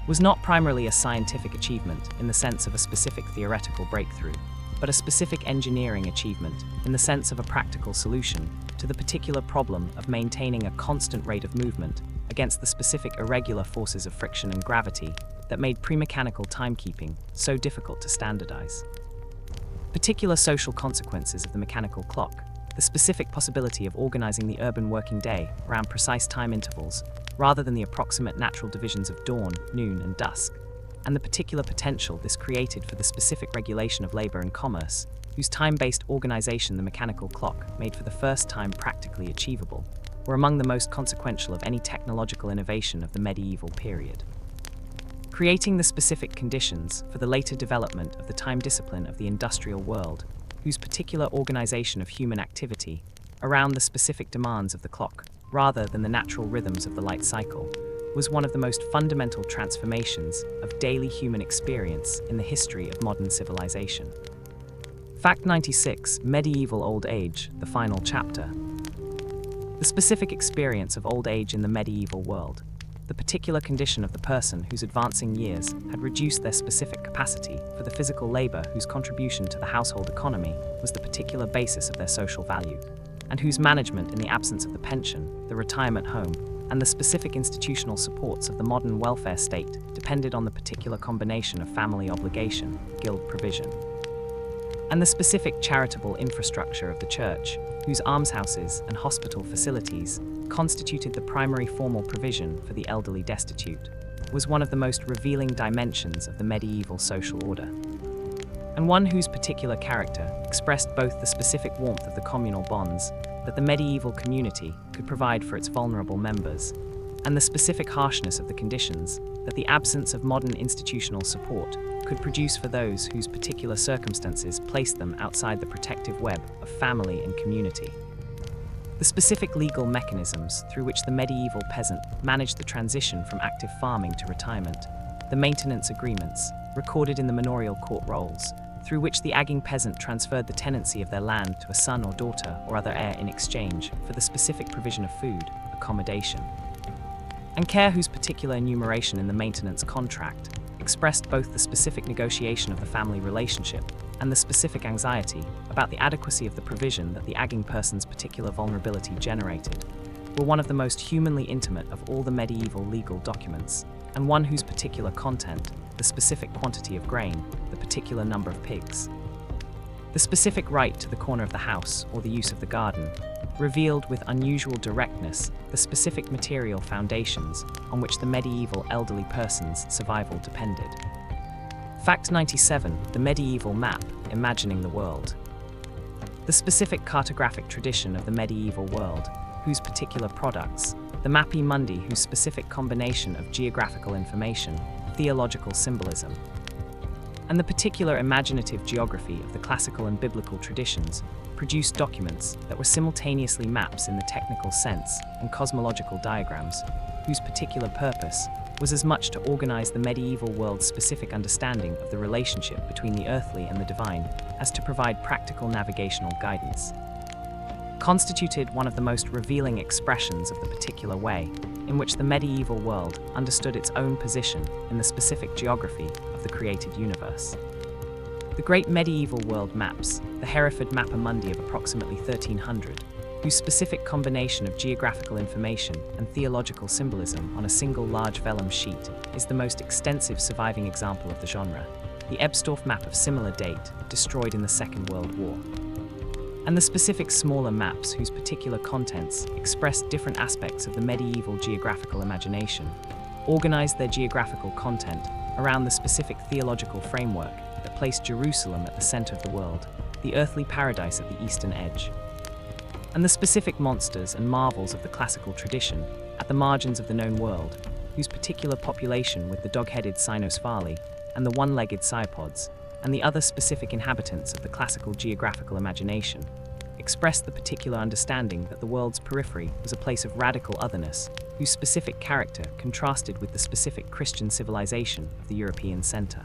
was not primarily a scientific achievement in the sense of a specific theoretical breakthrough, but a specific engineering achievement in the sense of a practical solution to the particular problem of maintaining a constant rate of movement against the specific irregular forces of friction and gravity that made pre-mechanical timekeeping so difficult to standardize. Particular social consequences of the mechanical clock, the specific possibility of organizing the urban working day around precise time intervals rather than the approximate natural divisions of dawn, noon, and dusk, and the particular potential this created for the specific regulation of labor and commerce, whose time-based organization the mechanical clock made for the first time practically achievable, were among the most consequential of any technological innovation of the medieval period, creating the specific conditions for the later development of the time discipline of the industrial world, whose particular organization of human activity around the specific demands of the clock, rather than the natural rhythms of the light cycle, was one of the most fundamental transformations of daily human experience in the history of modern civilization. Fact 96. Medieval old age, the final chapter. The specific experience of old age in the medieval world, the particular condition of the person whose advancing years had reduced their specific capacity for the physical labor whose contribution to the household economy was the particular basis of their social value, and whose management in the absence of the pension, the retirement home, and the specific institutional supports of the modern welfare state depended on the particular combination of family obligation, guild provision, and the specific charitable infrastructure of the church, whose almshouses and hospital facilities constituted the primary formal provision for the elderly destitute, was one of the most revealing dimensions of the medieval social order, and one whose particular character expressed both the specific warmth of the communal bonds that the medieval community could provide for its vulnerable members, and the specific harshness of the conditions that the absence of modern institutional support could produce for those whose particular circumstances placed them outside the protective web of family and community. The specific legal mechanisms through which the medieval peasant managed the transition from active farming to retirement, the maintenance agreements, recorded in the manorial court rolls, through which the agging peasant transferred the tenancy of their land to a son or daughter or other heir in exchange for the specific provision of food, accommodation, and care, whose particular enumeration in the maintenance contract expressed both the specific negotiation of the family relationship and the specific anxiety about the adequacy of the provision that the agging person's particular vulnerability generated, were one of the most humanly intimate of all the medieval legal documents, and one whose particular content, the specific quantity of grain, the particular number of pigs, the specific right to the corner of the house or the use of the garden, revealed with unusual directness the specific material foundations on which the medieval elderly person's survival depended. Fact 97. The medieval map, imagining the world. The specific cartographic tradition of the medieval world, whose particular products, the mappi mundi, whose specific combination of geographical information, theological symbolism, and the particular imaginative geography of the classical and biblical traditions, produced documents that were simultaneously maps in the technical sense and cosmological diagrams, whose particular purpose was as much to organize the medieval world's specific understanding of the relationship between the earthly and the divine as to provide practical navigational guidance, constituted one of the most revealing expressions of the particular way in which the medieval world understood its own position in the specific geography of the created universe. The great medieval world maps, the Hereford Mappa Mundi of approximately 1300, whose specific combination of geographical information and theological symbolism on a single large vellum sheet is the most extensive surviving example of the genre, the Ebstorf map of similar date, destroyed in the Second World War, and the specific smaller maps whose particular contents expressed different aspects of the medieval geographical imagination, organized their geographical content around the specific theological framework that placed Jerusalem at the center of the world, the earthly paradise at the eastern edge, and the specific monsters and marvels of the classical tradition at the margins of the known world, whose particular population with the dog-headed cynosphali and the one-legged cyopods, and the other specific inhabitants of the classical geographical imagination, expressed the particular understanding that the world's periphery was a place of radical otherness, whose specific character contrasted with the specific Christian civilization of the European center.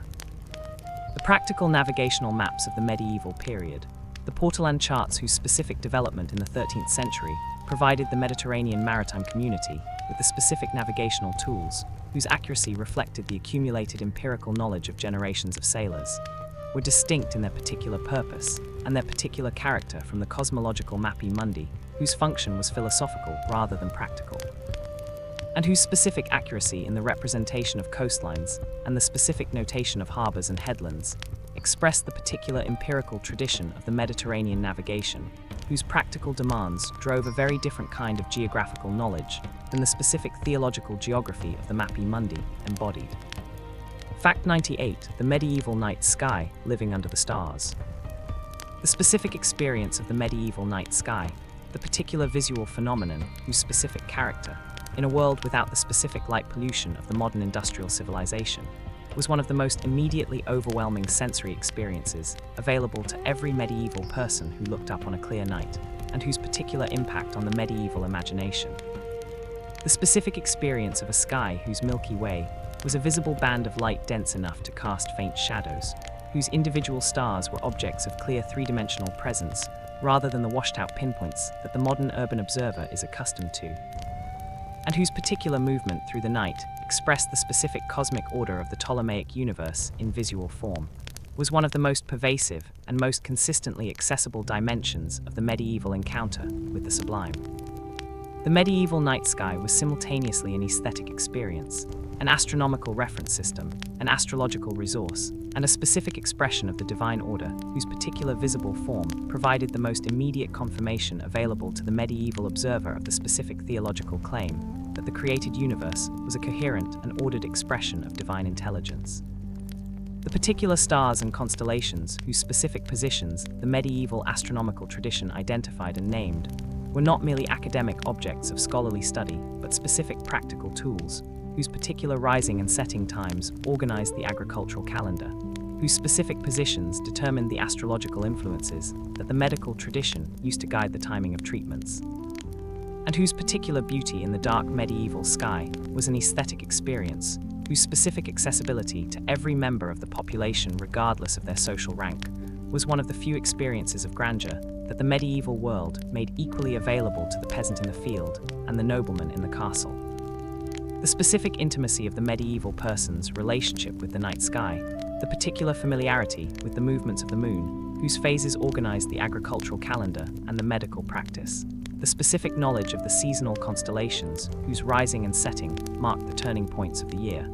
The practical navigational maps of the medieval period, the Portolan charts whose specific development in the 13th century provided the Mediterranean maritime community with the specific navigational tools, whose accuracy reflected the accumulated empirical knowledge of generations of sailors, were distinct in their particular purpose and their particular character from the cosmological mappi mundi, whose function was philosophical rather than practical, and whose specific accuracy in the representation of coastlines and the specific notation of harbors and headlands expressed the particular empirical tradition of the Mediterranean navigation, whose practical demands drove a very different kind of geographical knowledge than the specific theological geography of the mappi mundi embodied. Fact 98. The medieval night sky, living under the stars. The specific experience of the medieval night sky, the particular visual phenomenon whose specific character, in a world without the specific light pollution of the modern industrial civilization, was one of the most immediately overwhelming sensory experiences available to every medieval person who looked up on a clear night, and whose particular impact on the medieval imagination. The specific experience of a sky whose Milky Way was a visible band of light dense enough to cast faint shadows, whose individual stars were objects of clear three-dimensional presence rather than the washed-out pinpoints that the modern urban observer is accustomed to, and whose particular movement through the night expressed the specific cosmic order of the Ptolemaic universe in visual form, was one of the most pervasive and most consistently accessible dimensions of the medieval encounter with the sublime. The medieval night sky was simultaneously an aesthetic experience, an astronomical reference system, an astrological resource, and a specific expression of the divine order whose particular visible form provided the most immediate confirmation available to the medieval observer of the specific theological claim that the created universe was a coherent and ordered expression of divine intelligence. The particular stars and constellations whose specific positions the medieval astronomical tradition identified and named were not merely academic objects of scholarly study, but specific practical tools whose particular rising and setting times organized the agricultural calendar, whose specific positions determined the astrological influences that the medical tradition used to guide the timing of treatments. and whose particular beauty in the dark medieval sky was an aesthetic experience, whose specific accessibility to every member of the population regardless of their social rank was one of the few experiences of grandeur that the medieval world made equally available to the peasant in the field and the nobleman in the castle. The specific intimacy of the medieval person's relationship with the night sky, the particular familiarity with the movements of the moon, whose phases organized the agricultural calendar and the medical practice, the specific knowledge of the seasonal constellations, whose rising and setting marked the turning points of the year,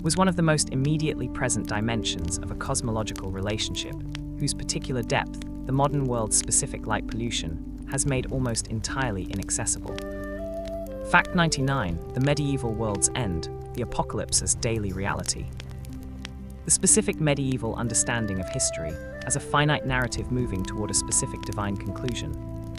was one of the most immediately present dimensions of a cosmological relationship, whose particular depth the modern world's specific light pollution has made almost entirely inaccessible. Fact 99. The medieval world's end, the apocalypse as daily reality. The specific medieval understanding of history as a finite narrative moving toward a specific divine conclusion,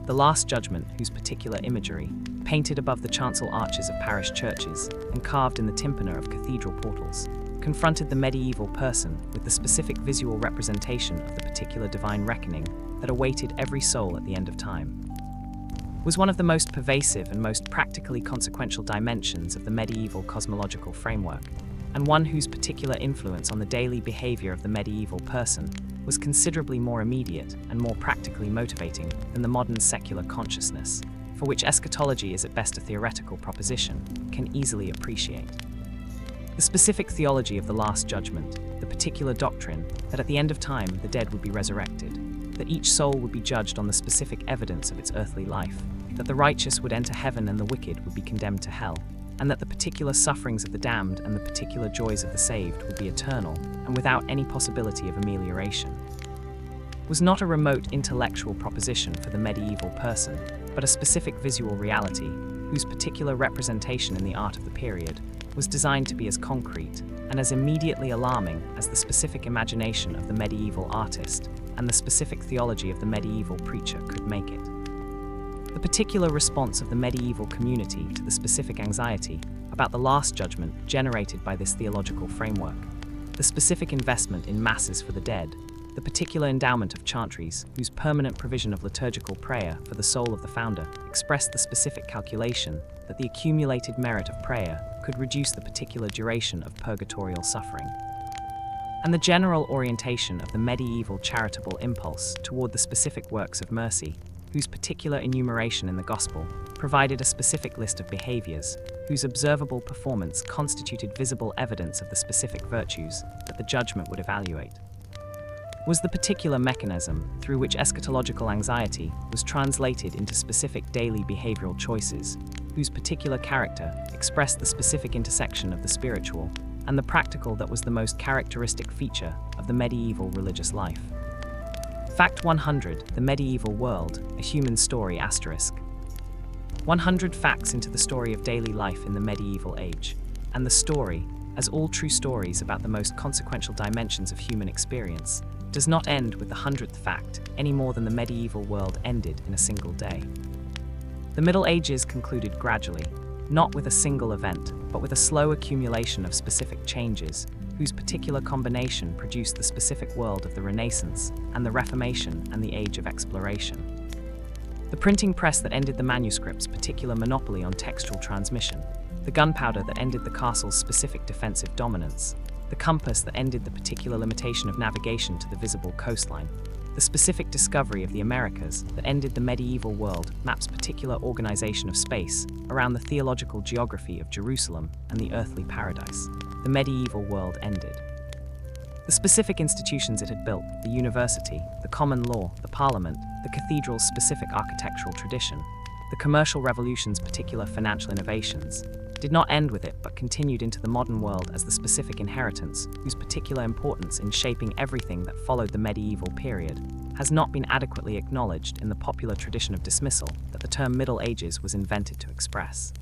the Last Judgment, whose particular imagery, painted above the chancel arches of parish churches and carved in the tympana of cathedral portals, confronted the medieval person with the specific visual representation of the particular divine reckoning that awaited every soul at the end of time, was one of the most pervasive and most practically consequential dimensions of the medieval cosmological framework, and one whose particular influence on the daily behavior of the medieval person was considerably more immediate and more practically motivating than the modern secular consciousness, for which eschatology is at best a theoretical proposition, can easily appreciate. The specific theology of the Last Judgment, the particular doctrine that at the end of time the dead would be resurrected, that each soul would be judged on the specific evidence of its earthly life, that the righteous would enter heaven and the wicked would be condemned to hell, and that the particular sufferings of the damned and the particular joys of the saved would be eternal and without any possibility of amelioration, was not a remote intellectual proposition for the medieval person, but a specific visual reality, whose particular representation in the art of the period was designed to be as concrete and as immediately alarming as the specific imagination of the medieval artist and the specific theology of the medieval preacher could make it. The particular response of the medieval community to the specific anxiety about the Last Judgment generated by this theological framework, the specific investment in masses for the dead, the particular endowment of chantries, whose permanent provision of liturgical prayer for the soul of the founder expressed the specific calculation that the accumulated merit of prayer could reduce the particular duration of purgatorial suffering, and the general orientation of the medieval charitable impulse toward the specific works of mercy, whose particular enumeration in the Gospel provided a specific list of behaviors, whose observable performance constituted visible evidence of the specific virtues that the judgment would evaluate, was the particular mechanism through which eschatological anxiety was translated into specific daily behavioral choices, whose particular character expressed the specific intersection of the spiritual and the practical that was the most characteristic feature of the medieval religious life. Fact 100. The medieval world, a human story *. 100 facts into the story of daily life in the medieval age, and the story, as all true stories about the most consequential dimensions of human experience, does not end with the 100th fact any more than the medieval world ended in a single day. The Middle Ages concluded gradually, not with a single event, but with a slow accumulation of specific changes, whose particular combination produced the specific world of the Renaissance and the Reformation and the Age of Exploration. The printing press that ended the manuscript's particular monopoly on textual transmission, the gunpowder that ended the castle's specific defensive dominance, the compass that ended the particular limitation of navigation to the visible coastline, the specific discovery of the Americas that ended the medieval world map's particular organization of space around the theological geography of Jerusalem and the earthly paradise. The medieval world ended. The specific institutions it had built, the university, the common law, the parliament, the cathedral's specific architectural tradition, the commercial revolution's particular financial innovations, did not end with it but continued into the modern world as the specific inheritance whose particular importance in shaping everything that followed the medieval period has not been adequately acknowledged in the popular tradition of dismissal that the term Middle Ages was invented to express.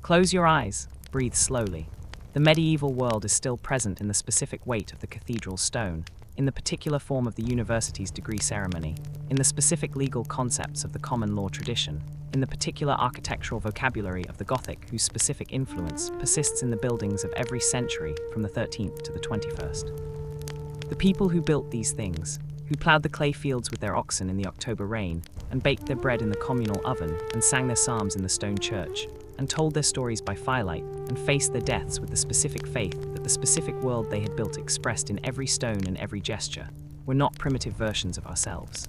Close your eyes, breathe slowly. The medieval world is still present in the specific weight of the cathedral stone, in the particular form of the university's degree ceremony, in the specific legal concepts of the common law tradition, in the particular architectural vocabulary of the Gothic whose specific influence persists in the buildings of every century from the 13th to the 21st. The people who built these things, who ploughed the clay fields with their oxen in the October rain, and baked their bread in the communal oven, and sang their psalms in the stone church, and told their stories by firelight, and faced their deaths with the specific faith that the specific world they had built expressed in every stone and every gesture, were not primitive versions of ourselves.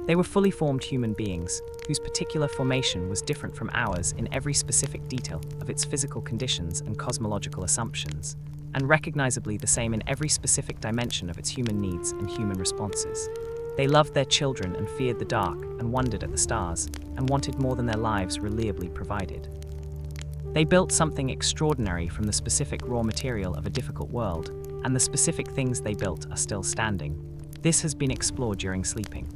They were fully formed human beings, whose particular formation was different from ours in every specific detail of its physical conditions and cosmological assumptions, and recognizably the same in every specific dimension of its human needs and human responses. They loved their children and feared the dark and wondered at the stars, and wanted more than their lives reliably provided. They built something extraordinary from the specific raw material of a difficult world, and the specific things they built are still standing. This has been explored during sleeping.